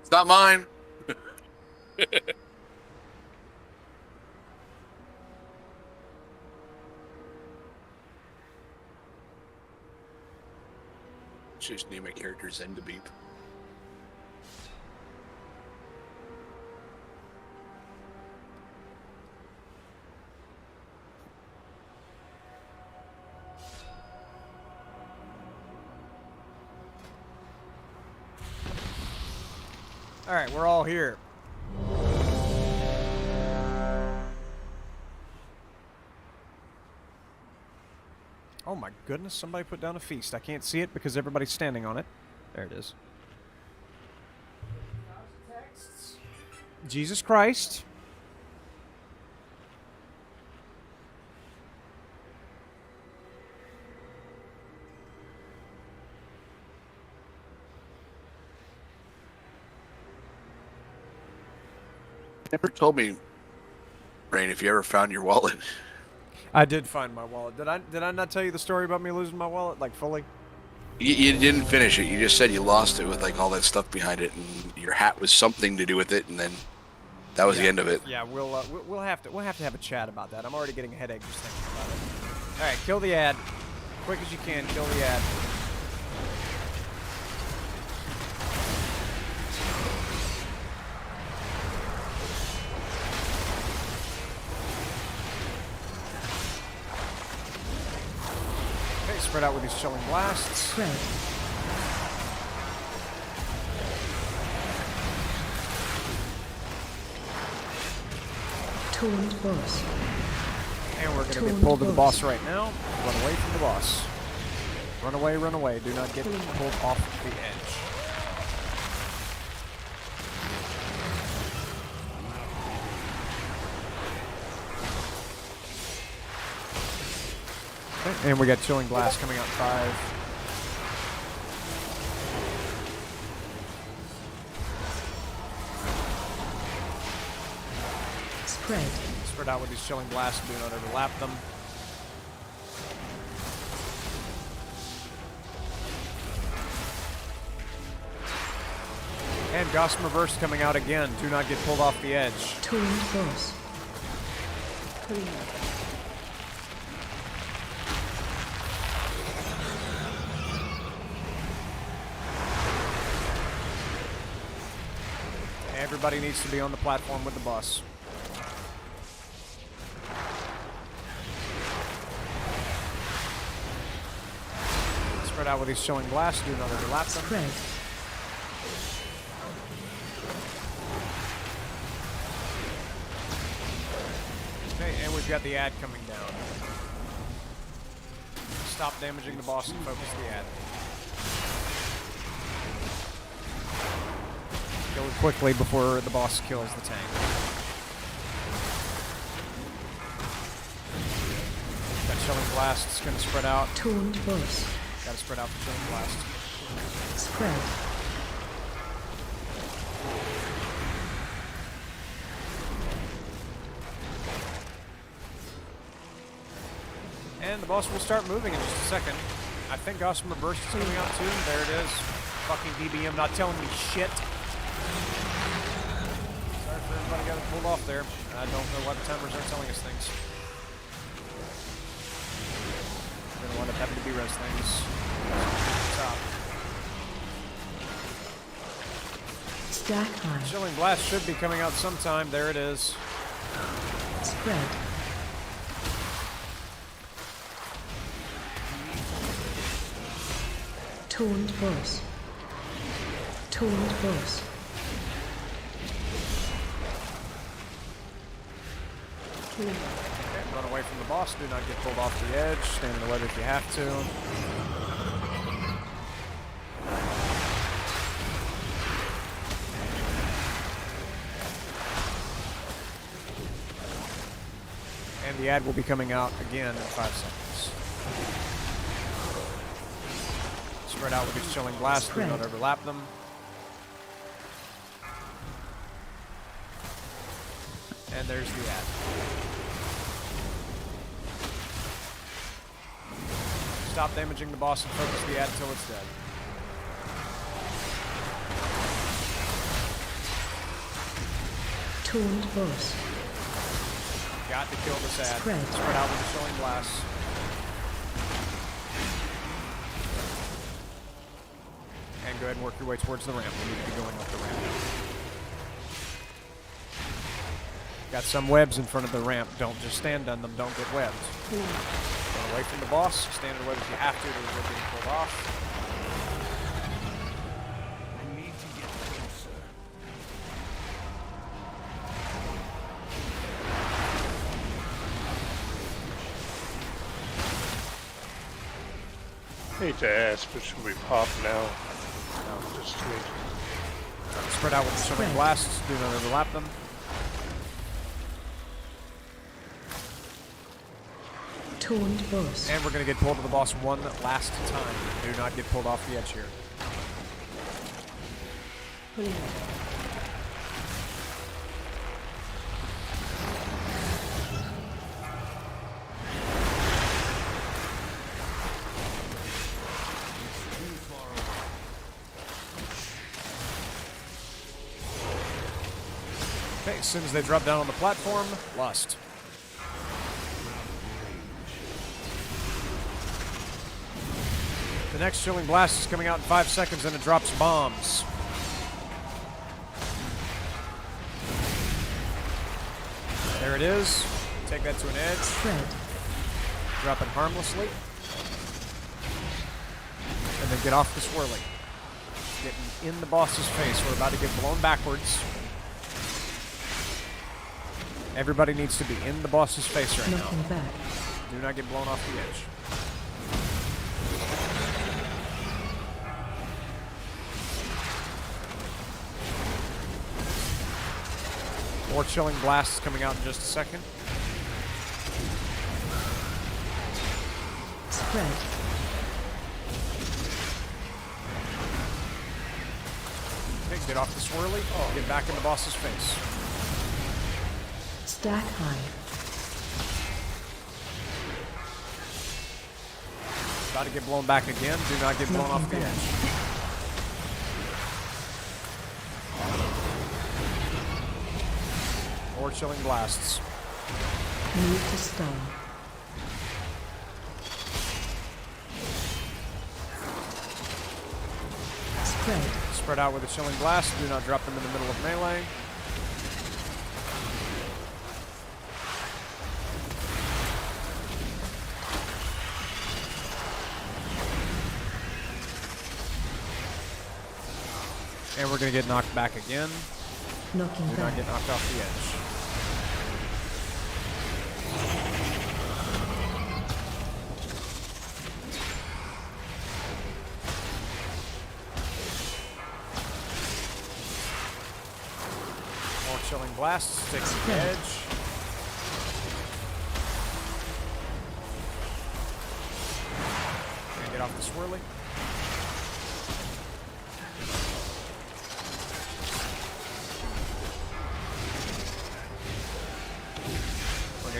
Speaker 14: It's not mine. Just name my character Zendabeep.
Speaker 1: Alright, we're all here. Oh my goodness, somebody put down a feast. I can't see it because everybody's standing on it. There it is. Jesus Christ.
Speaker 14: Never told me, Rain, if you ever found your wallet.
Speaker 1: I did find my wallet. Did I not tell you the story about me losing my wallet, like, fully?
Speaker 14: You didn't finish it. You just said you lost it with like all that stuff behind it, and your hat was something to do with it, and then that was the end of it.
Speaker 1: Yeah, we'll have to have a chat about that. I'm already getting a headache just thinking about it. All right, kill the ad, quick as you can. Kill the ad. Okay, spread out with these chilling blasts.
Speaker 5: Spread. Taunt boss.
Speaker 1: And we're going to get pulled to the boss right now. Run away from the boss. Run away, run away. Do not get pulled off the edge. Okay, and we got Chilling Blast coming out 5.
Speaker 5: Spread.
Speaker 1: Spread out with these Chilling Blasts. Do not overlap them. And Gossamer Burst coming out again. Do not get pulled off the edge.
Speaker 5: Taunt boss. Clear.
Speaker 1: Everybody needs to be on the platform with the boss. Spread out with these Chilling Blasts. Do not overlap them.
Speaker 5: Spread.
Speaker 1: Okay, and we've got the ad coming down. Stop damaging the boss and focus the ad. Kill it quickly before the boss kills the tank. That Chilling Blast is going to spread out.
Speaker 5: Taunt boss.
Speaker 1: Got to spread out the Chilling Blast.
Speaker 5: Spread.
Speaker 1: And the boss will start moving in just a second. I think Gossamer Burst is coming out too. There it is. Fucking DBM not telling me shit. Sorry for everybody got pulled off there. I don't know why the timers aren't telling us things. We're gonna wind up having to be res things. Top.
Speaker 5: Stack high.
Speaker 1: Chilling Blast should be coming out sometime. There it is.
Speaker 5: Spread. Taunt boss. Taunt boss. Clear.
Speaker 1: Okay, run away from the boss. Do not get pulled off the edge. Stand in the weather if you have to. And the ad will be coming out again in 5 seconds. Spread out with these Chilling Blasts. Do not overlap them. And there's the ad. Stop damaging the boss and focus the ad until it's dead.
Speaker 5: Taunt boss.
Speaker 1: Got to kill this ad.
Speaker 5: Spread.
Speaker 1: Spread out with the Chilling Blasts. And go ahead and work your way towards the ramp. We need to be going up the ramp now. Got some webs in front of the ramp. Don't just stand on them. Don't get webbed. Run away from the boss. Stand in the web if you have to. They're getting pulled off.
Speaker 9: I need to get closer.
Speaker 8: Hate to ask, but should we pop now? No, just wait.
Speaker 1: Spread out with the chilling blasts. Do not overlap them.
Speaker 5: Taunt boss.
Speaker 1: And we're going to get pulled to the boss one last time. Do not get pulled off the edge here. Okay, as soon as they drop down on the platform, Lust. The next chilling blast is coming out in 5 seconds and it drops bombs. There it is. Take that to an edge.
Speaker 5: Spread.
Speaker 1: Drop it harmlessly. And then get off the swirly. Getting in the boss's face. We're about to get blown backwards. Everybody needs to be in the boss's face right now.
Speaker 5: Back.
Speaker 1: Do not get blown off the edge. More chilling blasts coming out in just a second.
Speaker 5: Spread.
Speaker 1: Okay, get off the swirly. Get back in the boss's face.
Speaker 5: Stack high.
Speaker 1: About to get blown back again. Do not get blown off the edge. More chilling blasts.
Speaker 5: Move to stun. Spread.
Speaker 1: Spread out with a chilling blast. Do not drop them in the middle of melee. And we're going to get knocked back again.
Speaker 5: Knocking
Speaker 1: Do not get knocked off the edge. More chilling blasts. Take the edge. And get off the swirly.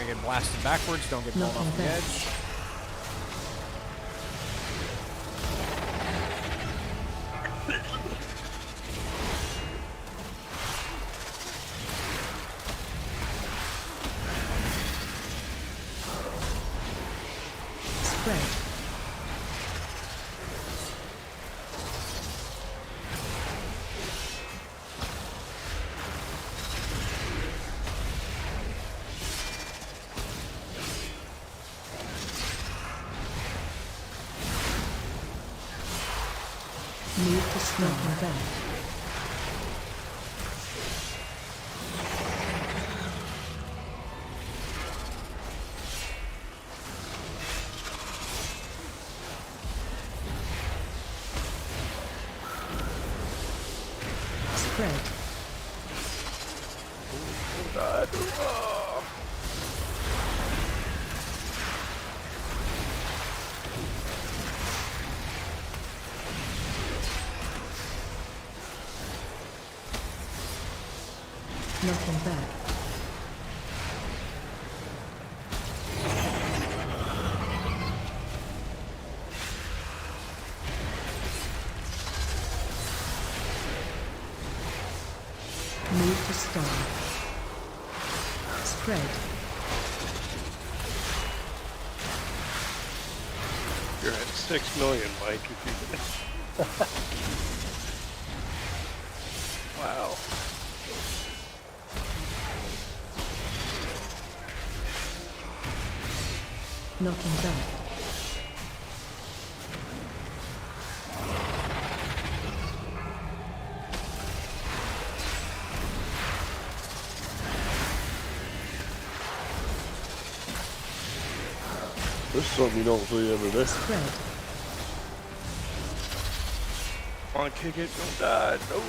Speaker 1: Get blasted backwards, don't get blown off the edge.
Speaker 5: Spread. Move to smoking back. Spread. Knocking back. Move to stun. Spread.
Speaker 8: You're at 6 million, Mike, if you Wow.
Speaker 5: Knocking back.
Speaker 4: This is something you don't see every day.
Speaker 5: Spread.
Speaker 8: on, kick it. Don't die. No.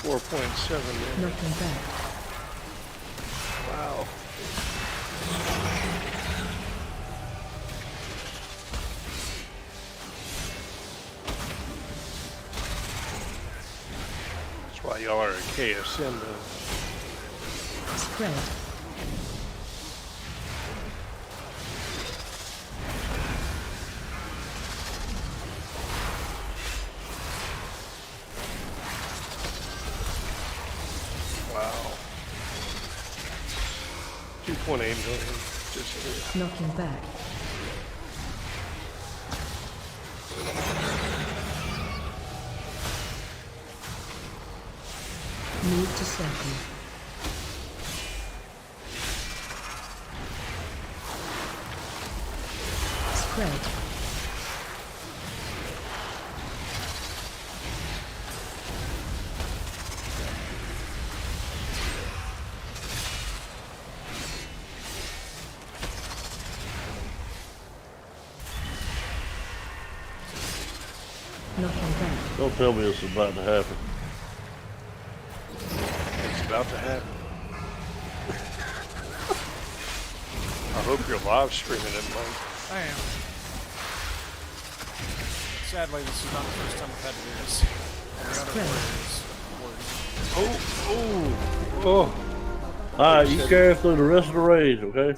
Speaker 8: $4.7 million.
Speaker 5: Knocking back.
Speaker 8: Wow. That's why y'all are at KSM though.
Speaker 5: Spread.
Speaker 8: Wow. 2.8 million. Just
Speaker 5: Knocking back. Move to circle. Spread. Knocking back.
Speaker 4: Don't tell me this is about to happen.
Speaker 8: It's about to happen. I hope you're live streaming it, Mike.
Speaker 1: I am. Sadly, this is not the first time I've had to do this.
Speaker 8: Oh.
Speaker 4: Alright, you carry through the rest of the rage, okay?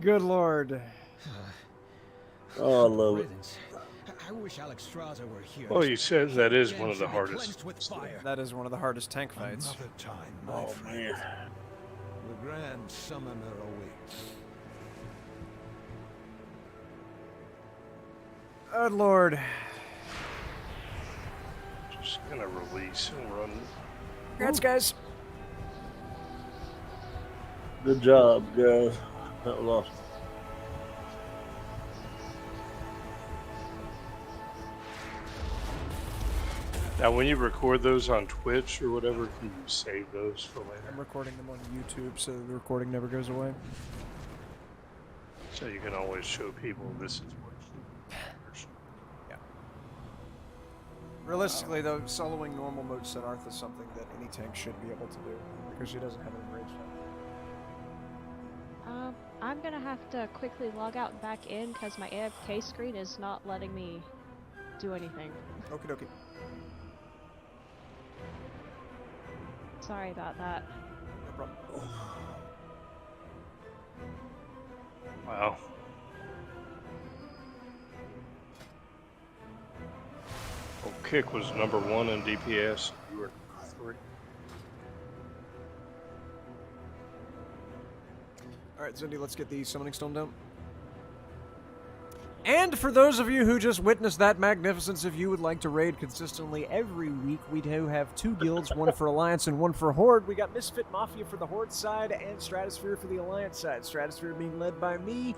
Speaker 1: Good lord.
Speaker 4: Oh, I love it.
Speaker 6: I wish Alex Strata were here.
Speaker 8: Oh, you said that is one of the hardest.
Speaker 1: That is one of the hardest tank fights.
Speaker 7: Another time, my
Speaker 4: Oh,
Speaker 7: friend.
Speaker 4: man.
Speaker 7: The Grand Summoner awaits.
Speaker 1: Good lord.
Speaker 8: Just gonna release and run.
Speaker 1: Congrats, guys.
Speaker 4: Good job, guys. That was awesome.
Speaker 8: Now, when you record those on Twitch or whatever, can you save those for
Speaker 1: I'm
Speaker 8: later?
Speaker 1: recording them on YouTube so the recording never goes away.
Speaker 8: So you can always show people this is what you.
Speaker 1: Yeah. Realistically, though, soloing normal mode Siddharth is something that any tank should be able to do because she doesn't have an enraged type.
Speaker 12: I'm gonna have to quickly log out and back in because my AFK screen is not letting me do anything.
Speaker 1: Okie dokie.
Speaker 12: Sorry about that.
Speaker 1: No problem.
Speaker 8: Wow. Well, Kick was #1 in DPS. You were #3.
Speaker 1: Alright, Cindy, let's get the summoning stone down. And for those of you who just witnessed that magnificence, if you would like to raid consistently every week, we do have 2 guilds, one for Alliance and one for Horde. We got Misfit Mafia for the Horde side and Stratosphere for the Alliance side. Stratosphere being led by me,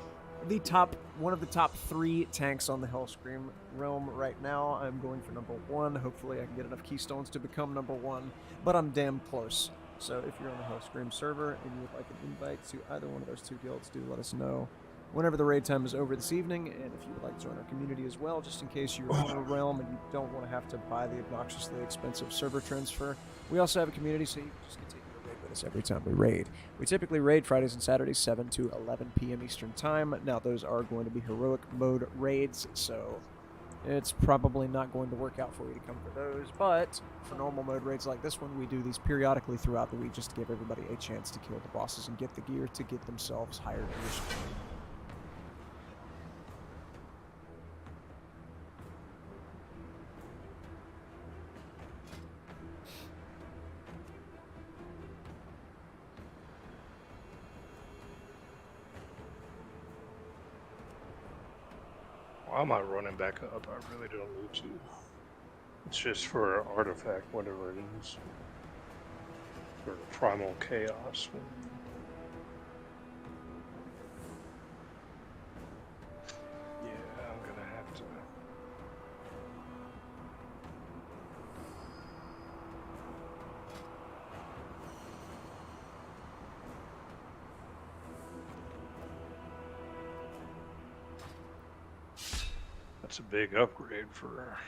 Speaker 1: one of the top 3 tanks on the Hellscream realm right now. I'm going for #1. Hopefully I can get enough keystones to become #1, but I'm damn close. So if you're on the Hellscream server and you would like an invite to either one of those 2 guilds, do let us know whenever the raid time is over this evening. And if you would like to join our community as well, just in case you're on a realm and you don't want to have to buy the obnoxiously expensive server transfer, we also have a community, so you can just continue to raid with us every time we raid. We typically raid Fridays and Saturdays, 7 to 11 p.m. Eastern Time. Now, those are going to be heroic mode raids, so it's probably not going to work out for you to come for those, but for normal mode raids like this one, we do these periodically throughout the week just to give everybody a chance to kill the bosses and get the gear to get themselves higher tiers.
Speaker 8: Why am I running back up? I really don't need to. It's just for an artifact, whatever it is. For primal chaos. Yeah, I'm gonna have to. That's a big upgrade for.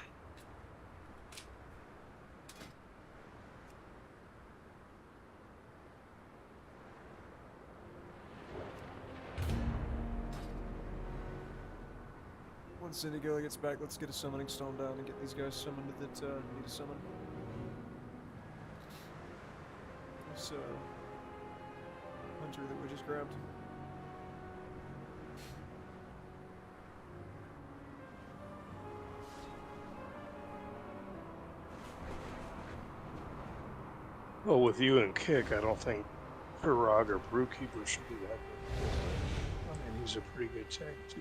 Speaker 1: Once Indigo gets back, let's get a summoning stone down and get these guys summoned that need a summon. This hunter that we just grabbed.
Speaker 8: Well, with you and Kick, I don't think Pirog or Brewkeeper should be that good. I mean, he's a pretty good tank, too.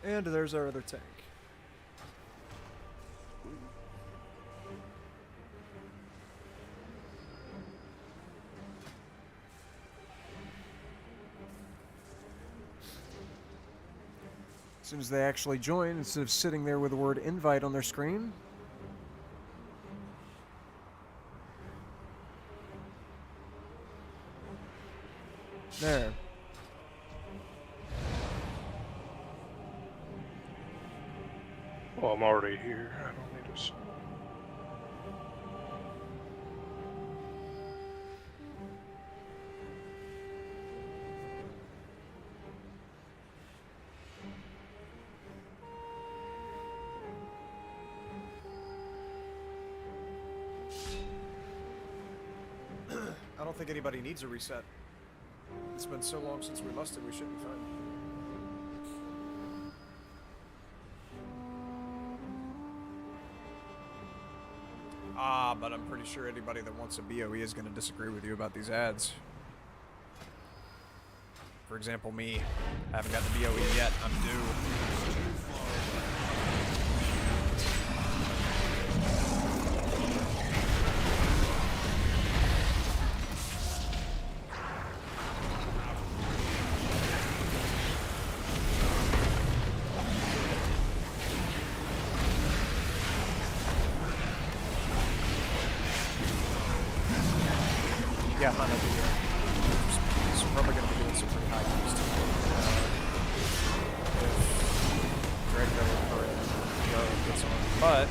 Speaker 1: And there's our other tank. As soon as they actually join, instead of sitting there with the word invite on their screen. There.
Speaker 8: Well, I'm already here. I don't need a summon.
Speaker 1: I don't think anybody needs a reset. It's been so long since we lusted, we should be fine. But I'm pretty sure anybody that wants a BOE is going to disagree with you about these ads. For example, me. I haven't got the BOE yet. I'm due. Yeah, I'm over here. So we're probably going to be doing some pretty high keys too. If Draco or Joe gets on. But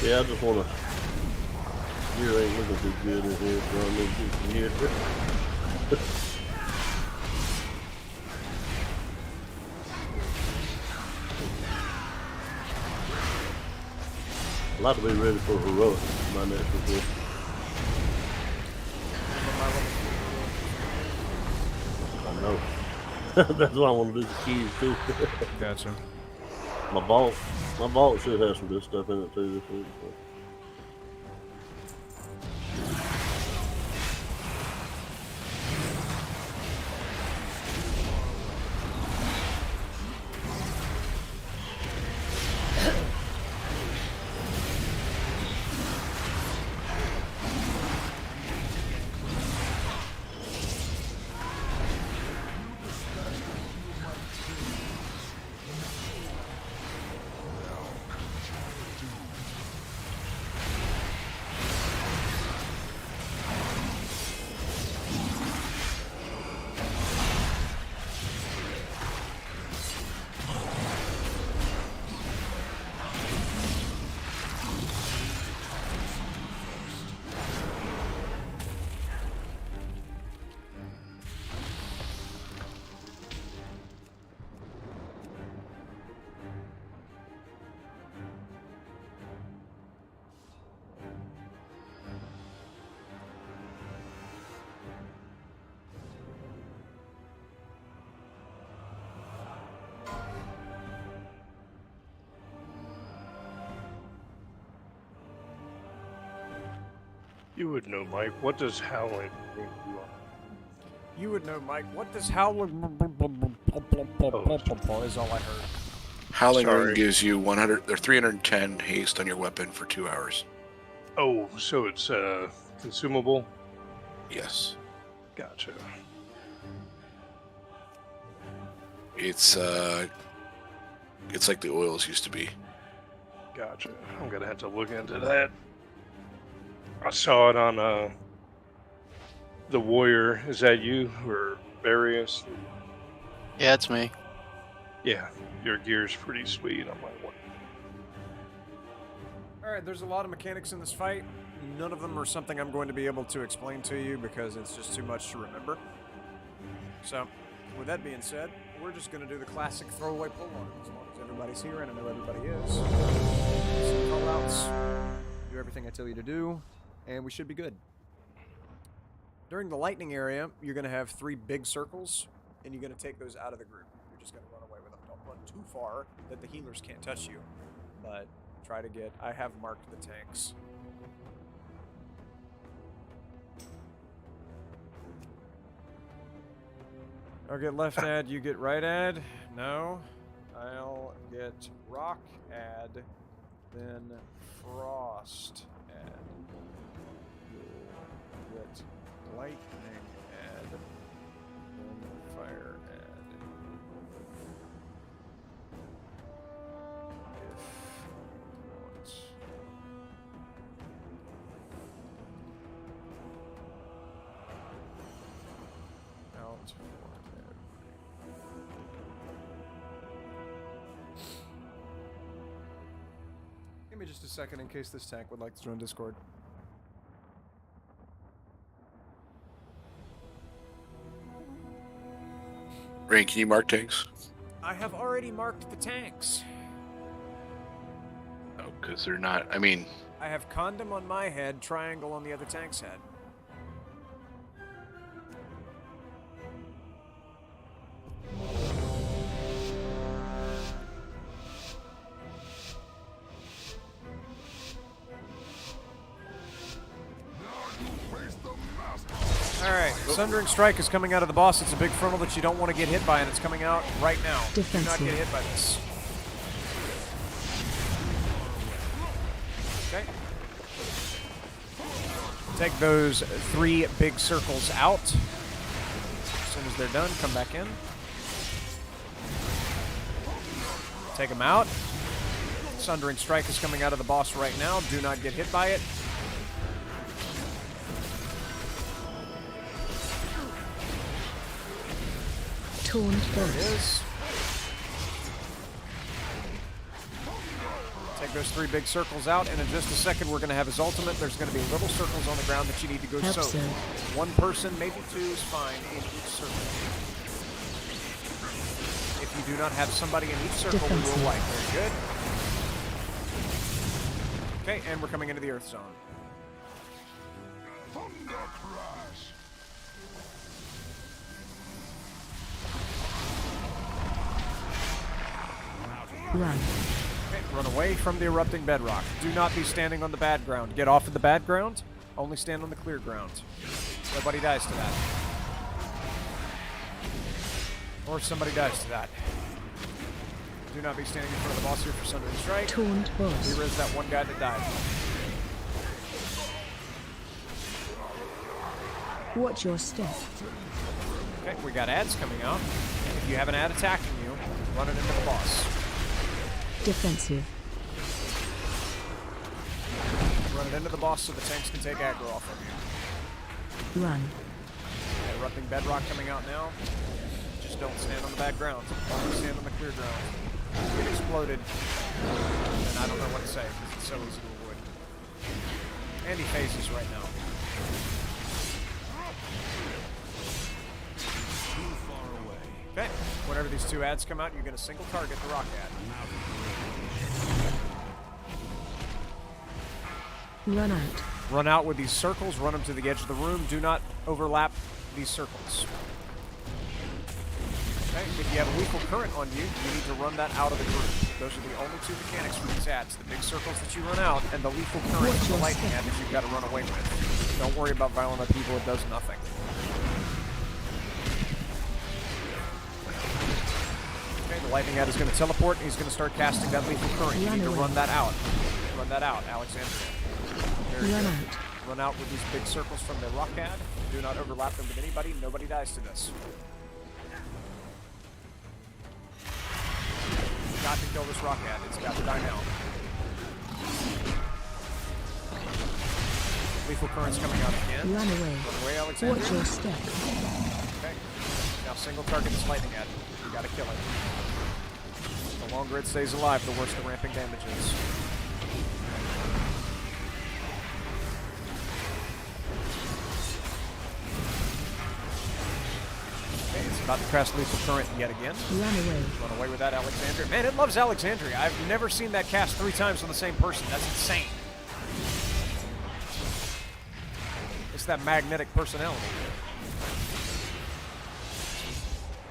Speaker 4: yeah, I just want to. Gear ain't looking too good in here, so I need to get some gear. I'd like to be ready for heroic my next report. I know. That's why I want to do the keys too.
Speaker 1: Gotcha.
Speaker 4: My vault should have some good stuff in it too this week. So.
Speaker 8: You would know, Mike. What does howling mean to you?
Speaker 1: You would know, Mike. What does howling is all I heard.
Speaker 14: Howling Ring gives you 100 or 310 haste on your weapon for 2 hours.
Speaker 8: Oh, so it's consumable?
Speaker 14: Yes.
Speaker 8: Gotcha.
Speaker 14: It's like the oils used to be.
Speaker 8: Gotcha. I'm gonna have to look into that. I saw it on the Warrior. Is that you or Various?
Speaker 15: Yeah, it's me.
Speaker 8: Yeah, your gear's pretty sweet. I'm like, what?
Speaker 1: Alright, there's a lot of mechanics in this fight. None of them are something I'm going to be able to explain to you because it's just too much to remember. So, with that being said, we're just going to do the classic throwaway pull-on as long as everybody's here, and I know everybody is. Some call-outs, do everything I tell you to do, and we should be good. During the lightning area, you're going to have 3 big circles, and you're going to take those out of the group. You're just going to run away with them. Don't run too far that the healers can't touch you, but try to get... I have marked the tanks. I'll get left ad, you get right ad. No. I'll get rock ad, then frost ad. You'll get lightning ad, then fire ad. If you want. Out for Give me just a second in case this tank would like to join Discord.
Speaker 14: Rain, can you mark tanks?
Speaker 1: I have already marked the tanks.
Speaker 14: Oh, because they're not. I mean,
Speaker 1: I have condom on my head, triangle on the other tank's head. Alright, Sundering Strike is coming out of the boss. It's a big frontal that you don't want to get hit by, and it's coming out right now.
Speaker 5: Defensive.
Speaker 1: Do not get hit by this. Okay. Take those 3 big circles out. As soon as they're done, come back in. Take them out. Sundering Strike is coming out of the boss right now. Do not get hit by it. There it is. Take those 3 big circles out, and in just a second we're going to have his ultimate. There's going to be little circles on the ground that you need to go soak. 1 person, maybe 2 is fine in each circle. If you do not have somebody in each circle, we will wipe. Very good. Okay, and we're coming into the Earth Zone.
Speaker 5: Run.
Speaker 1: Okay, run away from the erupting bedrock. Do not be standing on the bad ground. Get off of the bad ground. Only stand on the clear ground. Nobody dies to that. Or somebody dies to that. Do not be standing in front of the boss here for Sundering Strike.
Speaker 5: Taunt boss.
Speaker 1: We res that one guy that died.
Speaker 5: Watch your step.
Speaker 1: Okay, we got ads coming out. If you have an ad attacking you, run it into the boss.
Speaker 5: Defensive.
Speaker 1: Run it into the boss so the tanks can take aggro off of you.
Speaker 5: Run.
Speaker 1: Erupting bedrock coming out now. Just don't stand on the bad ground. Only stand on the clear ground. Get exploded. And I don't know what to say because it's so easy to avoid. And he phases right now. Okay, whenever these 2 ads come out, you're going to single target the rock ad.
Speaker 5: Run out.
Speaker 1: Run out with these circles, run them to the edge of the room. Do not overlap these circles. Okay, if you have a lethal current on you, you need to run that out of the group. Those are the only 2 mechanics for these ads. The big circles that you run out, and the lethal current from the lightning ad that you've got to run away with. Don't worry about violent upheaval, it does nothing. Okay, the lightning ad is going to teleport, and he's going to start casting that lethal current. You need to run that out. Run that out, Alexandria. Very good. Run out with these big circles from the rock ad. Do not overlap them with anybody. Nobody dies to this. got to kill this rocket. It's got to die now. Lethal current's coming out again.
Speaker 5: Run away.
Speaker 1: Run away, Alexander.
Speaker 5: Watch your step.
Speaker 1: Okay. Now single target is lightning at it. You gotta kill it. The longer it stays alive, the worse the ramping damage is. Okay, it's about to cast lethal current yet again.
Speaker 5: Run away.
Speaker 1: Run away with that, Alexandria. Man, it loves Alexandria. I've never seen that cast 3 times on the same person. That's insane. It's that magnetic personality.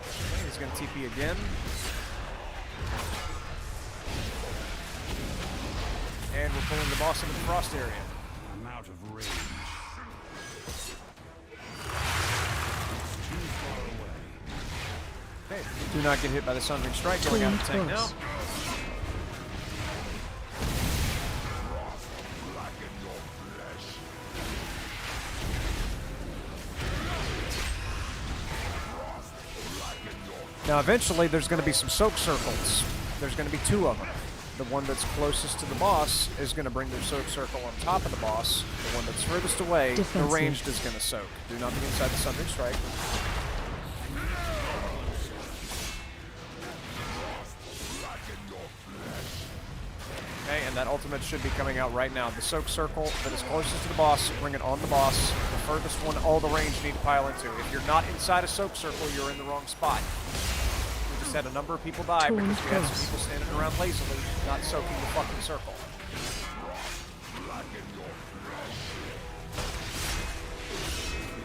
Speaker 1: Okay, he's going to TP again. And we're pulling the boss into the frost area.
Speaker 9: I'm out of range. Too far away.
Speaker 1: Okay, do not get hit by the Sundering Strike going out of the tank now. Now eventually there's going to be some soak circles. There's going to be 2 of them. The one that's closest to the boss is going to bring their soak circle on top of the boss. The one that's furthest away, the ranged, is going to soak. Do not be inside the Sundering Strike. Okay, and that ultimate should be coming out right now. The soak circle that is closest to the boss, bring it on the boss. The furthest one, all the range need to pile into. If you're not inside a soak circle, you're in the wrong spot. We just had a number of people die because we had some people standing around lazily, not soaking the fucking circle.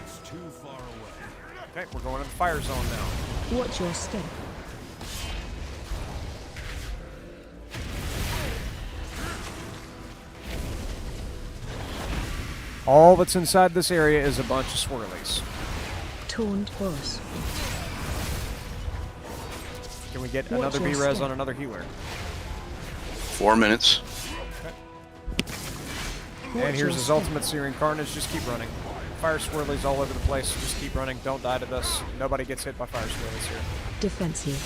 Speaker 9: It's too far away.
Speaker 1: Okay, we're going into the fire zone now.
Speaker 5: Watch your step.
Speaker 1: All that's inside this area is a bunch of swirlies.
Speaker 5: Taunt boss.
Speaker 1: Can we get another B-res on another healer?
Speaker 14: 4 minutes.
Speaker 1: Okay. And here's his ultimate, Searing Carnage. Just keep running. Fire swirlies all over the place. Just keep running. Don't die to this. Nobody gets hit by fire swirlies here.
Speaker 5: Defensive.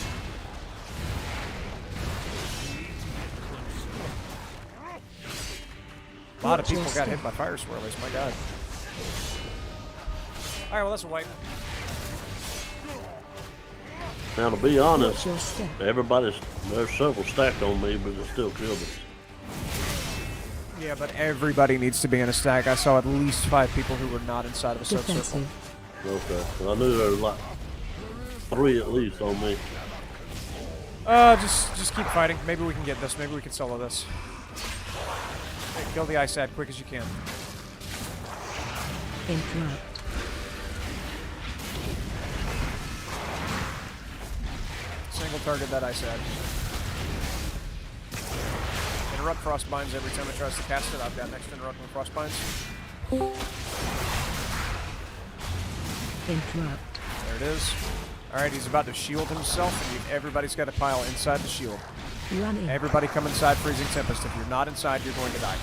Speaker 1: A lot of people got hit by fire swirlies, my god. Alright, well that's a wipe.
Speaker 4: Now, to be honest, there's several stacked on me, but it still killed us.
Speaker 1: Yeah, but everybody needs to be in a stack. I saw at least 5 people who were not inside of a soak circle.
Speaker 4: Okay, well, I knew there was like 3 at least on me.
Speaker 1: Just keep fighting. Maybe we can get this. Maybe we can solo this. Hey, kill the ice ad quick as you can.
Speaker 5: Interrupt.
Speaker 1: Single target that ice ad. Interrupt frostbinds every time it tries to cast it. I've got next interrupt with frostbinds.
Speaker 5: Interrupt.
Speaker 1: There it is. Alright, he's about to shield himself, and everybody's got to pile inside the shield.
Speaker 5: Running.
Speaker 1: Everybody come inside Freezing Tempest. If you're not inside, you're going to die.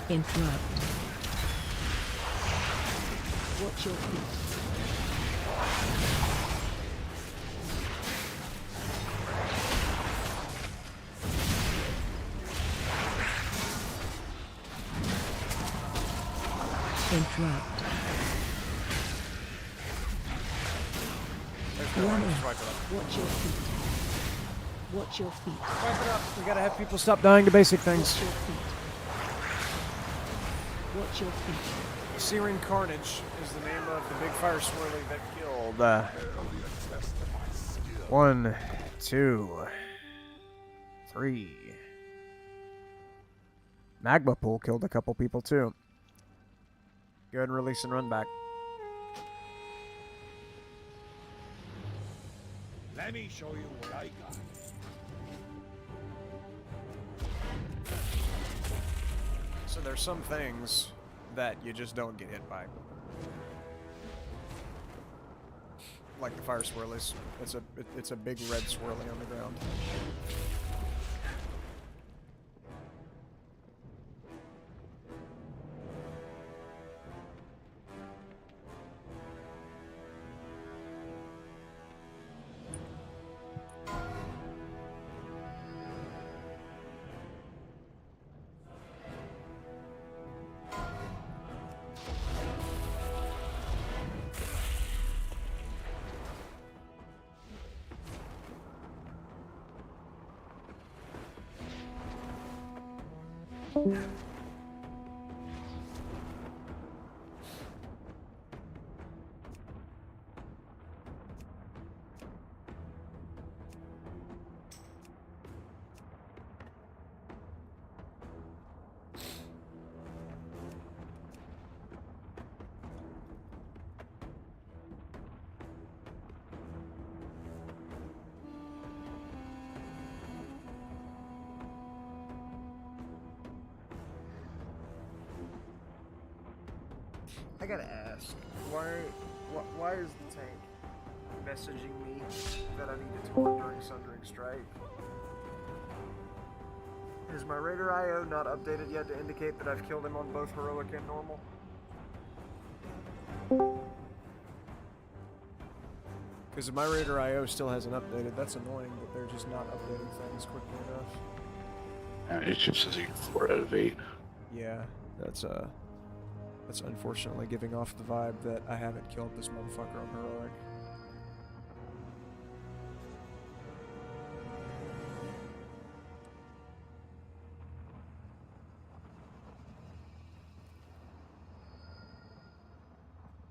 Speaker 5: Interrupt. Watch your feet. Interrupt. Run in. Watch your feet. Watch your feet.
Speaker 1: Wipe it up. We gotta have people stop dying to basic things.
Speaker 5: Watch your feet. Watch your feet.
Speaker 1: Searing Carnage is the name of the big fire swirly that killed. 1, 2, 3. Magma Pool killed a couple people too. Go ahead and release and run back.
Speaker 9: Let me show you what I got.
Speaker 1: So there's some things that you just don't get hit by. Like the fire swirlies. It's a big red swirly on the ground. I gotta ask, why is the tank messaging me that I need to taunt during Sundering Strike? Is my Raider IO not updated yet to indicate that I've killed him on both heroic and normal? Because if my Raider IO still hasn't updated, that's annoying that they're just not updating things quickly enough.
Speaker 14: It just says you get 4 out of 8.
Speaker 1: Yeah, that's unfortunately giving off the vibe that I haven't killed this motherfucker on heroic.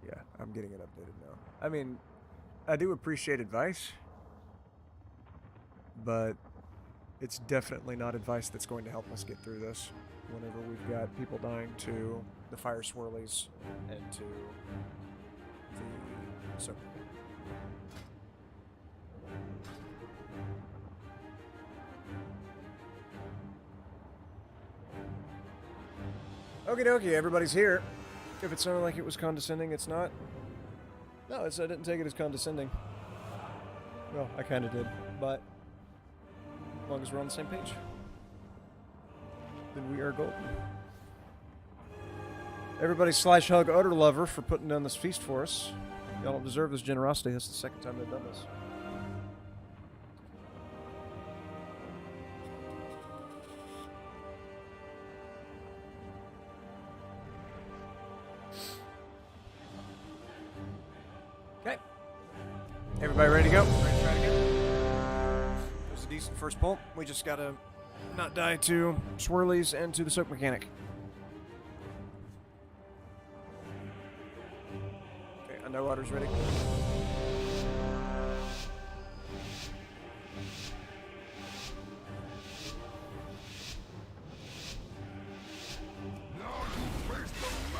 Speaker 1: Yeah, I'm getting it updated now. I mean, I do appreciate advice, but it's definitely not advice that's going to help us get through this whenever we've got people dying to the fire swirlies and to the soak. Okie dokie, everybody's here. If it sounded like it was condescending, it's not. No, I didn't take it as condescending. Well, I kind of did, but as long as we're on the same page, then we are golden. Everybody slash hug Odor Lover for putting down this feast for us. Y'all don't deserve this generosity. That's the second time they've done this. Okay. Everybody ready to go? Ready to try it again? It was a decent first pull. We just gotta not die to swirlies and to the soak mechanic. Okay, underwater's ready.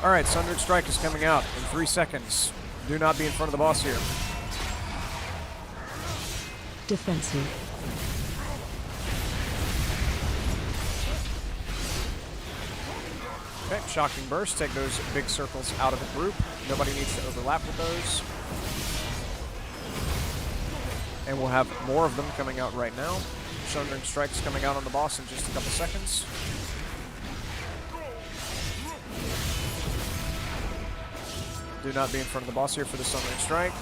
Speaker 1: Alright, Sundering Strike is coming out in 3 seconds. Do not be in front of the boss here.
Speaker 5: Defensive.
Speaker 1: Okay, Shocking Burst. Take those big circles out of the group. Nobody needs to overlap with those. And we'll have more of them coming out right now. Sundering Strike's coming out on the boss in just a couple seconds. Do not be in front of the boss here for the Sundering Strike.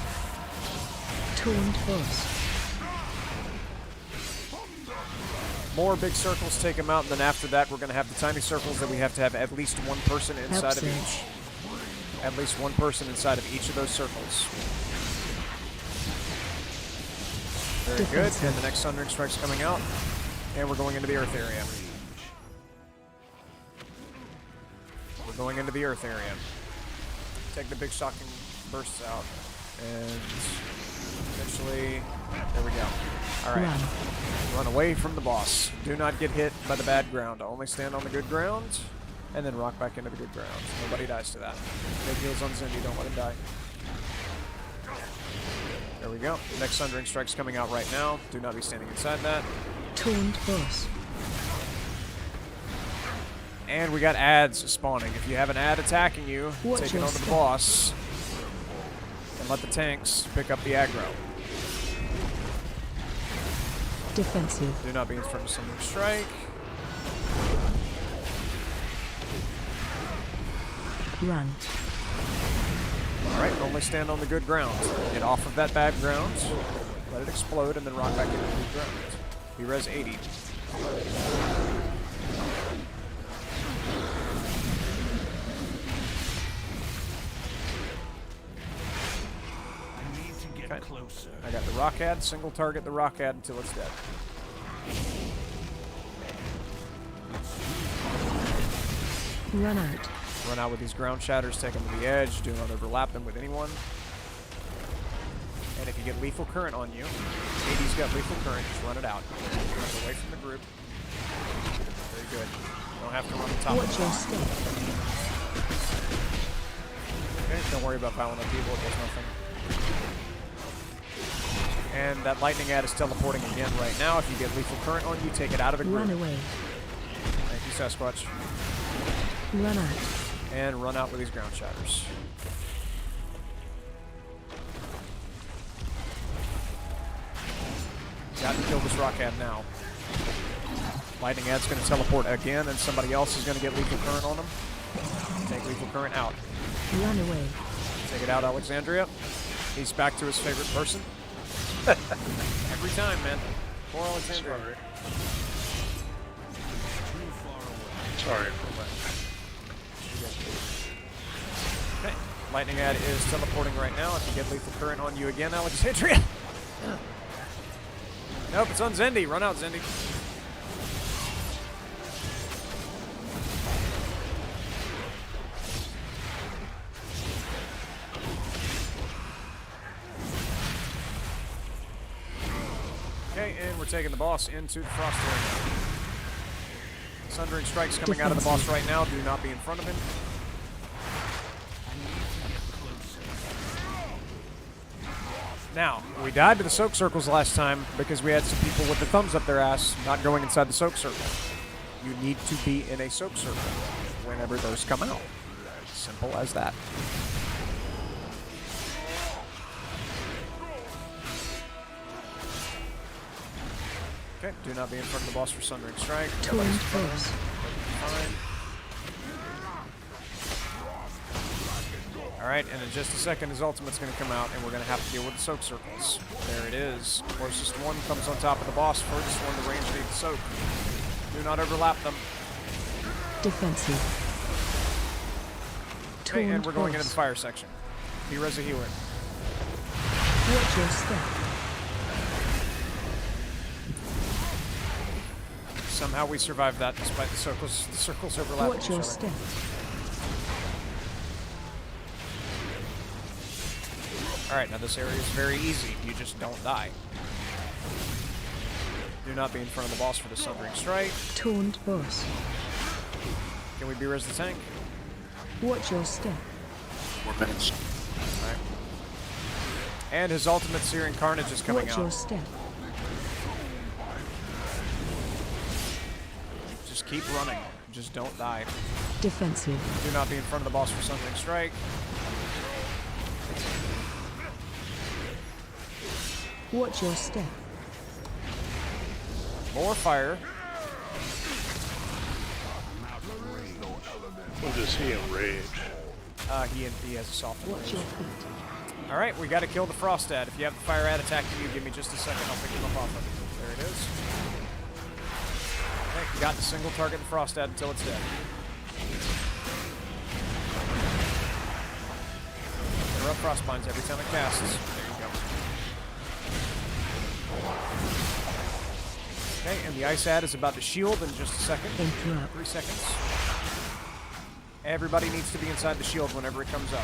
Speaker 5: Taunt boss.
Speaker 1: More big circles, take them out, and then after that we're going to have the tiny circles that we have to have at least one person inside of each. At least one person inside of each of those circles. Very good, and the next Sundering Strike's coming out, and we're going into the Earth area. We're going into the Earth area. Take the big Shocking Bursts out, and eventually, there we go. Alright, run away from the boss. Do not get hit by the bad ground. Only stand on the good ground, and then rock back into the good ground. Nobody dies to that. Big heals on Zindi, don't let him die. There we go. Next Sundering Strike's coming out right now. Do not be standing inside that.
Speaker 5: Taunt boss.
Speaker 1: And we got ads spawning. If you have an ad attacking you, take it onto the boss, and let the tanks pick up the aggro.
Speaker 5: Defensive.
Speaker 1: Do not be in front of Sundering Strike.
Speaker 5: Run.
Speaker 1: Alright, only stand on the good ground. Get off of that bad ground, let it explode, and then rock back into the good ground. He res 80. Okay.
Speaker 6: Closer.
Speaker 1: I got the rock ad, single target the rock ad until it's dead.
Speaker 5: Run out.
Speaker 1: Run out with these ground shatters, take them to the edge, do not overlap them with anyone. And if you get lethal current on you, 80's got lethal current, just run it out. Run away from the group. Very good. You don't have to run the top of the line. Okay, don't worry about piling up people, it does nothing. And that lightning ad is teleporting again right now. If you get lethal current on you, take it out of the group.
Speaker 5: Run away.
Speaker 1: Thank you, Sasquatch.
Speaker 5: Run out.
Speaker 1: And run out with these ground shatters. Got to kill this rock ad now. Lightning ad's going to teleport again, and somebody else is going to get lethal current on them. Take lethal current out.
Speaker 5: Run away.
Speaker 1: Take it out, Alexandria. He's back to his favorite person. Every time, man. Poor Alexandria.
Speaker 8: Sorry for that.
Speaker 1: Okay. Lightning ad is teleporting right now. If you get lethal current on you again, Alexandria. Nope, it's on Zendi. Run out, Zendi. Okay, and we're taking the boss into the frost area. Sundering strikes coming out of the boss right now. Do not be in front of him. Now, we died to the soak circles last time because we had some people with the thumbs up their ass not going inside the soak circle. You need to be in a soak circle whenever those come out. Simple as that. Okay, do not be in front of the boss for Sundering Strike. Nobody's close. Fine. Alright, and in just a second his ultimate's going to come out and we're going to have to deal with the soak circles. There it is. Closest one comes on top of the boss, furthest one to range the soak. Do not overlap them.
Speaker 5: Defensive.
Speaker 1: Okay, and we're going into the fire section. Be res a healer.
Speaker 5: Watch your step.
Speaker 1: Somehow we survived that despite the circles overlapping
Speaker 5: Watch
Speaker 1: each
Speaker 5: your
Speaker 1: other.
Speaker 5: step.
Speaker 1: Alright, now this area is very easy. You just don't die. Do not be in front of the boss for the Sundering Strike.
Speaker 5: Taunt boss.
Speaker 1: Can we be-res the tank?
Speaker 5: Watch your step.
Speaker 14: 4 minutes.
Speaker 1: Alright. And his ultimate Searing Carnage is coming
Speaker 5: Watch
Speaker 1: out.
Speaker 5: your step.
Speaker 1: Just keep running. Just don't die.
Speaker 5: Defensive.
Speaker 1: Do not be in front of the boss for Sundering Strike.
Speaker 5: Watch your step.
Speaker 1: More fire.
Speaker 8: What does he enrage?
Speaker 1: He has a soft
Speaker 5: Watch
Speaker 1: enrage.
Speaker 5: your feet.
Speaker 1: Alright, we gotta kill the Frost ad. If you have the fire ad attacking you, give me just a second. I'll pick him up off of you. There it is. Okay, got to single target the Frost ad until it's dead. Interrupt Frostbinds every time it casts. There you go. Okay, and the Ice ad is about to shield in just a second.
Speaker 5: Interrupt.
Speaker 1: 3 seconds. Everybody needs to be inside the shield whenever it comes up.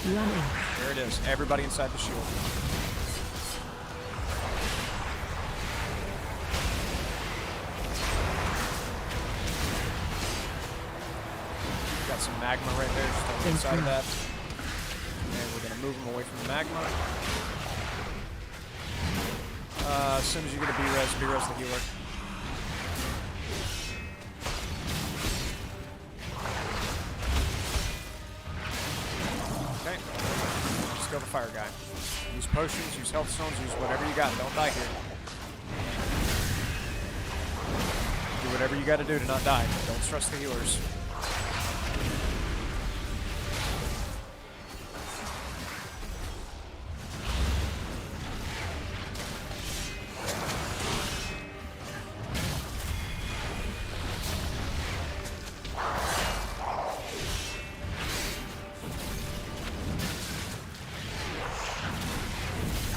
Speaker 5: Running.
Speaker 1: There it is. Everybody inside the shield. Got some magma right there, just on the inside of that. And we're going to move him away from the magma. As soon as you get a B-res the healer. Okay. Just go the fire guy. Use potions, use health stones, use whatever you got. Don't die here. Do whatever you got to do to not die. Don't stress the healers.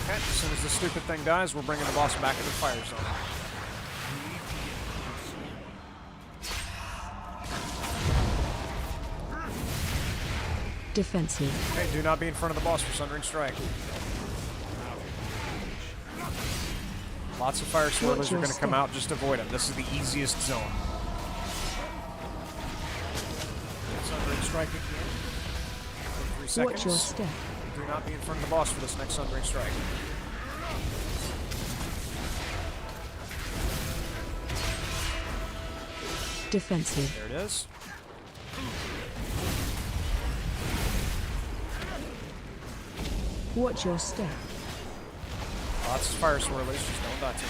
Speaker 1: As soon as the stupid thing dies, we're bringing the boss back into the fire zone.
Speaker 5: Defensive.
Speaker 1: Okay, do not be in front of the boss for Sundering Strike. Lots of fire swirlers are going to come out. Just avoid them. This is the easiest zone. Sundering Strike again. 3 seconds.
Speaker 5: Watch your step.
Speaker 1: Do not be in front of the boss for this next Sundering Strike.
Speaker 5: Defensive.
Speaker 1: There it is.
Speaker 5: Watch your step.
Speaker 1: Lots of fire swirlies, just don't die to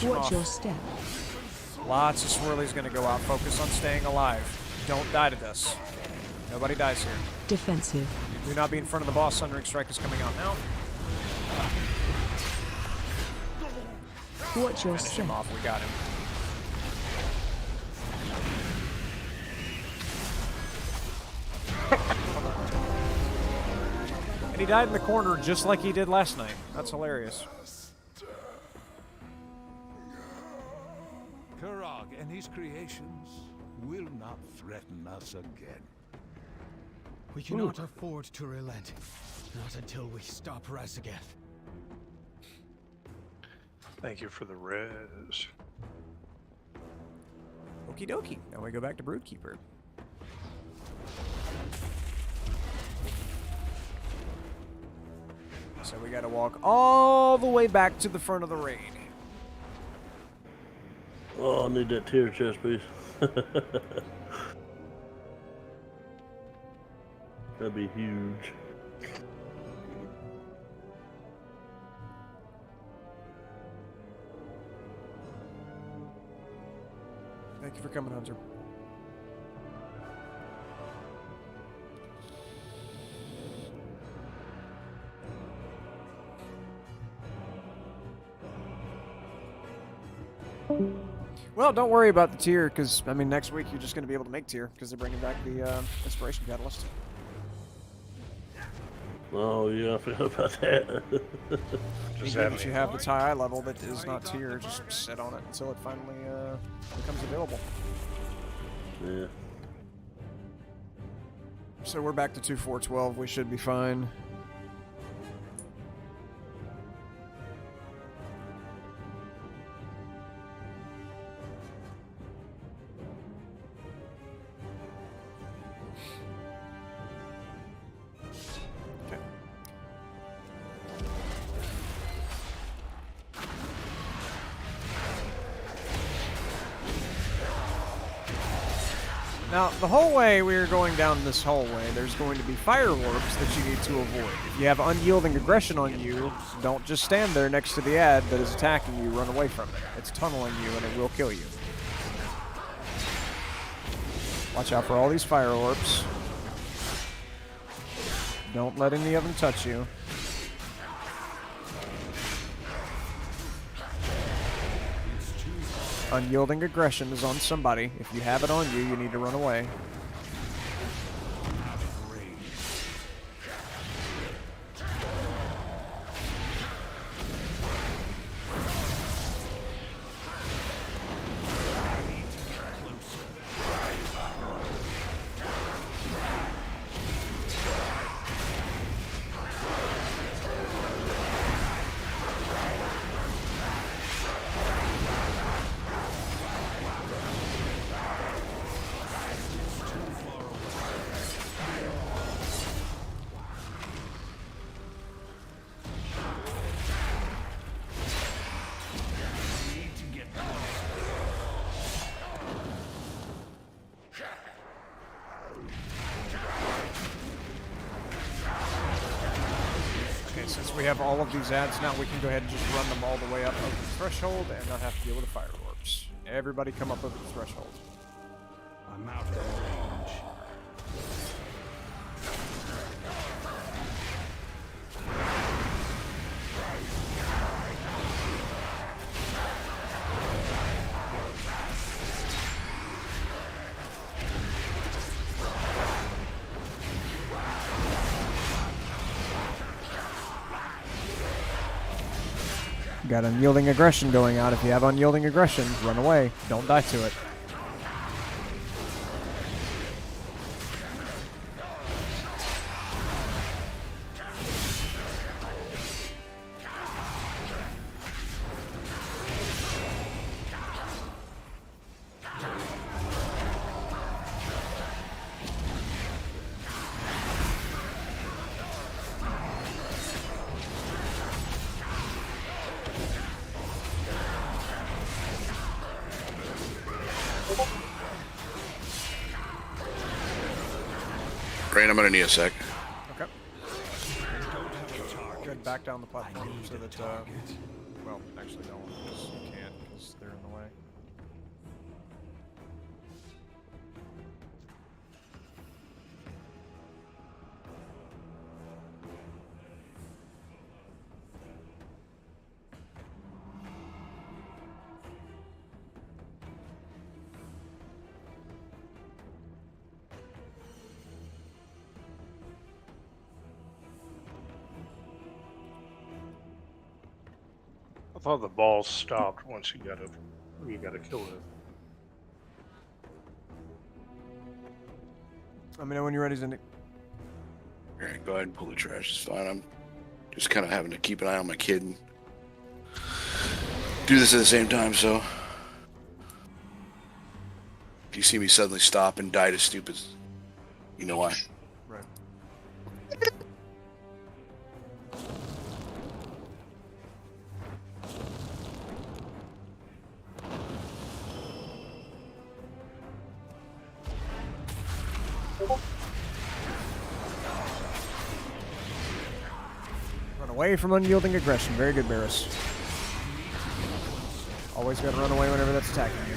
Speaker 1: them.
Speaker 5: Watch your step.
Speaker 1: Lots of swirlies going to go out. Focus on staying alive. Don't die to this. Nobody dies here.
Speaker 5: Defensive.
Speaker 1: Do not be in front of the boss. Sundering Strike is coming out now.
Speaker 5: Watch your
Speaker 1: Finish
Speaker 5: step.
Speaker 1: him off. We got him. And he died in the corner just like he did last night. That's hilarious.
Speaker 7: Karag and his creations will not threaten us again.
Speaker 6: We cannot afford to relent. Not until we stop Razageth.
Speaker 8: Thank you for the res.
Speaker 1: Okie dokie. Now we go back to Broodkeeper. So we gotta walk all the way back to the front of the raid.
Speaker 4: Oh, I need that tier chest piece. That'd be huge.
Speaker 1: Thank you for coming, Hunter. Well, don't worry about the tier, because, I mean, next week you're just going to be able to make tier, because they're bringing back the Inspiration Catalyst.
Speaker 4: Oh, yeah, I forgot about that.
Speaker 1: Even if you have the tie level that is not tier, just sit on it until it finally becomes available.
Speaker 4: Yeah.
Speaker 1: So we're back to 2-4-12. We should be fine. Now, the whole way we are going down this hallway, there's going to be fire warps that you need to avoid. If you have unyielding aggression on you, don't just stand there next to the ad that is attacking you, run away from it. It's tunneling you and it will kill you. Watch out for all these fire warps. Don't let any of them touch you. Unyielding aggression is on somebody. If you have it on you, you need to run away. We have all of these ads now. We can go ahead and just run them all the way up over the threshold and not have to deal with the fire warps. Everybody come up over the threshold.
Speaker 7: I'm out of range.
Speaker 1: Got unyielding aggression going out. If you have unyielding aggression, run away. Don't die to it.
Speaker 14: Crane, I'm gonna need a sec.
Speaker 1: Okay. Go ahead, back down the platform so that, well, actually don't, because you can't, because they're in the way.
Speaker 8: I thought the ball stopped once you got to kill it.
Speaker 1: Let me know when you're ready, Zindik.
Speaker 14: Alright, go ahead and pull the trash. It's fine. I'm just kind of having to keep an eye on my kid and do this at the same time, so if you see me suddenly stop and die to stupid, you know why.
Speaker 1: Right. Run away from unyielding aggression. Very good, Barris. Always got to run away whenever that's attacking you.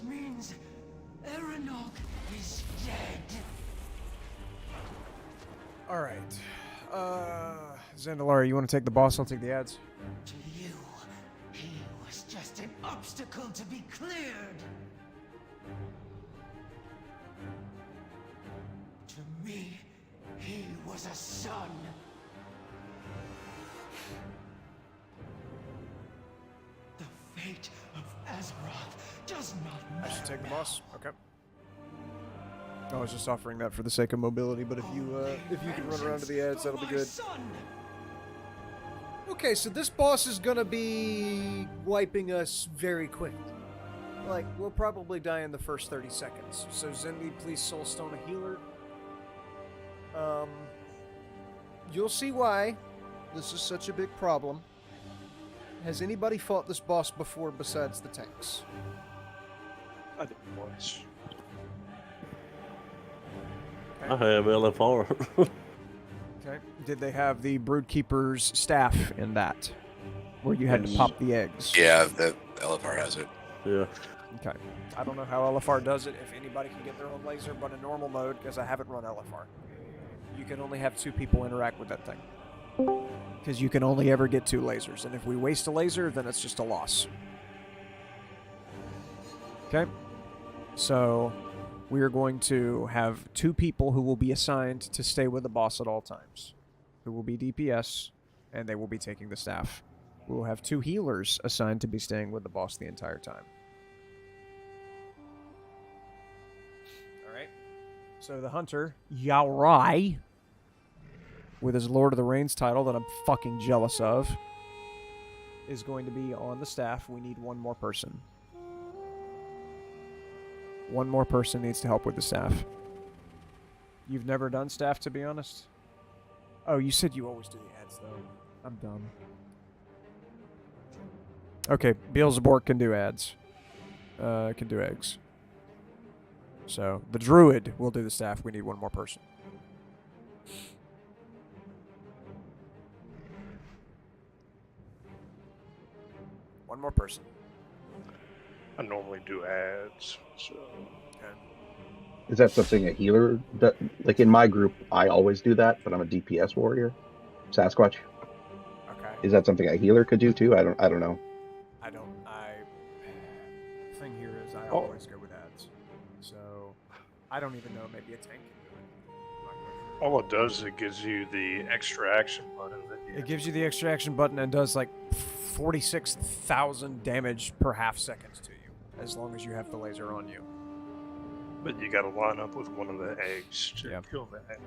Speaker 6: Means Aeronok is dead.
Speaker 1: Alright. Zandalara, you want to take the boss? I'll take the ads.
Speaker 6: To you, he was just an obstacle to be cleared. To me, he was a son. The fate of Azeroth does not matter.
Speaker 1: I should take the boss. Okay. I was just offering that for the sake of mobility, but if you can run around to the ads, that'll be good. Okay, so this boss is gonna be wiping us very quickly. Like, we'll probably die in the first 30 seconds. So Zendi, please soulstone a healer. You'll see why this is such a big problem. Has anybody fought this boss before besides the tanks?
Speaker 8: I did once.
Speaker 4: I have LFR.
Speaker 1: Okay. Did they have the Broodkeeper's staff in that? Where you had to pop the eggs?
Speaker 14: Yeah, that LFR has it.
Speaker 4: Yeah.
Speaker 1: Okay. I don't know how LFR does it, if anybody can get their own laser, but in normal mode, because I haven't run LFR, you can only have 2 people interact with that thing. Because you can only ever get 2 lasers, and if we waste a laser, then it's just a loss. Okay? So, we are going to have 2 people who will be assigned to stay with the boss at all times, who will be DPS, and they will be taking the staff. We will have 2 healers assigned to be staying with the boss the entire time. Alright. So the hunter, Yao Rai, with his Lord of the Rains title that I'm fucking jealous of, is going to be on the staff. We need 1 more person. 1 more person needs to help with the staff. You've never done staff, to be honest? Oh, you said you always do the ads, though. I'm dumb. Okay, Beelzebub can do ads. Can do eggs. So, the druid will do the staff. We need 1 more person. One more person.
Speaker 8: I normally do ads, so.
Speaker 1: Okay.
Speaker 13: Is that something a healer does? Like in my group, I always do that, but I'm a DPS warrior. Sasquatch.
Speaker 1: Okay.
Speaker 13: Is that something a healer could do too? I don't know.
Speaker 1: Thing here is I always go with ads. So, I don't even know. Maybe a tank can do it.
Speaker 8: All it does is it gives you the extra action button.
Speaker 1: It gives you the extra action button and does like 46,000 damage per half second to you. as long as you have the laser on you.
Speaker 8: But you got to line up with one of the eggs to kill that.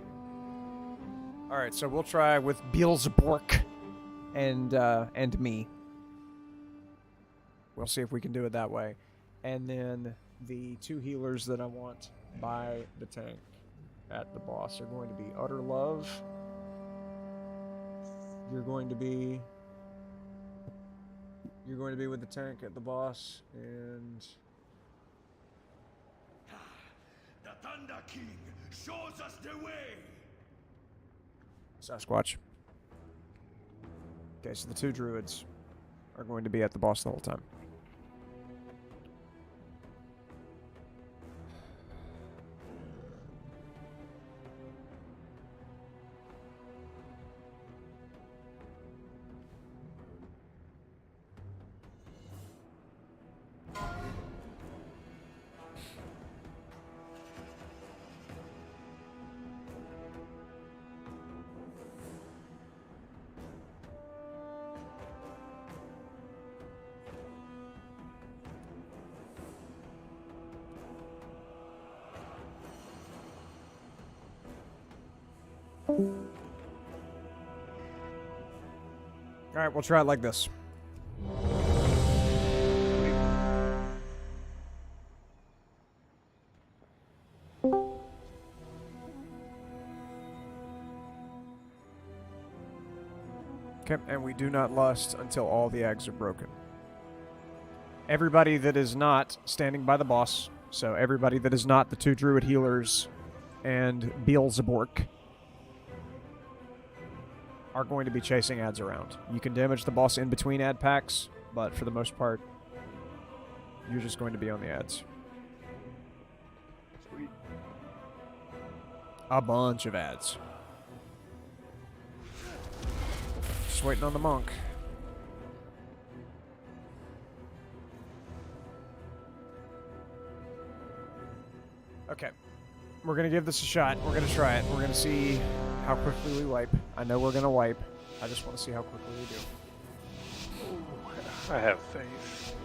Speaker 1: All right, so we'll try with Beelzebub and me. We'll see if we can do it that way. And then the 2 healers that I want by the tank at the boss are going to be Utter Love. You're going to be with the tank at the boss, and
Speaker 9: The Thunder King shows us the way.
Speaker 1: Sasquatch. Okay, so the 2 druids are going to be at the boss the whole time. Alright, we'll try it like this. Okay, and we do not lust until all the eggs are broken. Everybody that is not standing by the boss, so everybody that is not the 2 druid healers and Beelzebub, are going to be chasing ads around. You can damage the boss in between ad packs, but for the most part, you're just going to be on the ads.
Speaker 8: Sweet.
Speaker 1: A bunch of ads. Just waiting on the monk. Okay. We're going to give this a shot. We're going to try it. We're going to see how quickly we wipe. I know we're going to wipe. I just want to see how quickly we do.
Speaker 8: I have faith.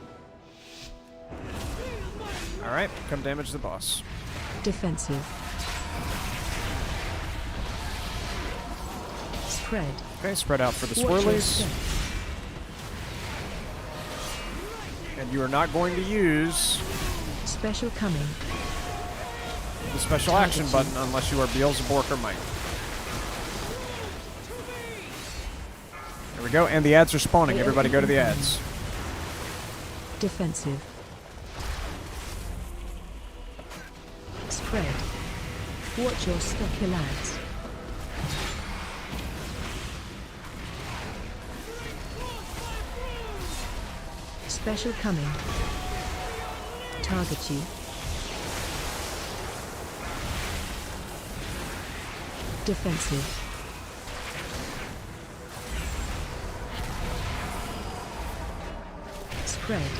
Speaker 1: Alright, come damage the boss.
Speaker 5: Defensive. Spread.
Speaker 1: Okay, spread out for the
Speaker 5: Watch your
Speaker 1: swirlies.
Speaker 5: step.
Speaker 1: And you are not going to use
Speaker 5: Special coming.
Speaker 1: the special action button unless you are Beelzebub or Mike. There we go, and the ads are spawning. Everybody go to the ads.
Speaker 5: Defensive. Spread. Watch your step, lads. Special coming. Target you. Defensive. Spread.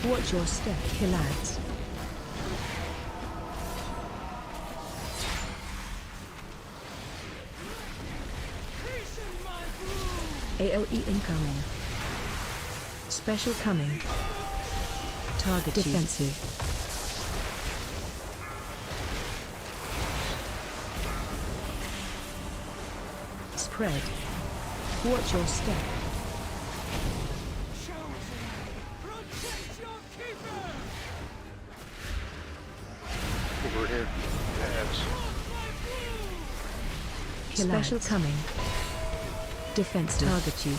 Speaker 5: Watch your step, lads. AOE incoming. Special coming. Target defensive. Spread. Watch your step.
Speaker 8: Over here. Ads.
Speaker 5: Special coming. Defense target you.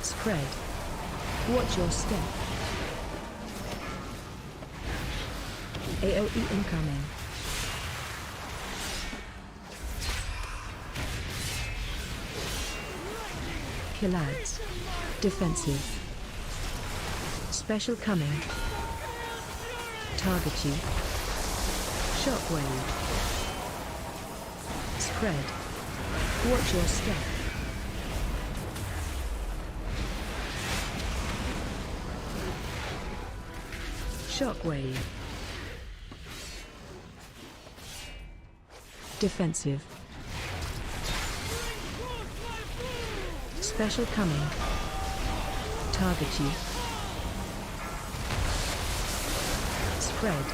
Speaker 5: Spread. Watch your step. AOE incoming. Killads. Defensive. Special coming. Target you. Shockwave. Spread. Watch your step. Shockwave. Special coming. Target you. Spread.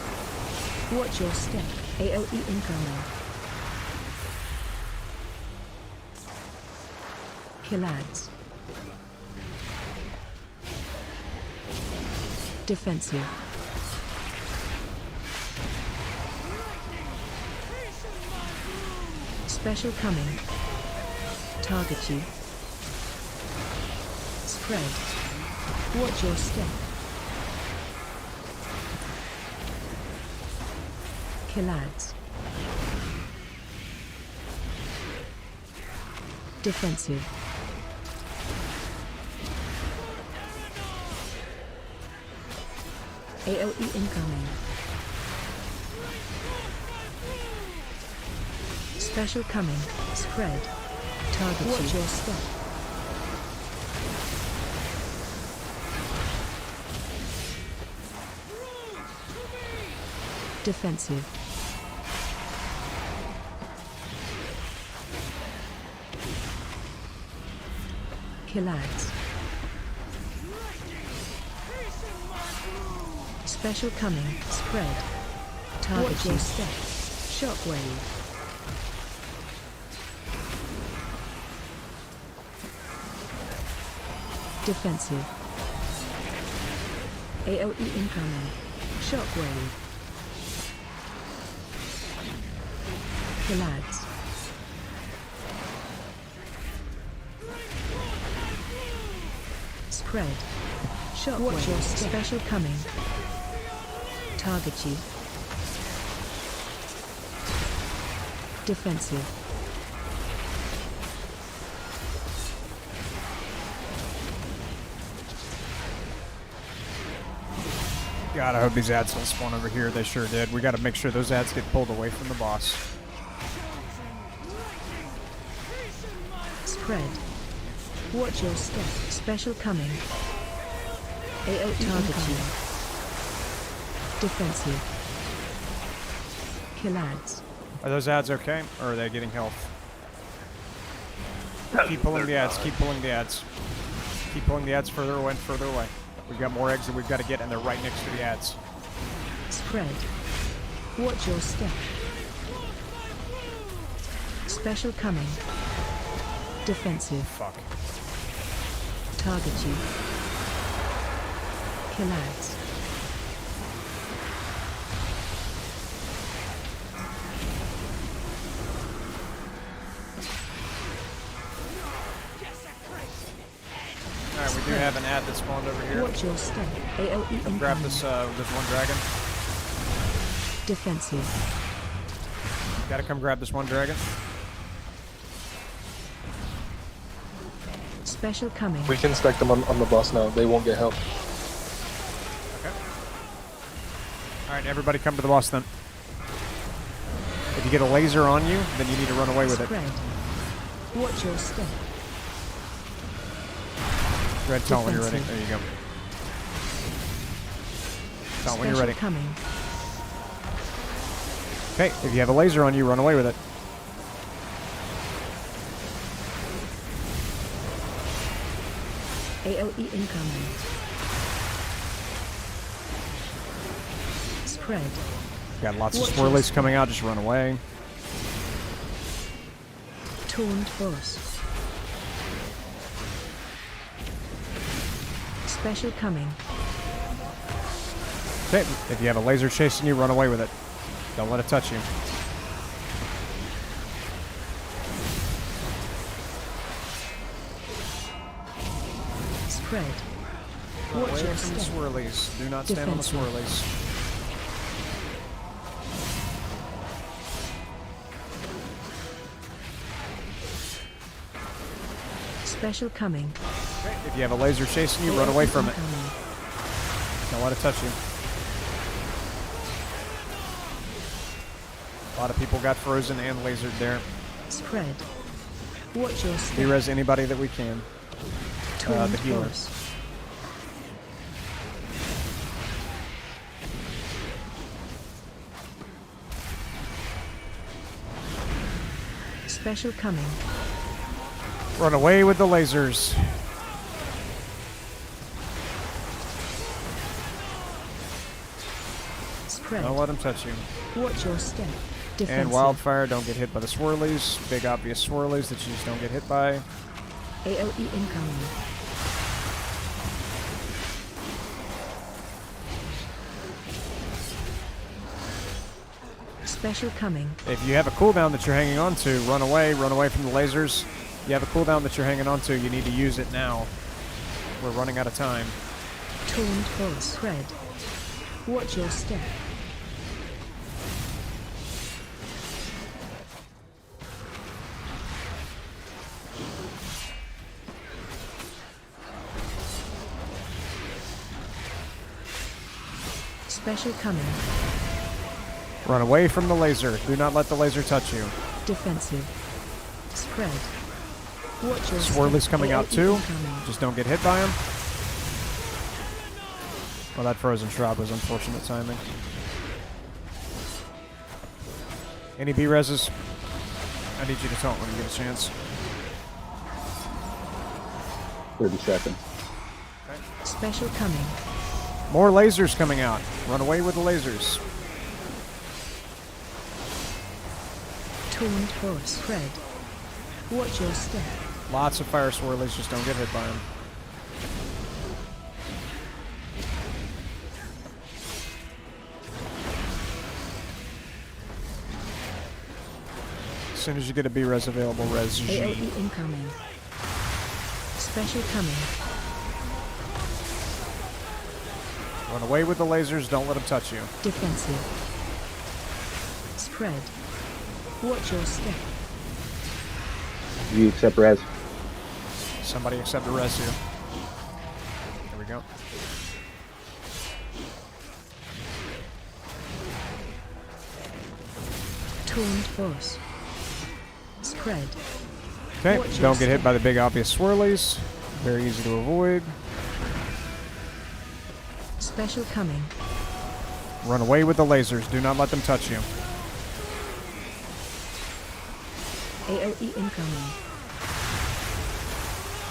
Speaker 5: Watch your step. AOE incoming. Kill ads. Defensive. Special coming. Target you. Spread. Watch your step. Kill ads. Defensive. AOE incoming. Special coming. Spread. Target you. Watch your step. Defensive. Kill ads. Special coming. Spread. Target your step. Shockwave. Defensive. AOE incoming. Shockwave. Kill ads. Spread. Shockwave. Watch your step. Special coming. Target you. Defensive.
Speaker 1: God, I hope these ads don't spawn over here. They sure did. We got to make sure those ads get pulled away from the boss.
Speaker 5: Spread. Watch your step. Special coming. AOE target you. Defensive. Kill ads.
Speaker 1: Are those ads okay, or are they getting health? Keep pulling the ads. Keep pulling the ads. Keep pulling the ads further away and further away. We've got more eggs that we've got to get, and they're right next to the ads.
Speaker 5: Spread. Watch your step. Special coming. Defensive.
Speaker 1: Fuck.
Speaker 5: Target you. Kill ads.
Speaker 1: Alright, we do have an ad that spawned over here.
Speaker 5: Watch your step. AOE
Speaker 1: Come grab this, this one dragon.
Speaker 5: Defensive.
Speaker 1: Gotta come grab this one dragon.
Speaker 5: Special coming.
Speaker 16: We can stack them on the boss now. They won't get help.
Speaker 1: Okay. Alright, everybody come to the boss then. If you get a laser on you, then you need to run away with it.
Speaker 5: Spread. Watch your step.
Speaker 1: Go ahead, tell when you're ready. There you go. Tell when you're ready.
Speaker 5: Coming.
Speaker 1: Okay, if you have a laser on you, run away with it.
Speaker 5: AOE incoming. Spread.
Speaker 1: Got lots of swirlies coming out, just run away.
Speaker 5: Taunt boss. Special coming.
Speaker 1: Okay, if you have a laser chasing you, run away with it. Don't let it touch you.
Speaker 5: Spread.
Speaker 1: Watch away from the swirlies. Do not stand on the swirlies.
Speaker 5: Special coming.
Speaker 1: Okay, if you have a laser chasing you, run away from it. Don't let it touch you. A lot of people got frozen and lasered there.
Speaker 5: Spread. Watch your step.
Speaker 1: De-res anybody that we can. The healer.
Speaker 5: Special coming.
Speaker 1: Run away with the lasers.
Speaker 5: Spread.
Speaker 1: Don't let them touch you.
Speaker 5: Watch your step. Defensive.
Speaker 1: And wildfire, don't get hit by the swirlies. Big obvious swirlies that you just don't get hit by.
Speaker 5: AOE incoming. Special coming.
Speaker 1: If you have a cooldown that you're hanging on to, run away from the lasers. If you have a cooldown that you're hanging on to, you need to use it now. We're running out of time.
Speaker 5: Taunt or spread. Watch your step. Special coming.
Speaker 1: Run away from the laser. Do not let the laser touch you.
Speaker 5: Defensive. Spread. Watch your
Speaker 1: Swirly's
Speaker 5: step.
Speaker 1: coming out
Speaker 5: AOE
Speaker 1: too.
Speaker 5: incoming.
Speaker 1: Just don't get hit by him. Well, that frozen shroud was unfortunate timing. Any B-reses? I need you to taunt when you get a chance.
Speaker 13: 30 seconds.
Speaker 5: Special coming.
Speaker 1: More lasers coming out. Run away with the lasers.
Speaker 5: Taunt or spread. Watch your step.
Speaker 1: Lots of fire swirlies, just don't get hit by them. As soon as you get a B-res available, res G.
Speaker 5: AOE incoming. Special coming.
Speaker 1: Run away with the lasers, don't let them touch you.
Speaker 5: Defensive. Spread. Watch your step.
Speaker 13: You accept res.
Speaker 1: Somebody accept a res here. There we go.
Speaker 5: Taunt force. Spread.
Speaker 1: Okay,
Speaker 5: Watch your
Speaker 1: don't get hit
Speaker 5: step.
Speaker 1: by the big obvious swirlies. Very easy to avoid.
Speaker 5: Special coming.
Speaker 1: Run away with the lasers, do not let them touch you.
Speaker 5: AOE incoming.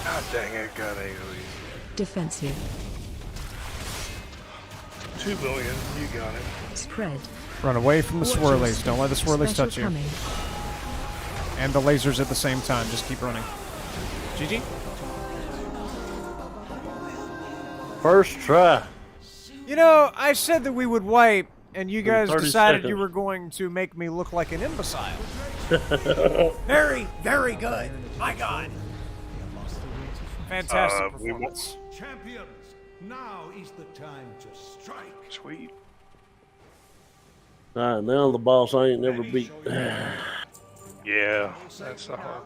Speaker 8: God dang it, got AoE.
Speaker 5: Defensive.
Speaker 8: 2 billion, you got it.
Speaker 5: Spread.
Speaker 1: Run away from the
Speaker 5: Watch your
Speaker 1: swirlies,
Speaker 5: step.
Speaker 1: don't let the swirlies
Speaker 5: Special
Speaker 1: touch you.
Speaker 5: coming.
Speaker 1: And the lasers at the same time, just keep running. GG?
Speaker 4: First try.
Speaker 1: You know, I said that we would wipe, and you guys
Speaker 4: 30
Speaker 1: decided you
Speaker 4: seconds.
Speaker 1: were going to make me look like an imbecile. Very, very good. My God. Fantastic
Speaker 8: we
Speaker 1: performance.
Speaker 9: Champions, now is the time to strike.
Speaker 8: Sweet.
Speaker 4: Alright, now the boss I ain't never beat.
Speaker 8: Yeah, that's the hard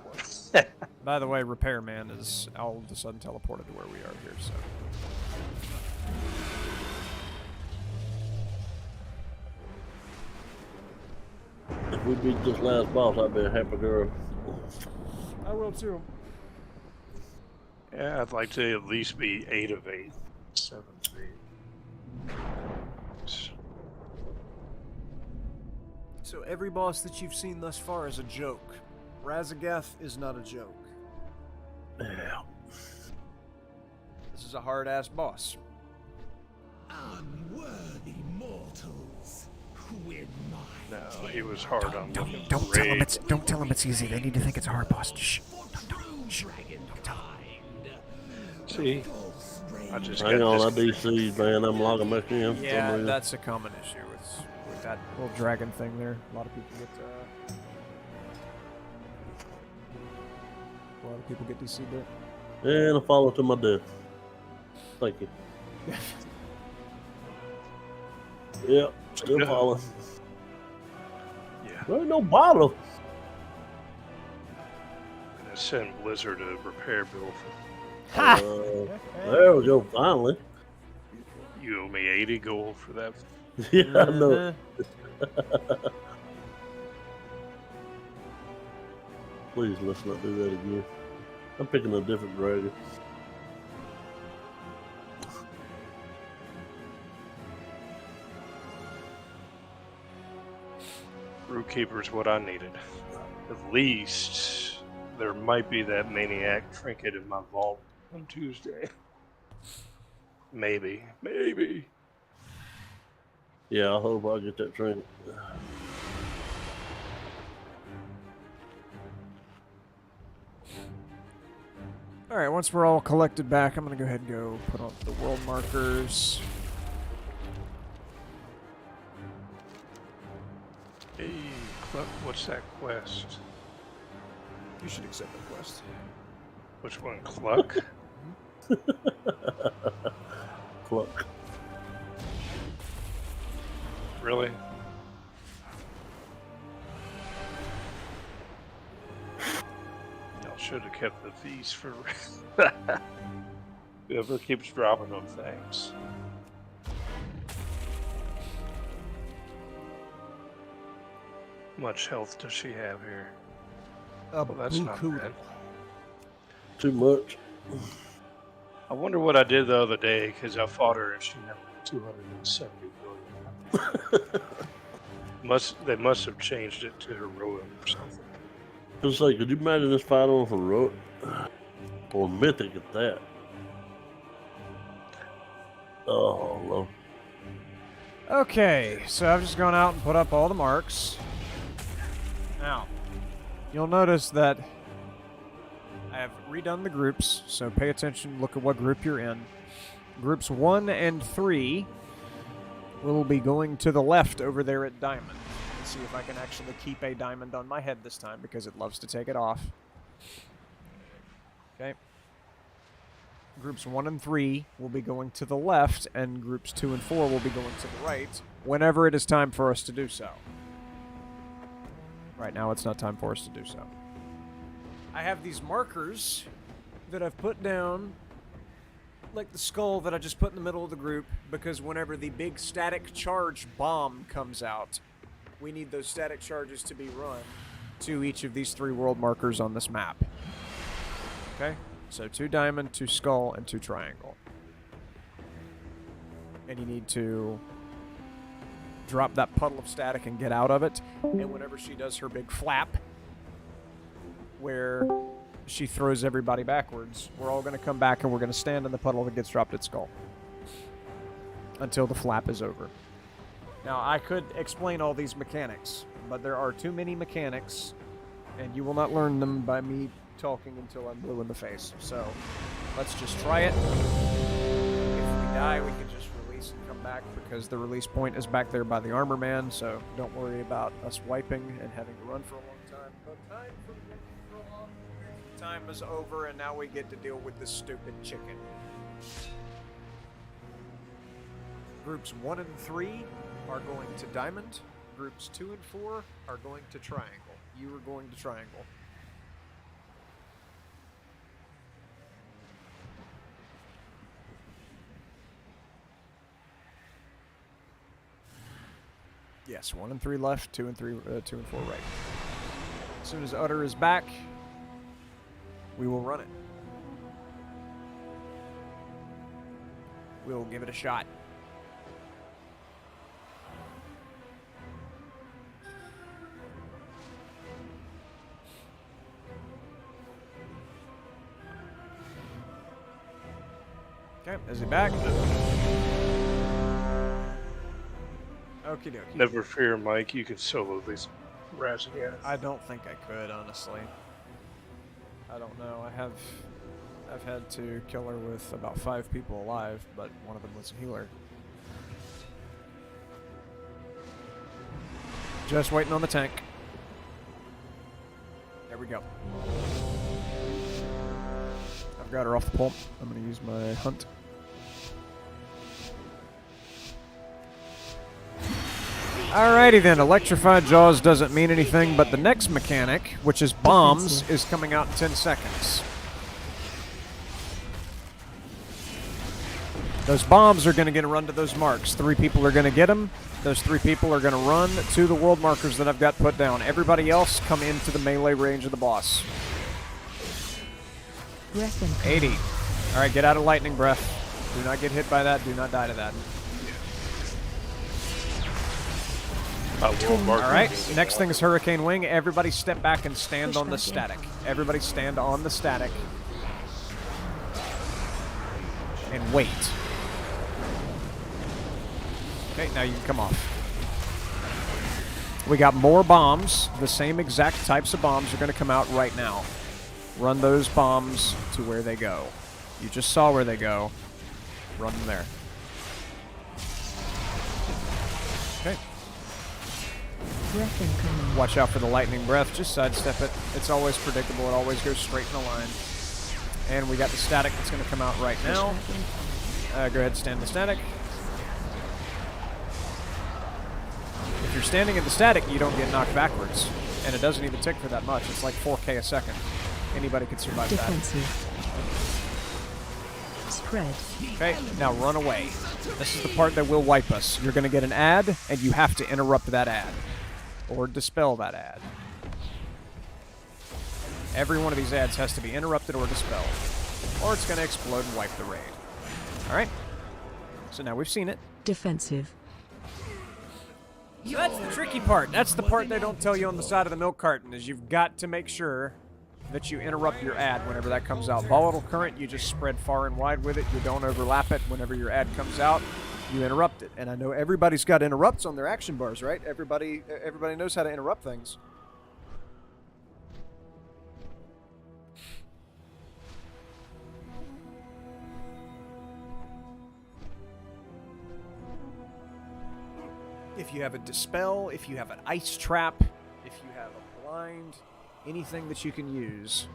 Speaker 8: one.
Speaker 1: By the way, Repairman is all of a sudden teleported to where we are here, so.
Speaker 4: If we beat this last boss, I'd be a happy girl.
Speaker 1: I will too.
Speaker 8: Yeah, I'd like to at least be 8 of 8. 7 of 8.
Speaker 1: So every boss that you've seen thus far is a joke. Razagath is not a joke.
Speaker 4: Yeah.
Speaker 1: This is a hard-ass boss.
Speaker 6: Unworthy mortals, quit my
Speaker 8: No, he was hard on me.
Speaker 1: Don't tell him it's easy. They need to think it's a hard boss. Shh. Shh.
Speaker 8: See? I just
Speaker 4: Hang
Speaker 8: got
Speaker 4: on, I
Speaker 8: this.
Speaker 4: DC, man. I'm logging back in. for some
Speaker 1: Yeah,
Speaker 4: reason.
Speaker 1: that's a common issue with that little dragon thing there. A lot of people get DC'd there.
Speaker 4: And a follow to my death. Thank you. Yep, still
Speaker 8: Yeah.
Speaker 4: following.
Speaker 8: Yeah.
Speaker 4: There ain't no bottle.
Speaker 8: I'm gonna send Blizzard a repair bill for.
Speaker 4: There we go, finally.
Speaker 8: You owe me 80 gold for that.
Speaker 4: Yeah, I know. Please, let's not do that again. I'm picking a different dragon.
Speaker 8: Root Keeper's what I needed. At least there might be that maniac trinket in my vault on Tuesday. Maybe.
Speaker 4: Yeah, I hope I get that trinket.
Speaker 1: Alright, once we're all collected back, I'm going to go ahead and go put on the world markers.
Speaker 8: Hey, what's that quest?
Speaker 1: You should accept the quest.
Speaker 8: Which one? Cluck?
Speaker 4: Cluck.
Speaker 8: Really? Y'all should have kept the fees for whoever keeps dropping them things. How much health does she have here? Well, that's not bad.
Speaker 4: Too much.
Speaker 8: I wonder what I did the other day because I fought her and she had 270 billion. They must have changed it to heroic or something.
Speaker 4: It's like, could you imagine this fight on heroic? Or mythic at that? Oh, Lord.
Speaker 1: Okay, so I've just gone out and put up all the marks. Now, you'll notice that I have redone the groups, so pay attention, look at what group you're in. Groups 1 and 3 will be going to the left over there at Diamond. Let's see if I can actually keep a diamond on my head this time, because it loves to take it off. Okay. Groups 1 and 3 will be going to the left, and groups 2 and 4 will be going to the right, whenever it is time for us to do so. Right now, it's not time for us to do so. I have these markers that I've put down, like the skull that I just put in the middle of the group, because whenever the big static charge bomb comes out, we need those static charges to be run to each of these 3 world markers on this map. Okay? So 2 diamond, 2 skull, and 2 triangle. And you need to drop that puddle of static and get out of it. And whenever she does her big flap, where she throws everybody backwards, we're all going to come back and we're going to stand in the puddle that gets dropped at skull until the flap is over. Now, I could explain all these mechanics, but there are too many mechanics, and you will not learn them by me talking until I'm blue in the face. So, let's just try it. If we die, we can just release and come back, because the release point is back there by the armor man, so don't worry about us wiping and having to run for a long time. No time for a long time is over, and now we get to deal with this stupid chicken. Groups 1 and 3 are going to diamond. Groups 2 and 4 are going to triangle. You are going to triangle. Yes, 1 and 3 left, 2 and 4 right. As soon as Utter is back, we will run it. We'll give it a shot. Okay, is he back? Okie dokie.
Speaker 8: Never fear, Mike. You can solo these Razzias.
Speaker 1: I don't think I could, honestly. I don't know. I've had to kill her with about 5 people alive, but one of them was a healer. Just waiting on the tank. There we go. I've got her off the pulp. I'm going to use my hunt. Alrighty then, Electrified Jaws doesn't mean anything, but the next mechanic, which is bombs, is coming out in 10 seconds. Those bombs are going to get a run to those marks. 3 people are going to get them. Those 3 people are going to run to the world markers that I've got put down. Everybody else come into the melee range of the boss. 80. Alright, get out of lightning breath. Do not get hit by that. Do not die to that. Alright, next thing is Hurricane Wing. Everybody step back and stand on the static. Everybody stand on the static. And wait. Okay, now you can come off. We got more bombs. The same exact types of bombs are going to come out right now. Run those bombs to where they go. You just saw where they go. Run them there. Okay.
Speaker 5: Breath incoming.
Speaker 1: Watch out for the lightning breath. Just sidestep it. It's always predictable. It always goes straight in a line. And we got the static that's going to come out right now. Go ahead, stand the static. If you're standing in the static, you don't get knocked backwards. And it doesn't even tick for that much. It's like 4K a second. Anybody can survive
Speaker 5: Defensive.
Speaker 1: that.
Speaker 5: Spread.
Speaker 1: Okay, now run away. This is the part that will wipe us. You're going to get an ad, and you have to interrupt that ad. Or dispel that ad. Every one of these ads has to be interrupted or dispelled. Or it's going to explode and wipe the raid. Alright? So now we've seen it.
Speaker 5: Defensive.
Speaker 1: So that's the tricky part. That's the part they don't tell you on the side of the milk carton, is you've got to make sure that you interrupt your ad whenever that comes out. Volatile current, you just spread far and wide with it. You don't overlap it. Whenever your ad comes out, you interrupt it. And I know everybody's got interrupts on their action bars, right? Everybody knows how to interrupt things. If you have a dispel, if you have an ice trap, if you have a blind, anything that you can use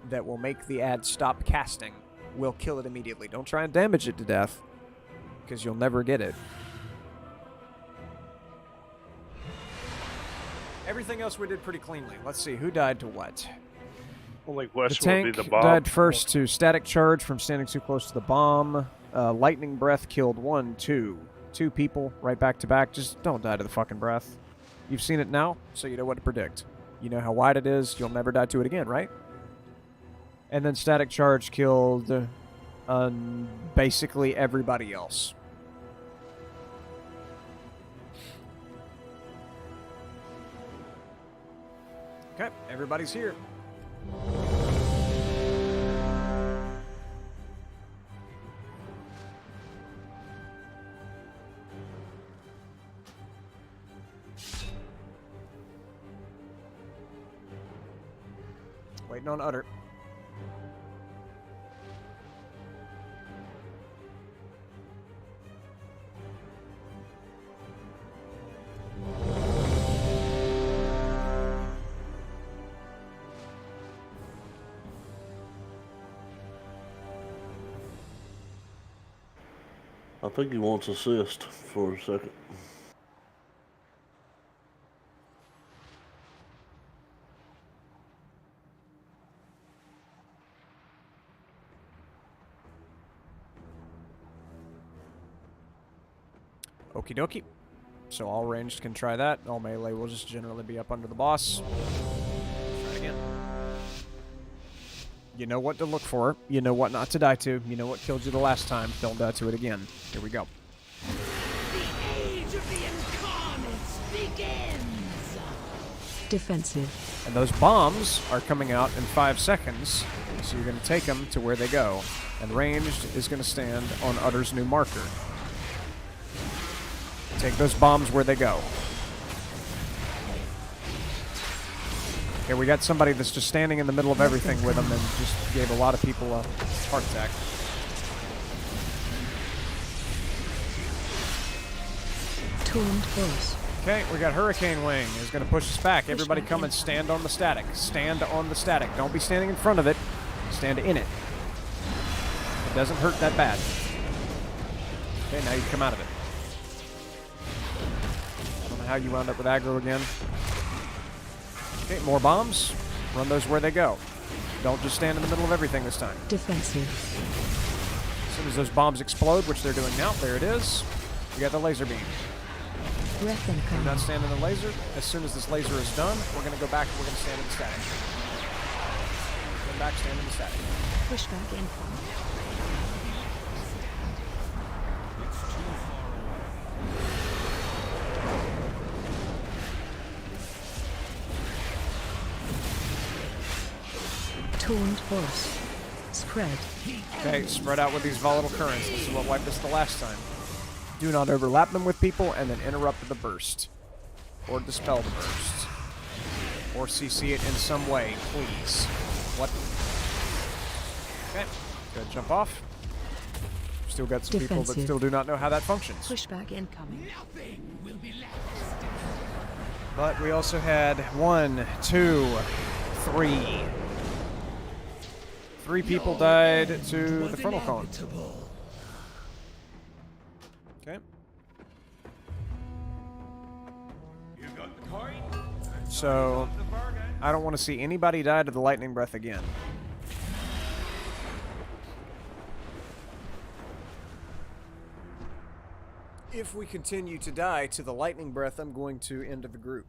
Speaker 1: that will make the ad stop casting will kill it immediately. Don't try and damage it to death, because you'll never get it. Everything else we did pretty cleanly. Let's see, who died to what?
Speaker 8: Well, like
Speaker 1: The
Speaker 8: West will be
Speaker 1: tank
Speaker 8: the bomb.
Speaker 1: died first to static charge from standing too close to the bomb. Lightning breath killed two people right back to back. Just don't die to the fucking breath. You've seen it now, so you know what to predict. You know how wide it is. You'll never die to it again, right? And then static charge killed basically everybody else. Okay, everybody's here. Waiting on Utter.
Speaker 4: I think he wants assist for a second.
Speaker 1: Okie dokie. So all ranged can try that. All melee will just generally be up under the boss. Try it again. You know what to look for. You know what not to die to. You know what killed you the last time. Don't die to it again. Here we go.
Speaker 10: The Age of the Incarnates begins!
Speaker 5: Defensive.
Speaker 1: And those bombs are coming out in 5 seconds. So you're going to take them to where they go. And ranged is going to stand on Utter's new marker. Take those bombs where they go. Okay, we got somebody that's just standing in the middle of everything with them and just gave a lot of people a heart attack.
Speaker 5: Taunt boss.
Speaker 1: Okay, we got Hurricane Wing is going to push us back. Everybody come and stand on the static. Stand on the static. Don't be standing in front of it. Stand in it. It doesn't hurt that bad. Okay, now you come out of it. I don't know how you wound up with aggro again. Okay, more bombs. Run those where they go. Don't just stand in the middle of everything this time.
Speaker 5: Defensive.
Speaker 1: As soon as those bombs explode, which they're doing now, there it is. You got the laser beam.
Speaker 5: Breath
Speaker 1: Do
Speaker 5: incoming.
Speaker 1: not stand in the laser. As soon as this laser is done, we're going to go back and we're going to stand in the static. Come back, stand in the static.
Speaker 5: Pushback incoming. Taunt Boss. Spread.
Speaker 1: Okay, spread out with these volatile currents. This is what wiped us the last time. Do not overlap them with people, and then interrupt the burst. Or dispel the burst. Or CC it in some way, please. What? Okay, go jump off. Still got some people that still do not know how that functions.
Speaker 5: Pushback incoming.
Speaker 1: But we also had 1, 2, 3. 3 people died to the frontal cone. Okay. So, I don't want to see anybody die to the lightning breath again. If we continue to die to the lightning breath, I'm going to end the group.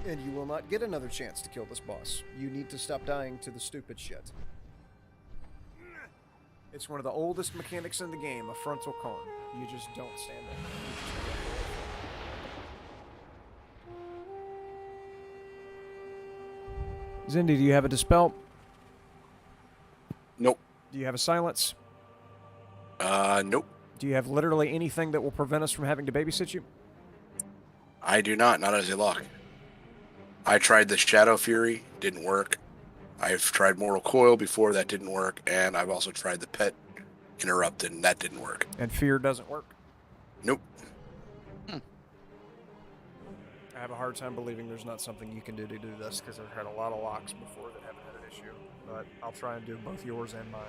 Speaker 1: And you will not get another chance to kill this boss. You need to stop dying to the stupid shit. It's one of the oldest mechanics in the game, a frontal cone. You just don't stand there. Zindi, do you have a dispel?
Speaker 14: Nope.
Speaker 1: Do you have a silence?
Speaker 14: Nope.
Speaker 1: Do you have literally anything that will prevent us from having to babysit you?
Speaker 14: I do not as a lock. I tried the Shadow Fury, didn't work. I've tried Mortal Coil before, that didn't work, and I've also tried the Pet Interrupt, and that didn't work.
Speaker 1: And Fear doesn't work?
Speaker 14: Nope.
Speaker 1: I have a hard time believing there's not something you can do to do this, because I've had a lot of locks before that haven't had an issue. But I'll try and do both yours and mine.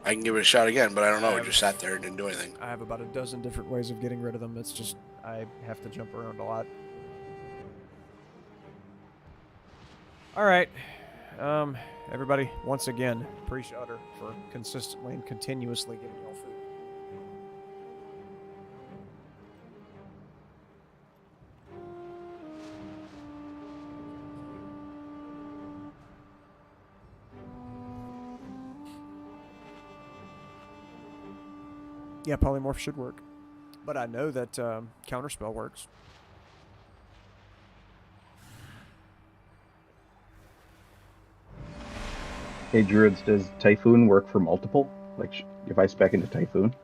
Speaker 14: I can give it a shot again, but I don't know. I just sat there and didn't do anything.
Speaker 1: I have about a dozen different ways of getting rid of them. It's just, I have to jump around a lot. Alright. Everybody, once again, appreciate Utter for consistently and continuously giving y'all food. Yeah, polymorph should work. But I know that counterspell works.
Speaker 13: Hey, Druids, does Typhoon work for multiple? Like, if I spec into Typhoon?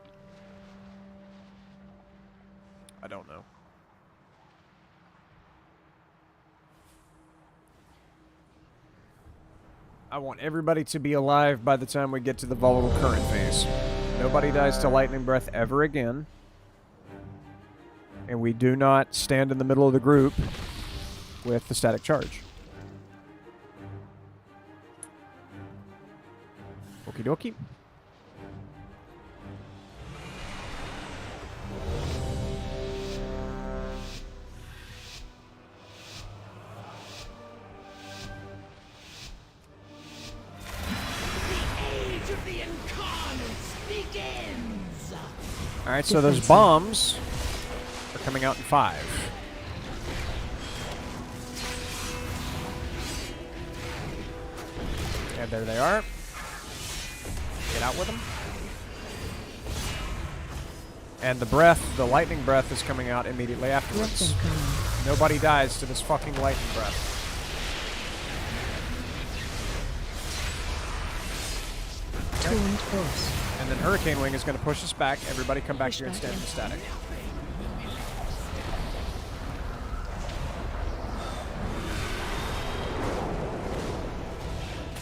Speaker 1: I don't know. I want everybody to be alive by the time we get to the volatile current phase. Nobody dies to lightning breath ever again. And we do not stand in the middle of the group with the static charge. Okie dokie.
Speaker 6: Age of the Incarnates begins.
Speaker 1: Alright, so those bombs are coming out in 5. And there they are. Get out with them. And the breath, the lightning breath, is coming out immediately afterwards. Nobody dies to this fucking lightning breath. And then Hurricane Wing is going to push us back. Everybody come back here and stand in the static.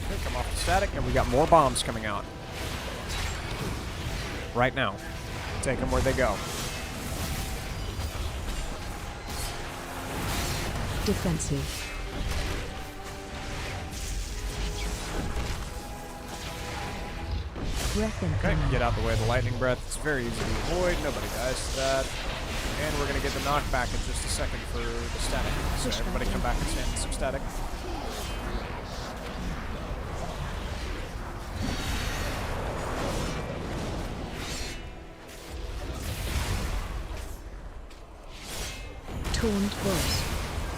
Speaker 1: Okay, come off the static, and we got more bombs coming out. Right now. Take them where they go.
Speaker 5: Defensive. Breath
Speaker 1: Okay,
Speaker 5: incoming.
Speaker 1: get out the way of the lightning breath. It's very easy to avoid. Nobody dies to that. And we're going to get the knockback in just a second for the static. So everybody come back and stand in some static.
Speaker 5: Taunt Boss.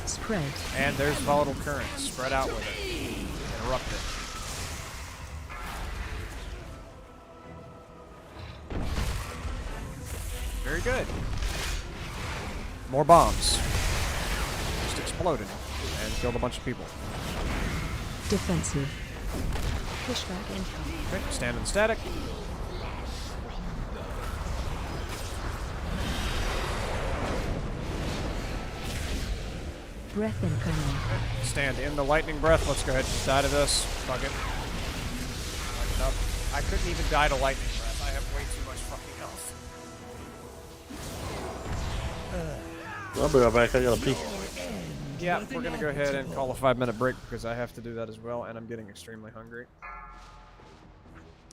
Speaker 5: Spread.
Speaker 1: And there's volatile current. Spread out with it. Interrupt it. Very good. More bombs. Just exploded. and killed a bunch of people.
Speaker 5: Defensive. Pushback incoming.
Speaker 1: Okay, stand in static.
Speaker 5: Breath incoming.
Speaker 1: Stand in the lightning breath. Let's go ahead and die to this. Fuck it. Fuck it up. I couldn't even die to lightning breath. I have way too much fucking health.
Speaker 4: I'll be right back. I gotta pee.
Speaker 1: Yeah, we're gonna go ahead and call a 5-minute break because I have to do that as well, and I'm getting extremely hungry.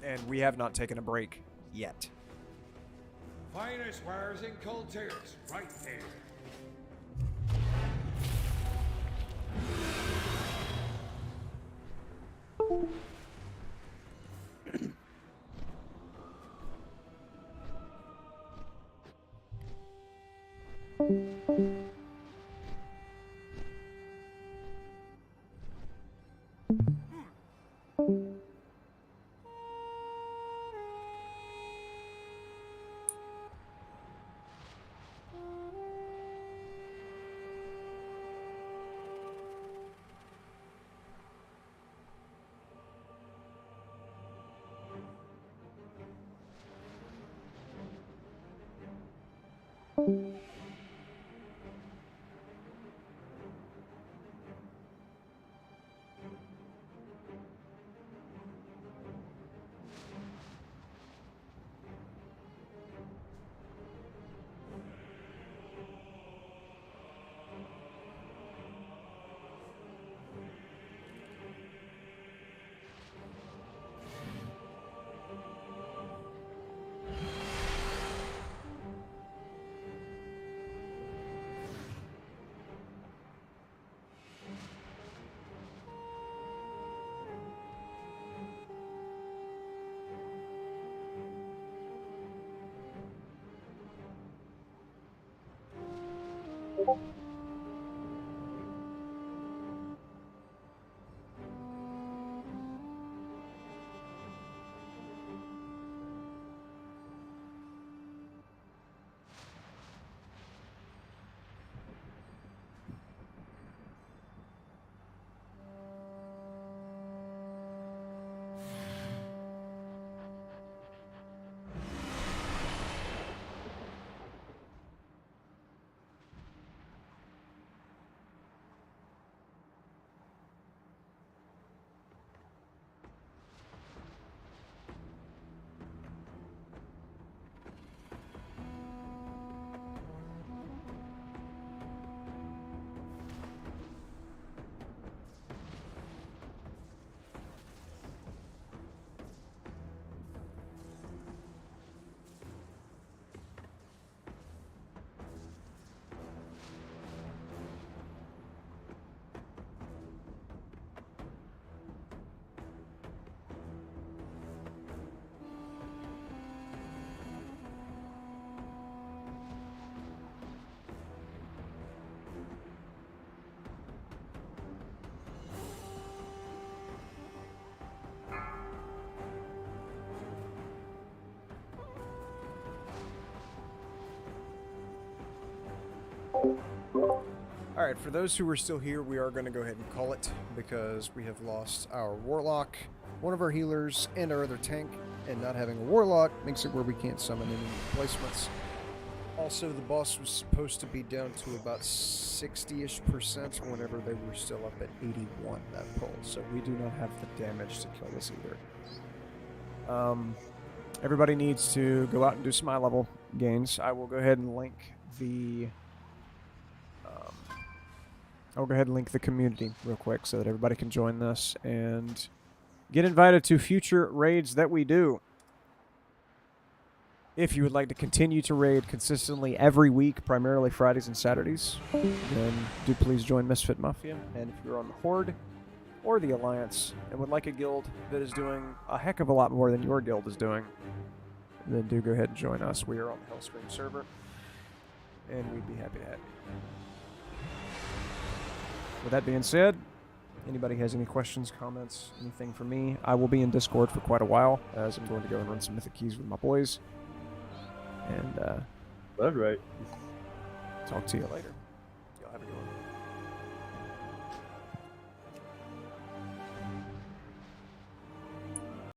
Speaker 1: And we have not taken a break yet.
Speaker 9: Finest wares in Coltiers, right there.
Speaker 1: Alright, for those who are still here, we are going to go ahead and call it because we have lost our Warlock, one of our healers, and our other tank, and not having a Warlock makes it where we can't summon any replacements. Also, the boss was supposed to be down to about 60-ish% whenever they were still up at 81 that pull, so we do not have the damage to kill this either. Everybody needs to go out and do some eye level gains. I will go ahead and link the I'll go ahead and link the community real quick so that everybody can join this and get invited to future raids that we do. If you would like to continue to raid consistently every week, primarily Fridays and Saturdays, then do please join Misfit Mafia. And if you're on the Horde or the Alliance and would like a guild that is doing a heck of a lot more than your guild is doing, then do go ahead and join us. We are on the Hellscream server, and we'd be happy to have you. With that being said, anybody has any questions, comments, anything for me, I will be in Discord for quite a while, as I'm going to go and run some Mythic Keys with my boys. And,
Speaker 4: that's right.
Speaker 1: Talk to you later.